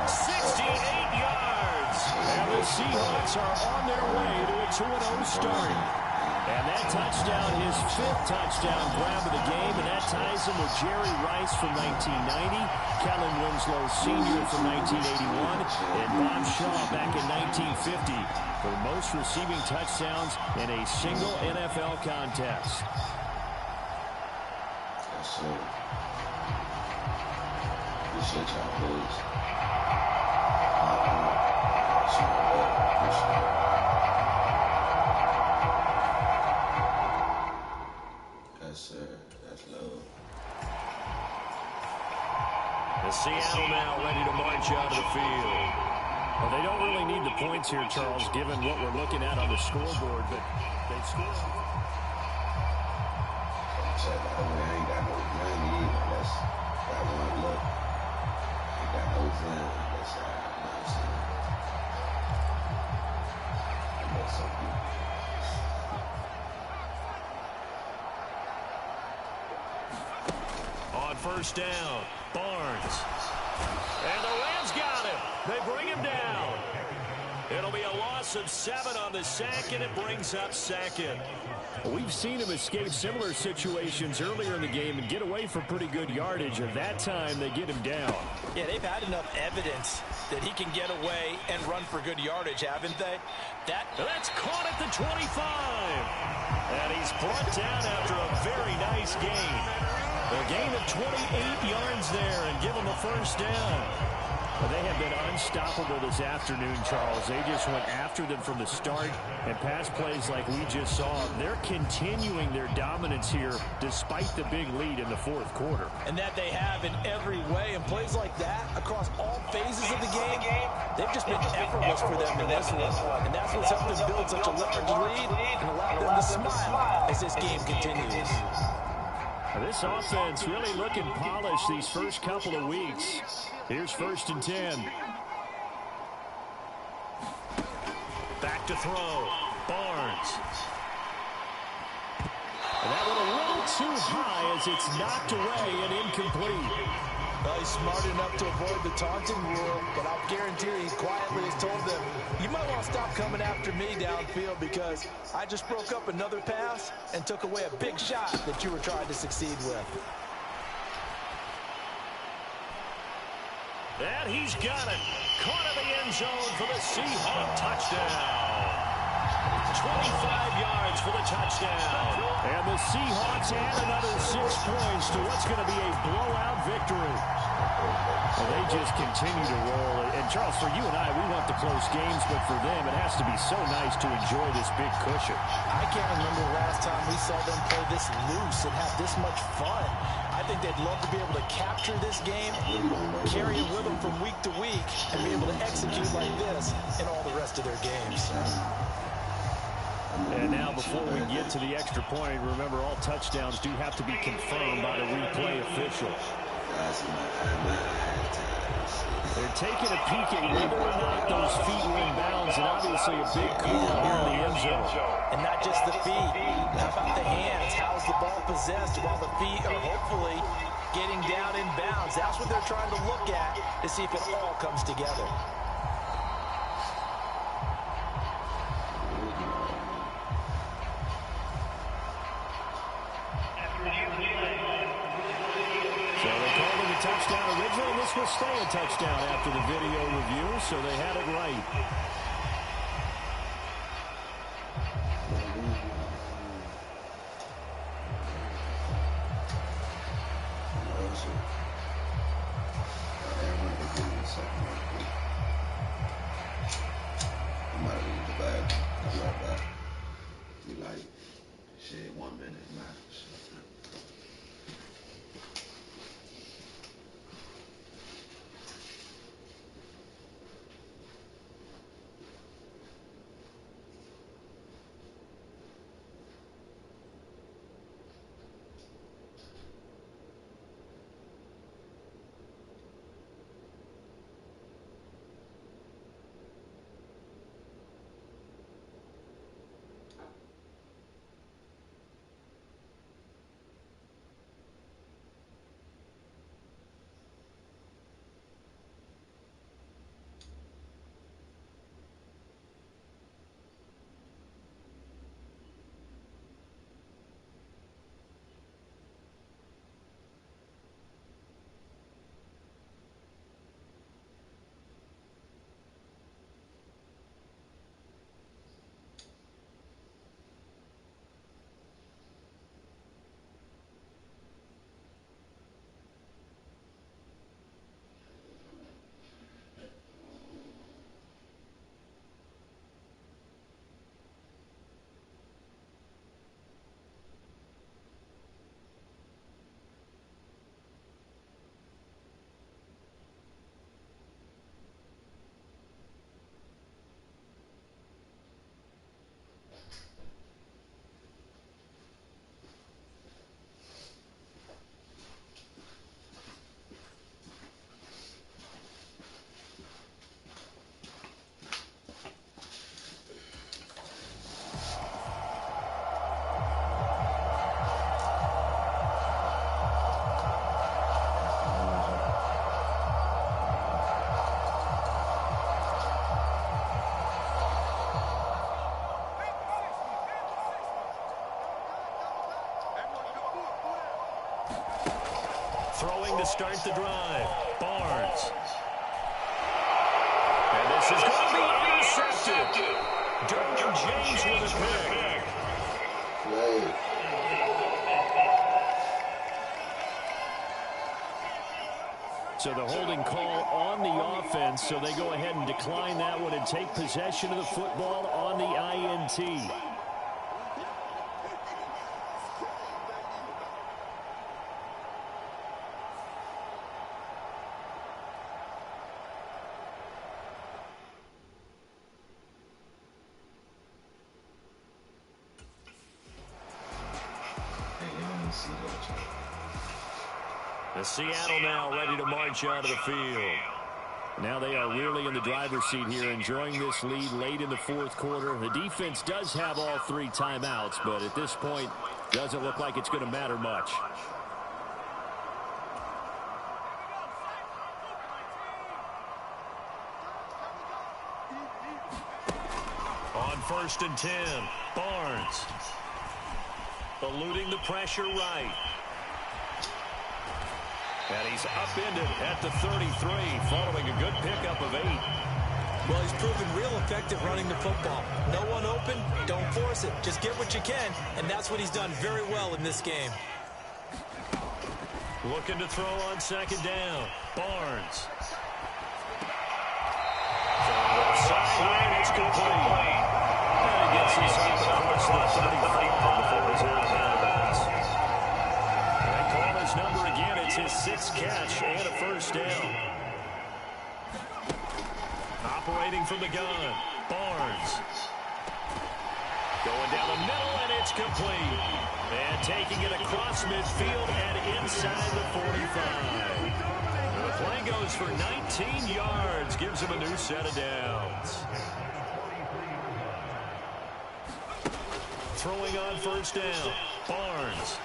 68 yards. And the Seahawks are on their way to a 2-0 start. And that touchdown, his 5th touchdown grab of the game, and that ties him with Jerry Rice from 1990, Kellen Winslow Sr. from 1981, and Bob Shaw back in 1950 for most receiving touchdowns in a single NFL contest. Yes, sir. Appreciate y'all, boys. Yes, sir. That's love. The Seattle now ready to march out of the field. Well, they don't really need the points here, Charles, given what we're looking at on the scoreboard, but they've scored. I ain't got no money either. That's that one look. Ain't got no fun. That's you know what I'm saying. That's so good. On 1st down, Barnes. And the Rams got him. They bring him down. It'll be a loss of 7 on the sack, and it brings up 2nd. We've seen him escape similar situations earlier in the game and get away for pretty good yardage, and that time they get him down. Yeah, they've had enough evidence that he can get away and run for good yardage, haven't they? That's caught at the 25. And he's brought down after a very nice gain. A gain of 28 yards there and give him a 1st down. Well, they have been unstoppable this afternoon, Charles. They just went after them from the start, and pass plays like we just saw. They're continuing their dominance here despite the big lead in the 4th quarter. And that they have in every way. And plays like that across all phases of the game, they've just been effortless for them in this one. And that's what's helped them build such a large lead and allowed them to smile as this game continues. This offense really looking polished these first couple of weeks. Here's 1st and 10. Back to throw. Barnes. And that one a little too high as it's knocked away and incomplete. Well, he's smart enough to avoid the taunting rule, but I'll guarantee you he quietly has told them, you might want to stop coming after me downfield because I just broke up another pass and took away a big shot that you were trying to succeed with. And he's got it. Caught in the end zone for the Seahawk touchdown. 25 yards for the touchdown. And the Seahawks add another 6 points to what's going to be a blowout victory. Well, they just continue to roll. And, Charles, for you and I, we want the close games, but for them, it has to be so nice to enjoy this big cushion. I can't remember the last time we saw them play this loose and have this much fun. I think they'd love to be able to capture this game, carry it with them from week to week, and be able to execute like this in all the rest of their games. And now before we get to the extra point, remember all touchdowns do have to be confirmed by the replay official. They're taking a peek at whether or not those feet were in bounds, and obviously a big call here in the end zone. And not just the feet. How about the hands? How's the ball possessed while the feet are hopefully getting down in bounds? That's what they're trying to look at to see if it all comes together. Touchdown originally, this will stay a touchdown after the video review, so they had it right. Throwing to start the drive. Barnes. And this is going to be intercepted. Derwin James with a pick. So the holding call on the offense, so they go ahead and decline that one and take possession of the football on the INT. And Seattle now ready to march out of the field. Now they are really in the driver's seat here, enjoying this lead late in the fourth quarter. The defense does have all three timeouts, but at this point, Doesn't look like it's going to matter much. On 1st and 10, Barnes. Eluding the pressure right. And he's upended at the 33, following a good pickup of 8. Well, he's proven real effective running the football. No one open, don't force it. Just get what you can, and that's what he's done very well in this game. Looking to throw on 2nd down. Barnes. Sideline, it's complete. And he gets himself across the 35 before he's out of bounds. They call his number again. It's his 6th catch and a 1st down. Operating from the gun, Barnes. Going down the middle, and it's complete. And taking it across midfield and inside the 45. The play goes for 19 yards, gives him a new set of downs. Throwing on 1st down, Barnes.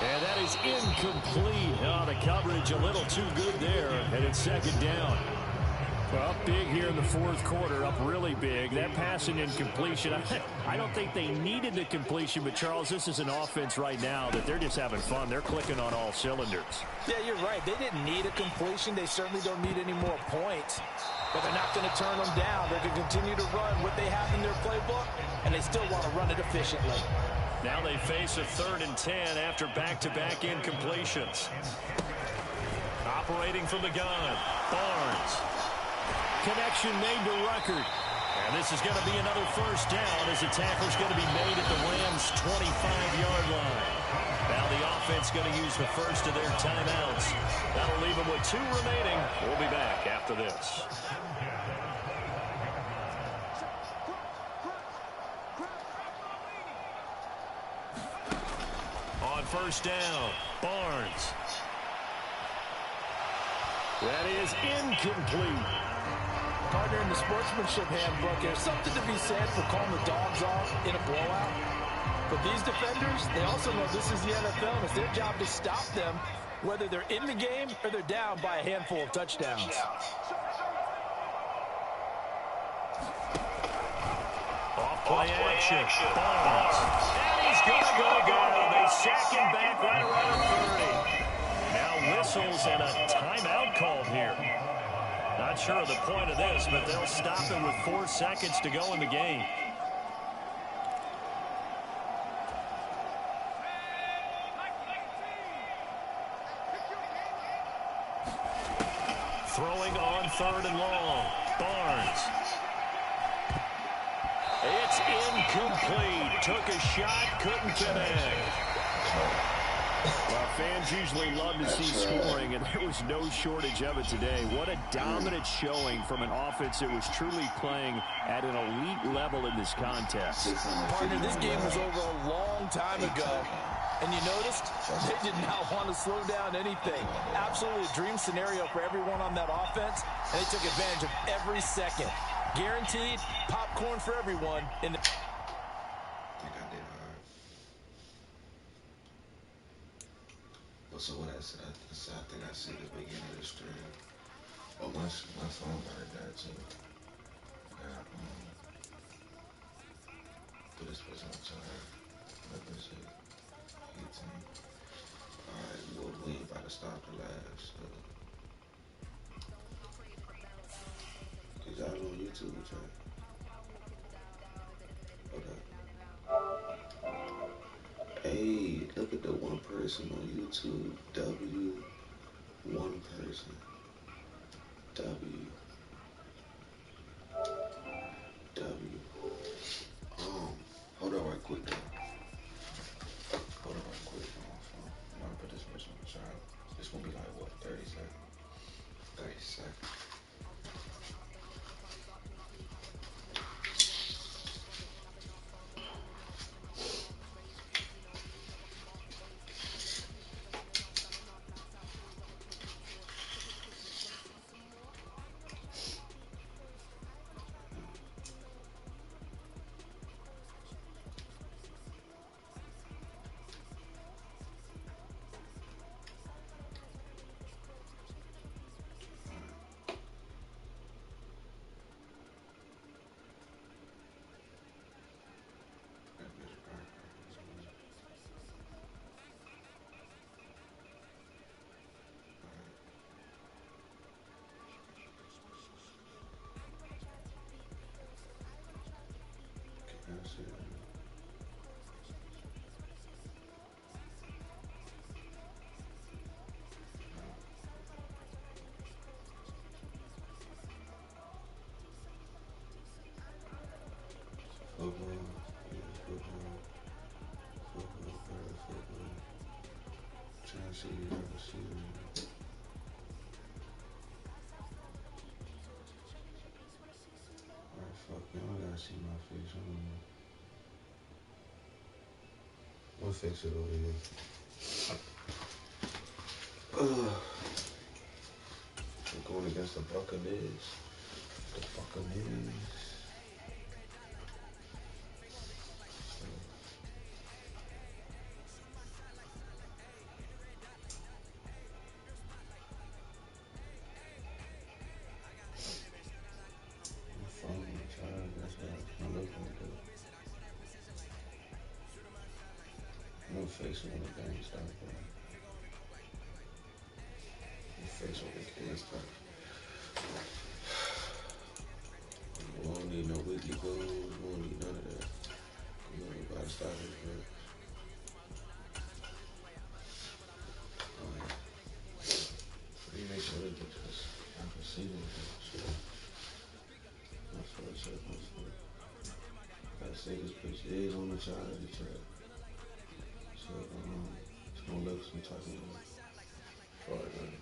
And that is incomplete. Oh, the coverage a little too good there, and it's 2nd down. Well, up big here in the 4th quarter, up really big. That passing incompletion, I don't think they needed the completion, but Charles, this is an offense right now that they're just having fun. They're clicking on all cylinders. Yeah, you're right. They didn't need a completion. They certainly don't need any more points. But they're not going to turn them down. They're going to continue to run what they have in their playbook, and they still want to run it efficiently. Now they face a 3rd and 10 after back-to-back incompletions. Operating from the gun, Barnes. Connection made to Ruckert. And this is going to be another 1st down as the tackle's going to be made at the Rams' 25-yard line. Now the offense going to use the first of their timeouts. That'll leave them with 2 remaining. We'll be back after this. On 1st down, Barnes. That is incomplete. Partner, in the sportsmanship handbook, there's something to be said for calling the dogs off in a blowout. But these defenders, they also know this is the NFL, and it's their job to stop them, whether they're in the game or they're down by a handful of touchdowns. Off-play action. Barnes. And he's going to go. They sack him back right around 30. Now whistles and a timeout called here. Not sure of the point of this, but they'll stop it with 4 seconds to go in the game. Throwing on 3rd and long. Barnes. It's incomplete. Took a shot, couldn't connect. Well, fans usually love to see scoring, and there was no shortage of it today. What a dominant showing from an offense that was truly playing at an elite level in this contest. Partner, this game was over a long time ago, and you noticed they did not want to slow down anything. Absolutely a dream scenario for everyone on that offense, and they took advantage of every second. Guaranteed popcorn for everyone in the... So what I said, I think I see the beginning of the stream. Oh, my phone got it died too. Put this person on time. Like I said, 18. Alright, well, we ain't about to stop the live, so. Cause y'all on YouTube, right? Hey, look at the one person on YouTube. One person. Hold on right quick though. Hold on right quick. I'm gonna put this person on the side. This gonna be like what, 30 seconds? 30 seconds. I'll fix it over here. We're going against the Buccaneers. The Buccaneers. I'm face when the game starts, bro. I'm face when the game starts. We don't need no weekly goals. We don't need none of that. We don't need about to start this, bro. Alright. Let me make sure that just I can see them. That's what I said. Gotta say this pitch is on the child of the track. So it's gonna look some type of fraud, man.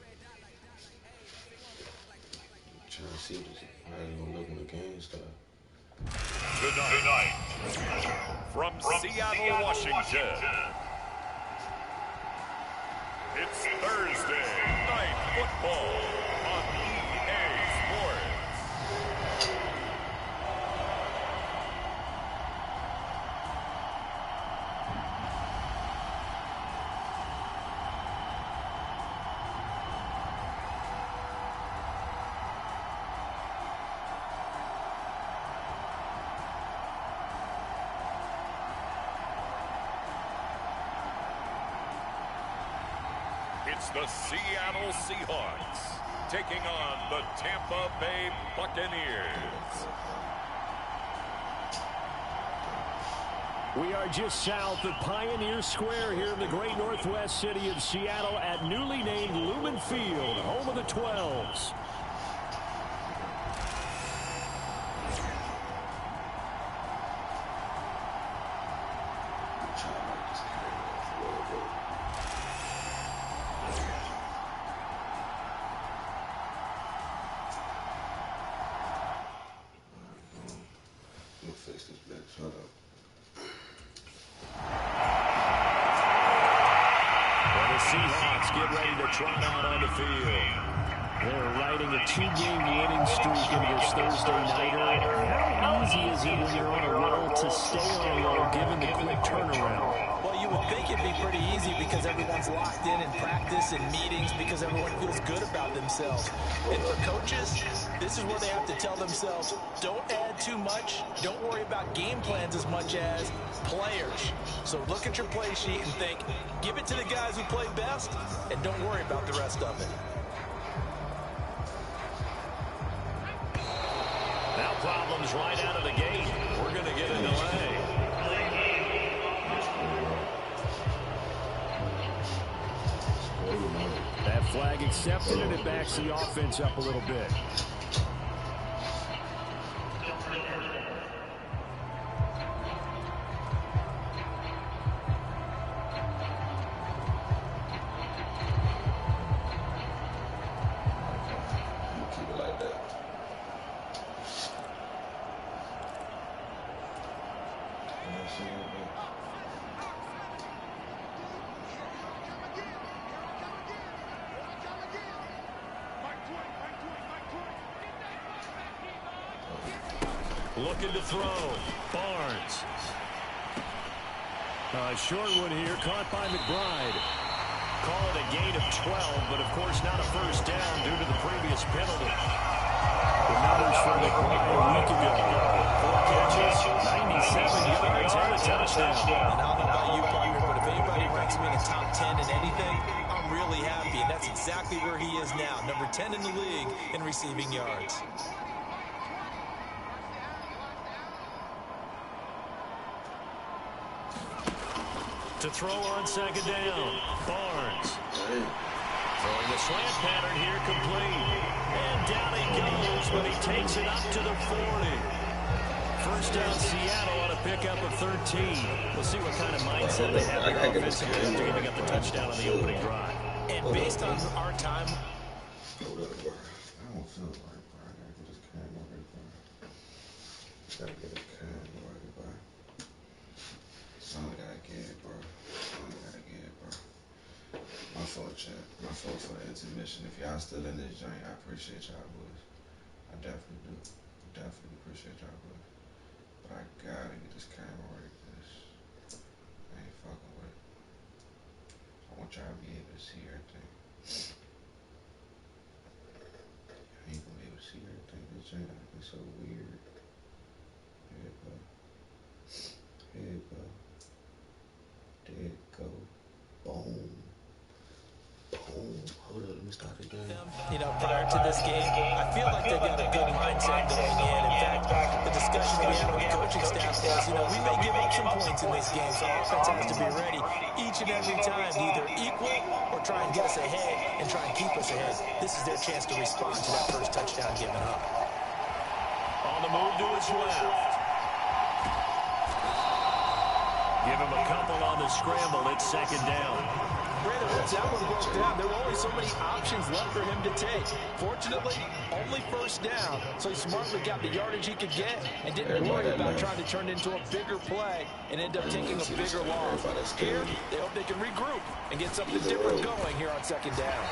I'm trying to see how it's gonna look when the game starts. Tonight, from Seattle, Washington, it's Thursday Night Football on EA Sports. It's the Seattle Seahawks taking on the Tampa Bay Buccaneers. We are just south of Pioneer Square here in the great northwest city of Seattle at newly named Lumen Field, home of the 12s. Seahawks get ready to trot out on the field. They're riding a two-game winning streak in this Thursday nighter. How easy is it when you're on a roll to stay on a roll given the quick turnaround? Well, you would think it'd be pretty easy because everyone's locked in practice and meetings because everyone feels good about themselves. And for coaches, this is where they have to tell themselves, don't add too much, don't worry about game plans as much as players. So look at your play sheet and think, give it to the guys who play best, and don't worry about the rest of it. Now problems right out of the gate. We're going to get a delay. That flag accepted, and it backs the offense up a little bit. Looking to throw. Barnes. A short one here, caught by McBride. Call it a gain of 12, but of course not a first down due to the previous penalty. The numbers for McBride a week ago. 4 catches, 97 yards, and a touchdown. And I don't know about you, partner, but if anybody ranks me in the top 10 in anything, I'm really happy. And that's exactly where he is now, number 10 in the league in receiving yards. To throw on second down, Barnes. Throwing the slant pattern here, complete. And down he goes, but he takes it up to the 40. First down, Seattle on a pickup of 13. We'll see what kind of mindset they have here offensively after giving up the touchdown on the opening drive. And based on our time... Hold up, bro. I don't feel right, bro. I gotta get this camera right, bro. Gotta get a camera right, bro. Something gotta get it, bro. Something gotta get it, bro. My fault, chat. My fault for the intermission. If y'all still in this joint, I appreciate y'all, boys. I definitely do. Definitely appreciate y'all, boys. But I gotta get this camera right, because I ain't fucking with it. I want y'all to be able to see everything. I ain't gonna be able to see everything. This joint is so weird. Here it go. Here it go. There it go. Boom. Boom. Hold up, let me start again. You know, prior to this game, I feel like they got a good mindset going in. In fact, the discussion we had with the coaching staff was, you know, we may give up some points in this game, so offense has to be ready each and every time to either equal or try and get us ahead and try and keep us ahead. This is their chance to respond to that first touchdown given up. On the move to his left. Give him a couple on the scramble. It's second down. Brandon, once that one broke down, there were only so many options left for him to take. Fortunately, only first down, so he smartly got the yardage he could get and didn't worry about trying to turn it into a bigger play and end up taking a bigger loss. Here, they hope they can regroup and get something different going here on second down.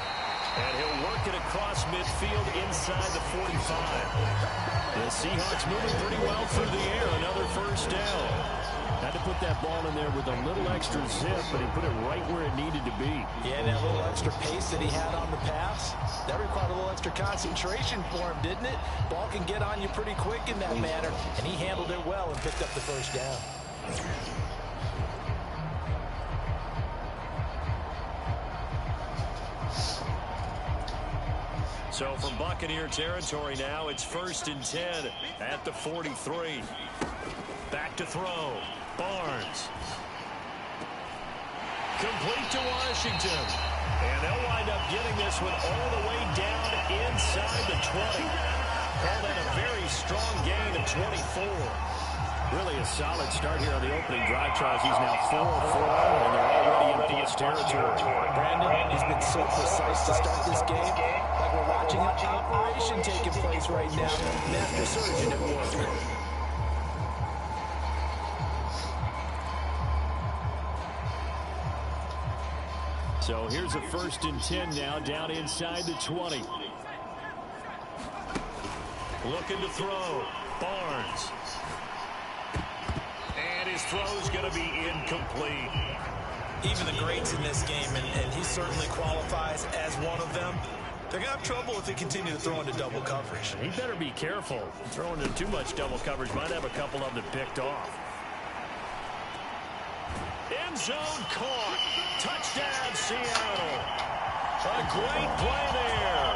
And he'll work it across midfield inside the 45. The Seahawks moving pretty well through the air. Another first down. Had to put that ball in there with a little extra zip, but he put it right where it needed to be. Yeah, that little extra pace that he had on the pass, that required a little extra concentration for him, didn't it? Ball can get on you pretty quick in that manner, and he handled it well and picked up the first down. So from Buccaneer territory now, it's 1st and 10 at the 43. Back to throw. Barnes. Complete to Washington. And they'll wind up getting this one all the way down inside the 20. Call that a very strong gain of 24. Really a solid start here on the opening drive, Charles. He's now 4 of 4, and they're already in plus territory. Brandon, he's been so precise to start this game. Like we're watching an operation taking place right now. Master surgeon at work. So here's a 1st and 10 now, down inside the 20. Looking to throw. Barnes. And his throw's going to be incomplete. Even the greats in this game, and he certainly qualifies as one of them, they're going to have trouble if they continue to throw into double coverage. He better be careful. Throwing into too much double coverage might have a couple of them picked off. End zone caught. Touchdown, Seattle. A great play there.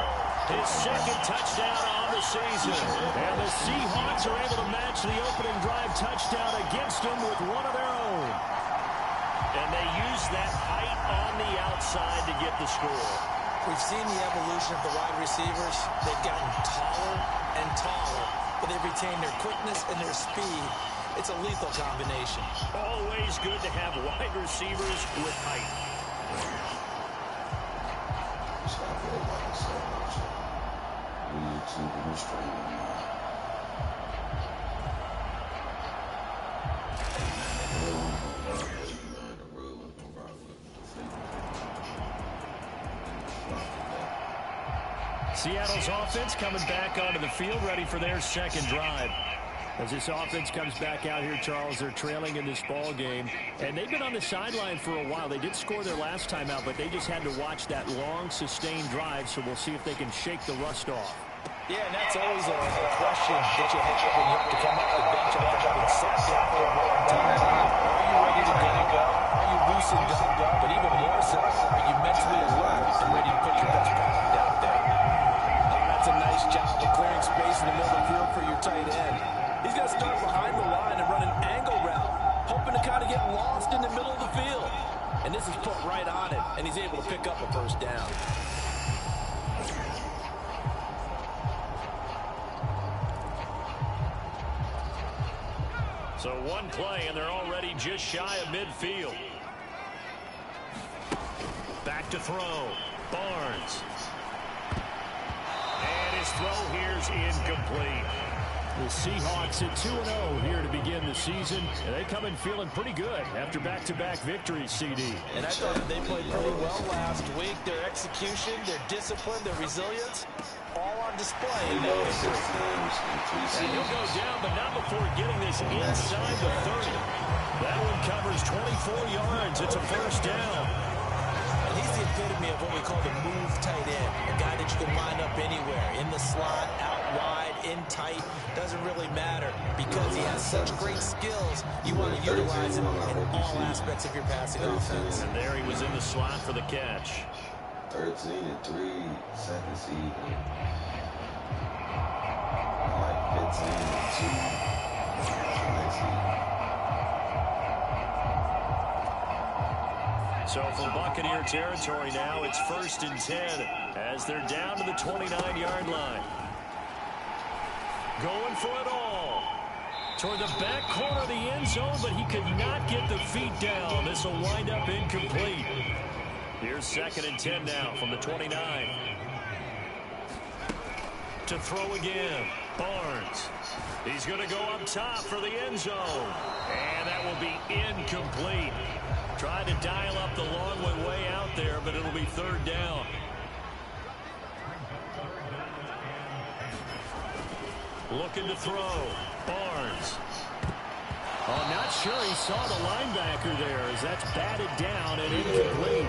His second touchdown on the season. And the Seahawks are able to match the opening drive touchdown against them with one of their own. And they use that height on the outside to get the score. We've seen the evolution of the wide receivers. They've gotten taller and taller, but they've retained their quickness and their speed. It's a lethal combination. Always good to have wide receivers with height. Seattle's offense coming back onto the field, ready for their second drive. As this offense comes back out here, Charles, they're trailing in this ball game. And they've been on the sideline for a while. They did score their last time out, but they just had to watch that long, sustained drive, so we'll see if they can shake the rust off. Yeah, and that's always a question that you have when you have to come off the bench after having sat down for a long time. Are you ready to go? Are you loosened up? But even more so, are you mentally alert and ready to put your best product out there? That's a nice job of clearing space in the middle of the field for your tight end. He's got to start behind the line and run an angle route, hoping to kind of get lost in the middle of the field. And this is put right on it, and he's able to pick up a first down. So one play, and they're already just shy of midfield. Back to throw. Barnes. And his throw here's incomplete. The Seahawks at 2-0 here to begin the season. And they come in feeling pretty good after back-to-back victories, CD. And I thought they played pretty well last week. Their execution, their discipline, their resilience, all on display. And he'll go down, but not before getting this inside the 30. That one covers 24 yards. It's a first down. And he's the epitome of what we call the move tight end. A guy that you can line up anywhere. In the slot, out wide, in tight. Doesn't really matter because he has such great skills. You want to utilize him in all aspects of your passing offense. And there he was in the slot for the catch. 13 and 3 seconds even. Like 15 and 2. So from Buccaneer territory now, it's 1st and 10 as they're down to the 29-yard line. Going for it all. Toward the back corner of the end zone, but he could not get the feet down. This will wind up incomplete. Here's 2nd and 10 now from the 29. To throw again, Barnes. He's going to go up top for the end zone. And that will be incomplete. Trying to dial up the long way out there, but it'll be 3rd down. Looking to throw. Barnes. Oh, not sure he saw the linebacker there as that's batted down and incomplete.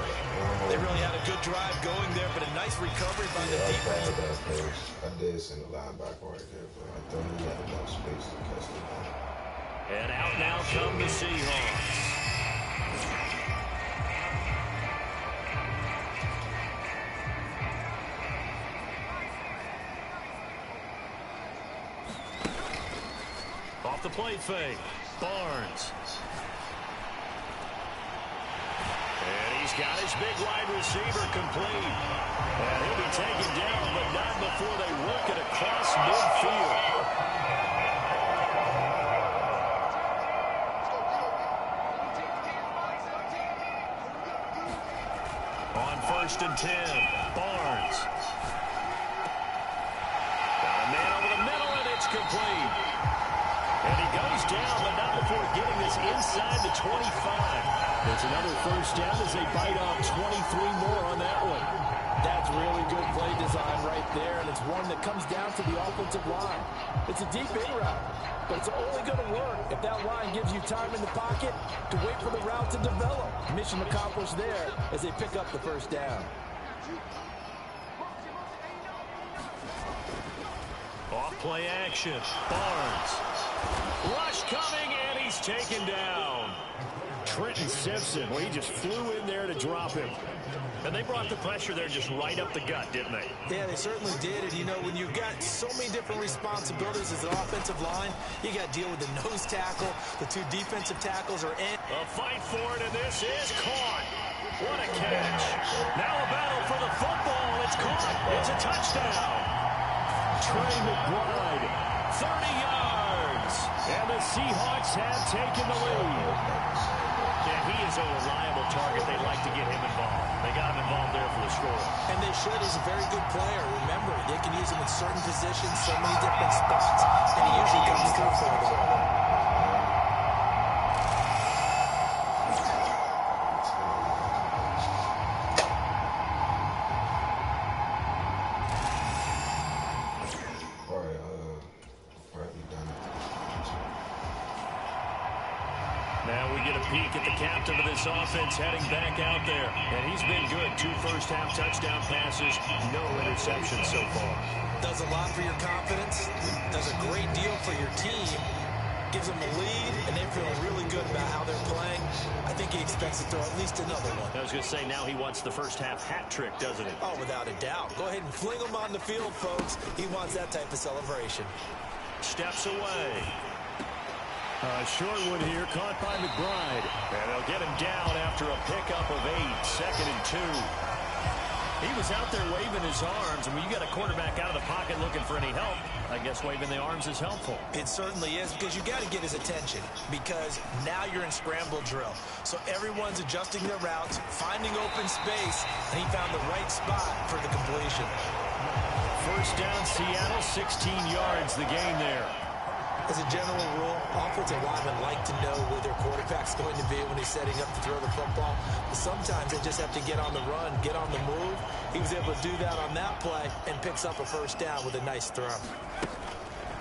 They really had a good drive going there, but a nice recovery by the defense. I did send the linebacker right there, but I thought he had enough space to catch the ball. And out now come the Seahawks. Off the play fake. Barnes. And he's got his big wide receiver complete. And he'll be taken down, but not before they work it across midfield. On 1st and 10, Barnes. Got a man over the middle, and it's complete. And he goes down, but not before getting this inside the 25. There's another first down as they bite off 23 more on that one. That's really good play design right there, and it's one that comes down to the offensive line. It's a deep in route, but it's only going to work if that line gives you time in the pocket to wait for the route to develop. Mission accomplished there as they pick up the first down. Off play action. Barnes. Rush coming, and he's taken down. Trenton Simpson, well, he just flew in there to drop him. And they brought the pressure there just right up the gut, didn't they? Yeah, they certainly did. And, you know, when you've got so many different responsibilities as an offensive line, you got to deal with the nose tackle, the 2 defensive tackles are in. A fight for it, and this is caught. What a catch. Now a battle for the football. It's caught. It's a touchdown. Trey McBride, 30 yards. And the Seahawks have taken the lead. Yeah, he is a reliable target. They like to get him involved. They got him involved there for the score. And they should. He's a very good player. Remember, they can use him in certain positions, so many different spots, and he usually comes through for them. Now we get a peek at the captain of this offense heading back out there. And he's been good. 2 first-half touchdown passes, no interceptions so far. Does a lot for your confidence, does a great deal for your team, gives them a lead, and they're feeling really good about how they're playing. I think he expects to throw at least another one. I was going to say, now he wants the first-half hat trick, doesn't he? Oh, without a doubt. Go ahead and fling him on the field, folks. He wants that type of celebration. Steps away. Short one here, caught by McBride. And they'll get him down after a pickup of 8, 2nd and 2. He was out there waving his arms, and when you got a quarterback out of the pocket looking for any help, I guess waving the arms is helpful. It certainly is, because you got to get his attention, because now you're in scramble drill. So everyone's adjusting their routes, finding open space, and he found the right spot for the completion. First down, Seattle, 16 yards, the gain there. As a general rule, offensive linemen like to know where their quarterback's going to be when he's setting up to throw the football. But sometimes they just have to get on the run, get on the move. He was able to do that on that play and picks up a first down with a nice throw.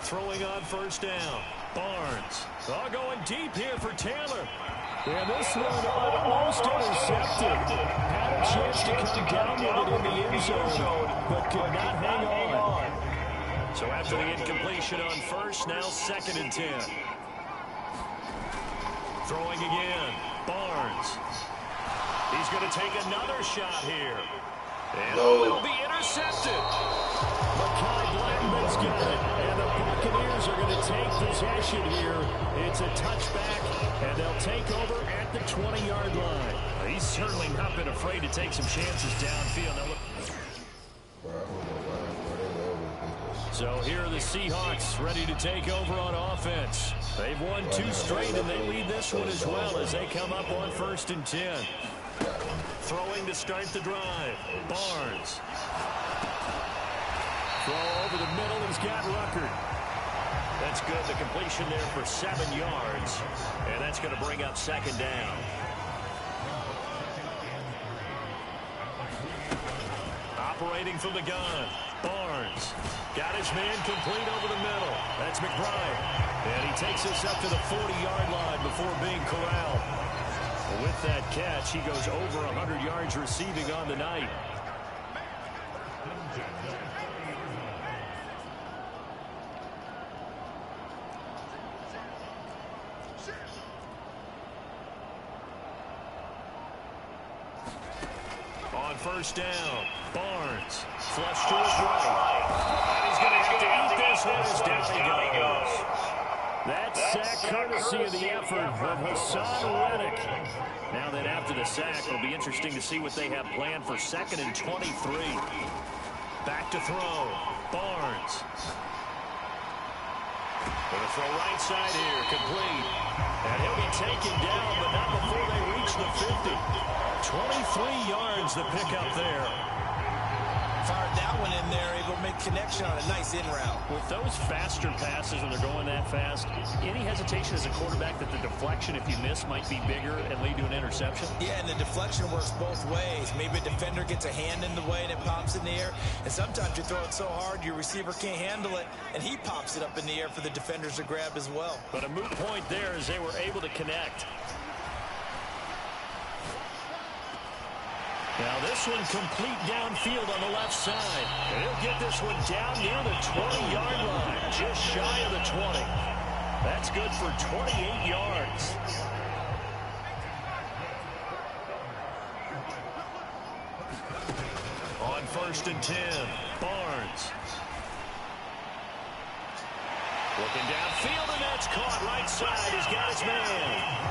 Throwing on first down, Barnes. All going deep here for Taylor. And this one almost intercepted. Had a chance to come down with it in the end zone, but could not hang on. So after the incompletion on first, now 2nd and 10. Throwing again, Barnes. He's going to take another shot here. And it'll be intercepted. Mekhi Blackman's got it. And the Buccaneers are going to take possession here. It's a touchback, and they'll take over at the 20-yard line. He's certainly not been afraid to take some chances downfield. Now look. So here are the Seahawks ready to take over on offense. They've won 2 straight, and they lead this one as well as they come up on 1st and 10. Throwing to start the drive. Barnes. Throw over the middle. He's got Ruckert. That's good. The completion there for 7 yards. And that's going to bring up 2nd down. Operating from the gun. Barnes got his man complete over the middle. That's McBride. And he takes us up to the 40-yard line before being corralled. With that catch, he goes over 100 yards receiving on the night. On first down, Barnes flush to his right. And he's going to have to eat this one as down he goes. That sack courtesy of the effort of Hassan Reddick. Now that after the sack, it'll be interesting to see what they have planned for 2nd and 23. Back to throw, Barnes. Going to throw right side here, complete. And he'll be taken down, but not before they reach the 50. 23 yards the pickup there. Fired that one in there, able to make connection on a nice in route. With those faster passes when they're going that fast, any hesitation as a quarterback that the deflection, if you miss, might be bigger and lead to an interception? Yeah, and the deflection works both ways. Maybe a defender gets a hand in the way and it pops in the air. And sometimes you throw it so hard your receiver can't handle it, and he pops it up in the air for the defenders to grab as well. But a moot point there as they were able to connect. Now this one complete downfield on the left side. And he'll get this one down near the 20-yard line, just shy of the 20. That's good for 28 yards. On 1st and 10, Barnes. Looking downfield, and that's caught right side. He's got his man.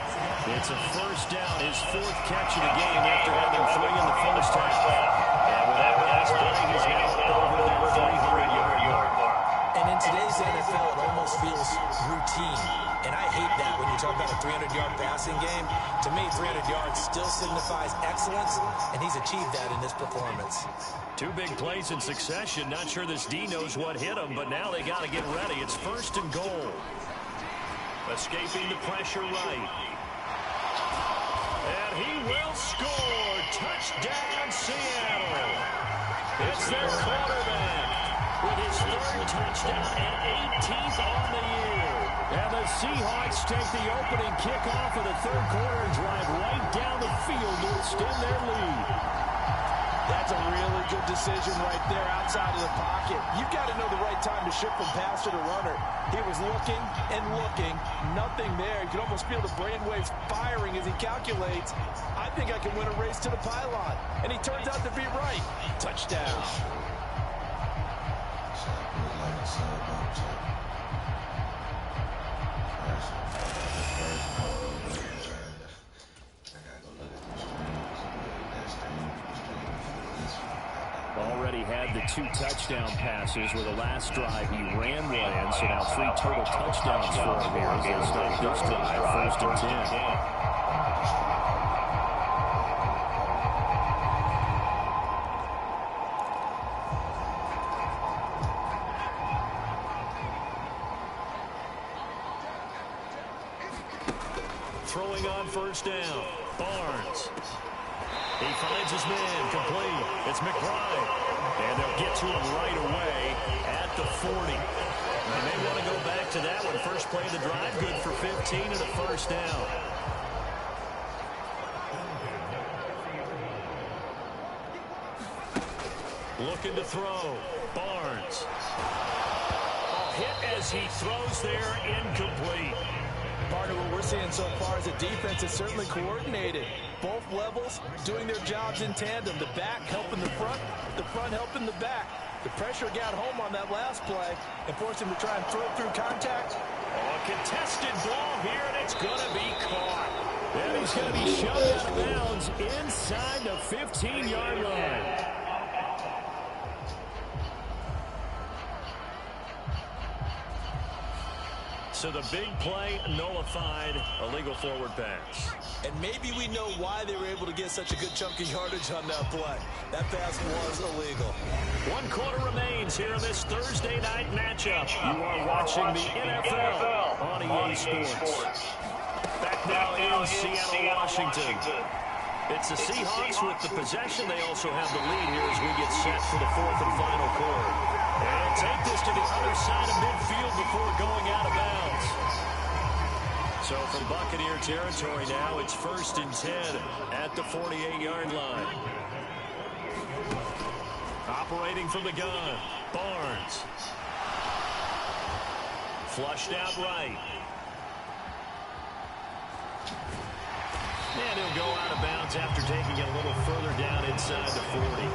It's a first down, his 4th catch of the game after having 3 in the first half. And with that last play, he's now over their 300-yard mark. And in today's NFL, it almost feels routine. And I hate that when you talk about a 300-yard passing game. To me, 300 yards still signifies excellence, and he's achieved that in this performance. 2 big plays in succession. Not sure this D knows what hit him, but now they got to get ready. It's 1st and goal. Escaping the pressure right. And he will score. Touchdown, Seattle. It's their quarterback with his 3rd touchdown and 18th on the year. And the Seahawks take the opening kickoff of the 3rd quarter and drive right down the field to extend their lead. That's a really good decision right there outside of the pocket. You've got to know the right time to shift from passer to runner. He was looking and looking, nothing there. You can almost feel the brainwaves firing as he calculates, I think I can win a race to the pylon. And he turns out to be right. Touchdown. 2 touchdown passes where the last drive he ran one in, so now 3 total touchdowns for him here as they start this drive, 1st and 10. Throwing on 1st down. Barnes. He finds his man, complete. It's McBride. And they'll get to him right away at the 40. They may want to go back to that one. First play of the drive, good for 15 and a 1st down. Looking to throw. Barnes. Hit as he throws there, incomplete. Part of what we're seeing so far is the defense is certainly coordinated. Both levels doing their jobs in tandem. The back helping the front helping the back. The pressure got home on that last play and forced him to try and throw through contact. A contested ball here, and it's going to be caught. And he's going to be shoved out of bounds inside the 15-yard line. So the big play nullified, a legal forward pass. And maybe we know why they were able to get such a good chunk of yardage on that play. That pass was illegal. 1 quarter remains here in this Thursday night matchup. You are watching the NFL on EA Sports. Back now in Seattle, Washington. It's the Seahawks with the possession. They also have the lead here as we get set for the 4th and final quarter. And take this to the other side of midfield before going out of bounds. So from Buccaneer territory now, it's 1st and 10 at the 48-yard line. Operating from the gun, Barnes. Flushed out right. And he'll go out of bounds after taking it a little further down inside the 40.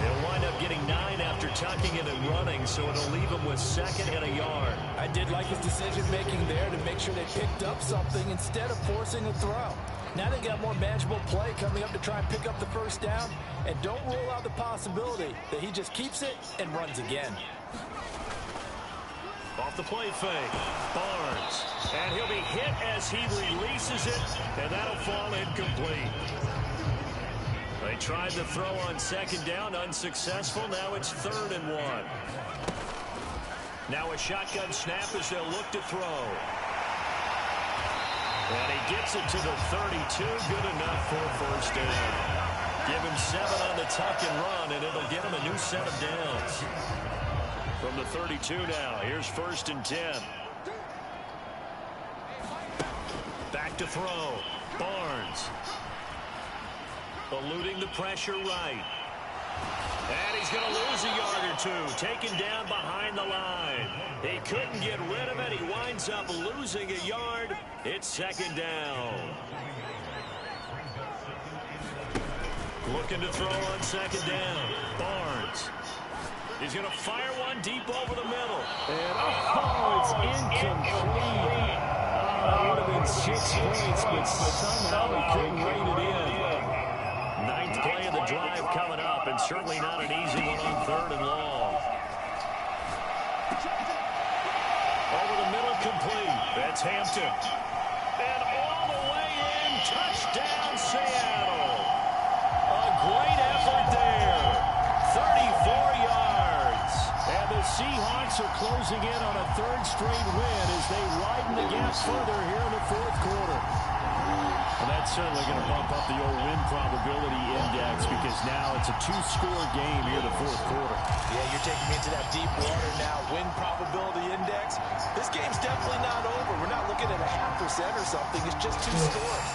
They'll wind up getting 9 after tucking it and running, so it'll leave him with 2nd and a yard. I did like his decision-making there to make sure they picked up something instead of forcing a throw. Now they got more manageable play coming up to try and pick up the 1st down, and don't rule out the possibility that he just keeps it and runs again. Off the play fake, Barnes. And he'll be hit as he releases it, and that'll fall incomplete. They tried to throw on 2nd down, unsuccessful. Now it's 3rd and 1. Now a shotgun snap as they'll look to throw. And he gets it to the 32, good enough for 1st down. Give him 7 on the tuck and run, and it'll get him a new set of downs. From the 32 now, here's 1st and 10. Back to throw, Barnes. Eluding the pressure right. And he's going to lose a yard or 2. Taken down behind the line. He couldn't get rid of it. He winds up losing a yard. It's 2nd down. Looking to throw on 2nd down. Barnes. He's going to fire one deep over the middle. And it's incomplete. That would have been 6 points, but somehow he couldn't rein it in. 9th play of the drive coming up, and certainly not an easy one on 3rd and long. Over the middle, complete. That's Hampton. And all the way in, touchdown Seattle. A great effort there. 34 yards. And the Seahawks are closing in on a 3rd straight win as they widen the gap further here in the 4th quarter. Well, that's certainly going to bump up the old win probability index because now it's a 2-score game here in the 4th quarter. Yeah, you're taking me into that deep water now. Win probability index. This game's definitely not over. We're not looking at a 0.5% or something. It's just 2 scores.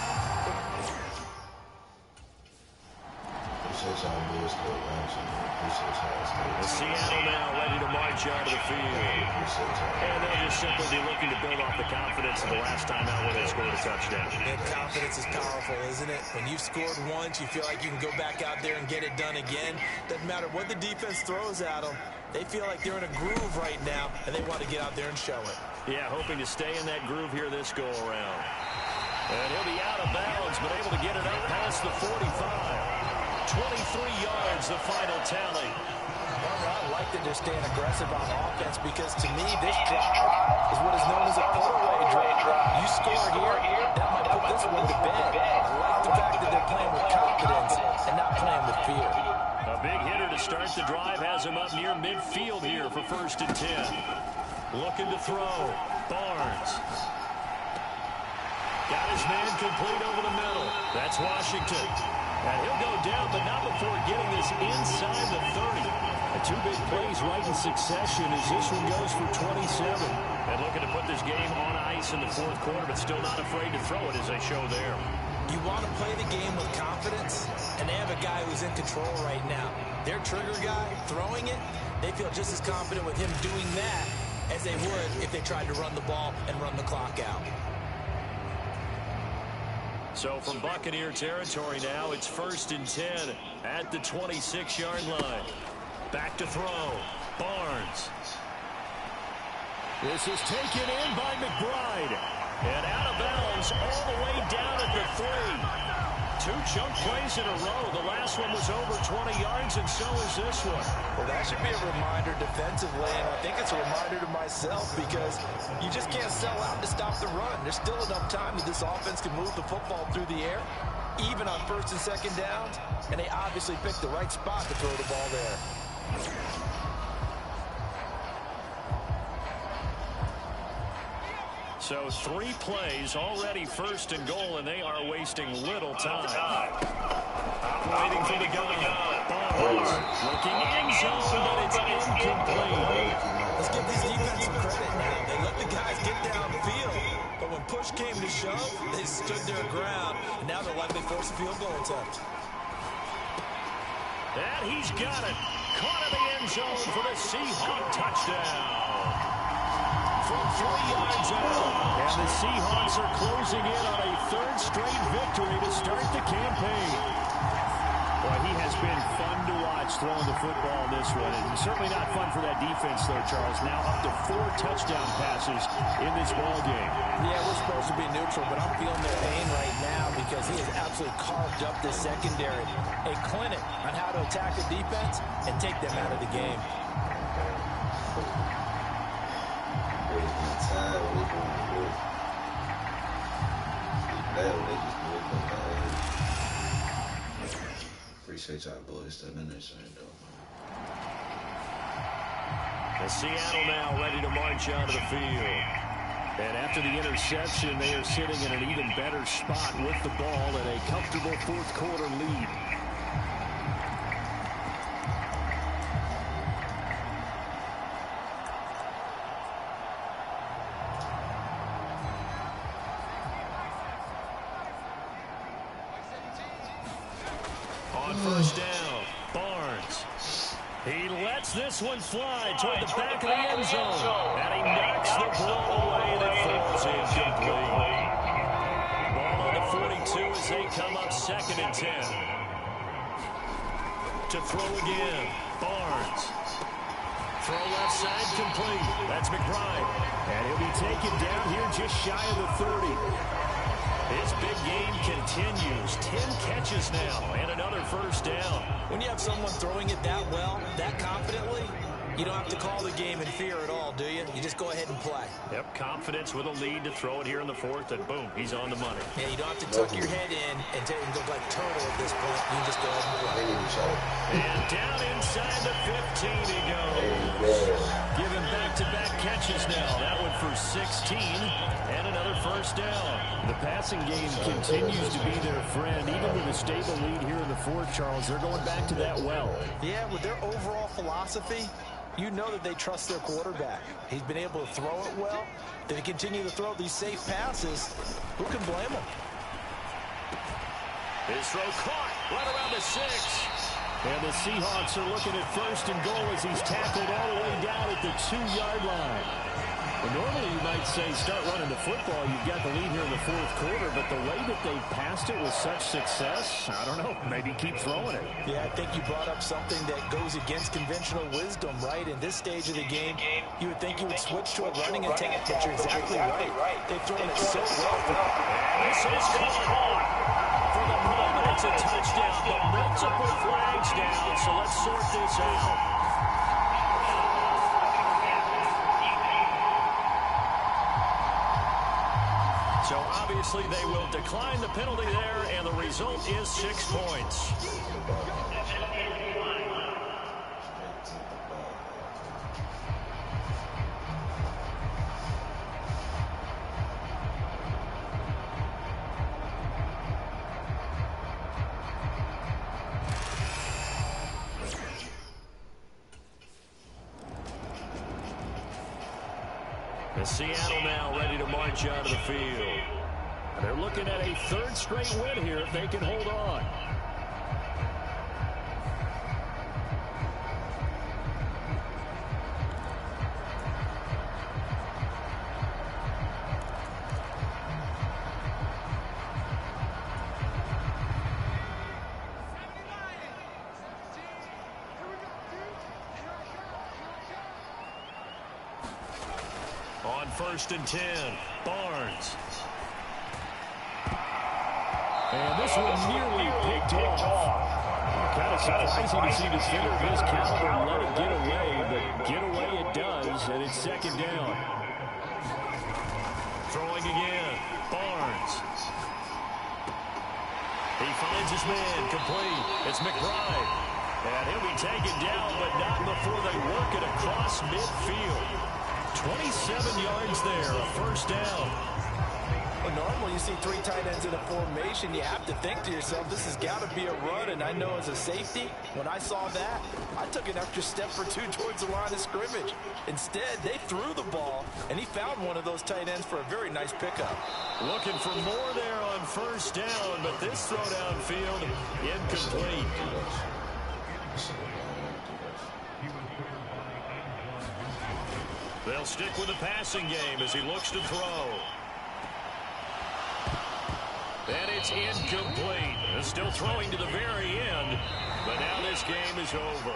Seattle now ready to march out of the field. And they'll just simply be looking to build off the confidence of the last time out when they scored a touchdown. And confidence is powerful, isn't it? When you've scored once, you feel like you can go back out there and get it done again. Doesn't matter what the defense throws at them. They feel like they're in a groove right now, and they want to get out there and show it. Yeah, hoping to stay in that groove here this go-around. And he'll be out of bounds, but able to get it up past the 45. 23 yards, the final tally. All like that they're staying aggressive on offense because, to me, this drive is what is known as a put-away drive. You score here, that might put this one to bed. I like the fact that they're playing with confidence and not playing with fear. A big hitter to start the drive has him up near midfield here for 1st and 10. Looking to throw. Barnes. Got his man complete over the middle. That's Washington. And he'll go down, but not before getting this inside the 30. And 2 big plays right in succession as this one goes for 27. And looking to put this game on ice in the 4th quarter, but still not afraid to throw it as they show there. You want to play the game with confidence, and they have a guy who's in control right now. Their trigger guy, throwing it, they feel just as confident with him doing that as they would if they tried to run the ball and run the clock out. So from Buccaneer territory now, it's 1st and 10 at the 26-yard line. Back to throw. Barnes. This is taken in by McBride. And out of bounds all the way down at the 3. 2 chunk plays in a row. The last one was over 20 yards, and so is this one. Well, that should be a reminder defensively, and I think it's a reminder to myself because you just can't sell out to stop the run. There's still enough time that this offense can move the football through the air, even on 1st and 2nd downs, and they obviously picked the right spot to throw the ball there. So 3 plays, already 1st and goal, and they are wasting little time. Operating for the gun. Barnes looking in zone, but it's incomplete. Let's give these defense some credit now. They let the guys get downfield, but when push came to shove, they stood their ground, and now they're likely force a field goal attempt. And he's got it. Caught in the end zone for the Seahawk touchdown. From 3 yards out. And the Seahawks are closing in on a 3rd straight victory to start the campaign. Boy, he has been fun to watch throwing the football in this one. And certainly not fun for that defense, though, Charles. Now up to 4 touchdown passes in this ball game. Yeah, we're supposed to be neutral, but I'm feeling their pain right now because he has absolutely carved up this secondary. A clinic on how to attack the defense and take them out of the game. Appreciate y'all boys stepping in this right though. And Seattle now ready to march out of the field. And after the interception, they are sitting in an even better spot with the ball and a comfortable 4th quarter lead. On 1st down, Barnes. He lets this one fly toward the back of the end zone. And he knocks the ball away that falls incomplete. Ball on the 42 as they come up 2nd and 10. To throw again, Barnes. Throw left side complete. That's McBride. And he'll be taken down here just shy of the 30. His big game continues. 10 catches now and another 1st down. When you have someone throwing it that well, that confidently, you don't have to call the game in fear at all, do you? You just go ahead and play. Yep, confidence with a lead to throw it here in the 4th, and boom, he's on the money. Yeah, you don't have to tuck your head in and look like turtle at this point. You can just go ahead and play. And down inside the 15 he goes. Giving back-to-back catches now. That one for 16 and another 1st down. The passing game continues to be their friend. Even with a stable lead here in the 4th, Charles, they're going back to that well. Yeah, with their overall philosophy, you know that they trust their quarterback. He's been able to throw it well. If they continue to throw these safe passes, who can blame them? His throw caught right around the 6. And the Seahawks are looking at 1st and goal as he's tackled all the way down at the 2-yard line. Well, normally you might say start running the football. You've got the lead here in the 4th quarter, but the way that they passed it with such success, I don't know, maybe keep throwing it. Yeah, I think you brought up something that goes against conventional wisdom, right? In this stage of the game, you would think you would switch to a running attack, but you're exactly right. They've thrown it so well. This is caught. For the moment, it's a touchdown, but multiple flags down, so let's sort this out. So obviously they will decline the penalty there, and the result is 6 points. And Seattle now ready to march out of the field. They're looking at a 3rd straight win here if they can hold on. On 1st and 10, Barnes. And this one nearly picked off. Kind of surprising to see the defender of his caliber let it get away, but get away it does, and it's 2nd down. Throwing again, Barnes. He finds his man, complete. It's McBride. And he'll be taken down, but not before they work it across midfield. 27 yards there, a 1st down. Well, normally you see 3 tight ends in a formation. You have to think to yourself, this has got to be a run. And I know as a safety, when I saw that, I took an extra step or 2 towards the line of scrimmage. Instead, they threw the ball, and he found one of those tight ends for a very nice pickup. Looking for more there on 1st down, but this throw downfield incomplete. They'll stick with the passing game as he looks to throw. And it's incomplete. Still throwing to the very end, but now this game is over.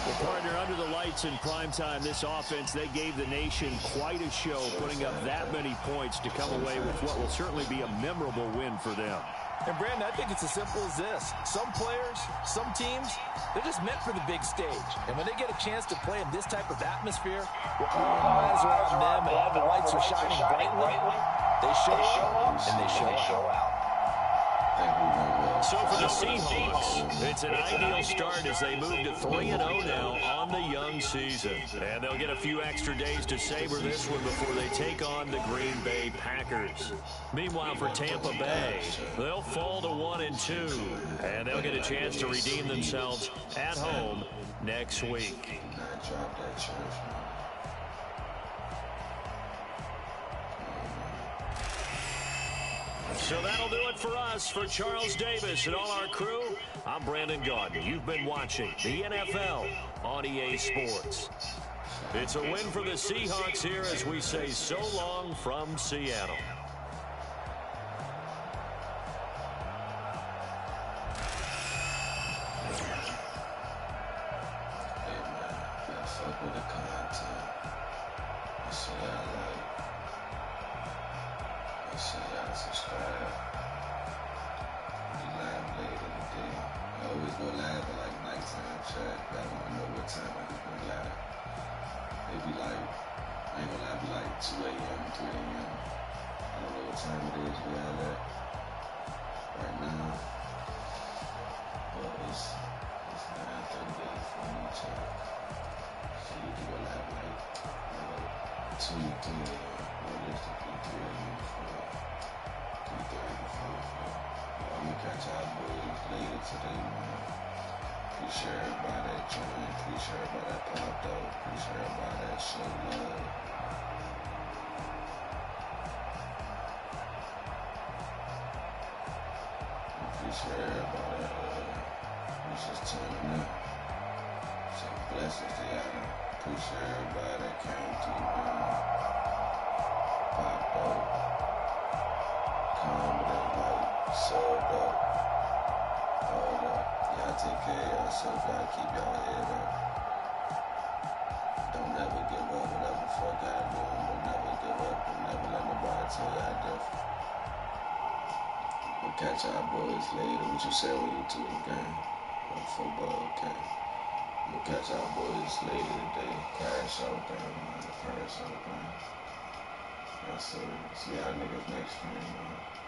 Well, partner, under the lights in primetime, this offense, they gave the nation quite a show, putting up that many points to come away with what will certainly be a memorable win for them. And, Brandon, I think it's as simple as this. Some players, some teams, they're just meant for the big stage. And when they get a chance to play in this type of atmosphere, where all eyes are on them and all the lights are shining brightly, they show up and they show out. So for the Seahawks, it's an ideal start as they move to 3-0 now on the young season. And they'll get a few extra days to savor this one before they take on the Green Bay Packers. Meanwhile, for Tampa Bay, they'll fall to 1-2, and they'll get a chance to redeem themselves at home next week. So that'll do it for us. For Charles Davis and all our crew, I'm Brandon Gaudin. You've been watching the NFL on EA Sports. It's a win for the Seahawks here as we say so long from Seattle. Catch our boys later. What you say on YouTube game? On football, okay. We'll catch our boys later today. Crash out there, man. Crash out there. Yes, sir. See how niggas next stream, man.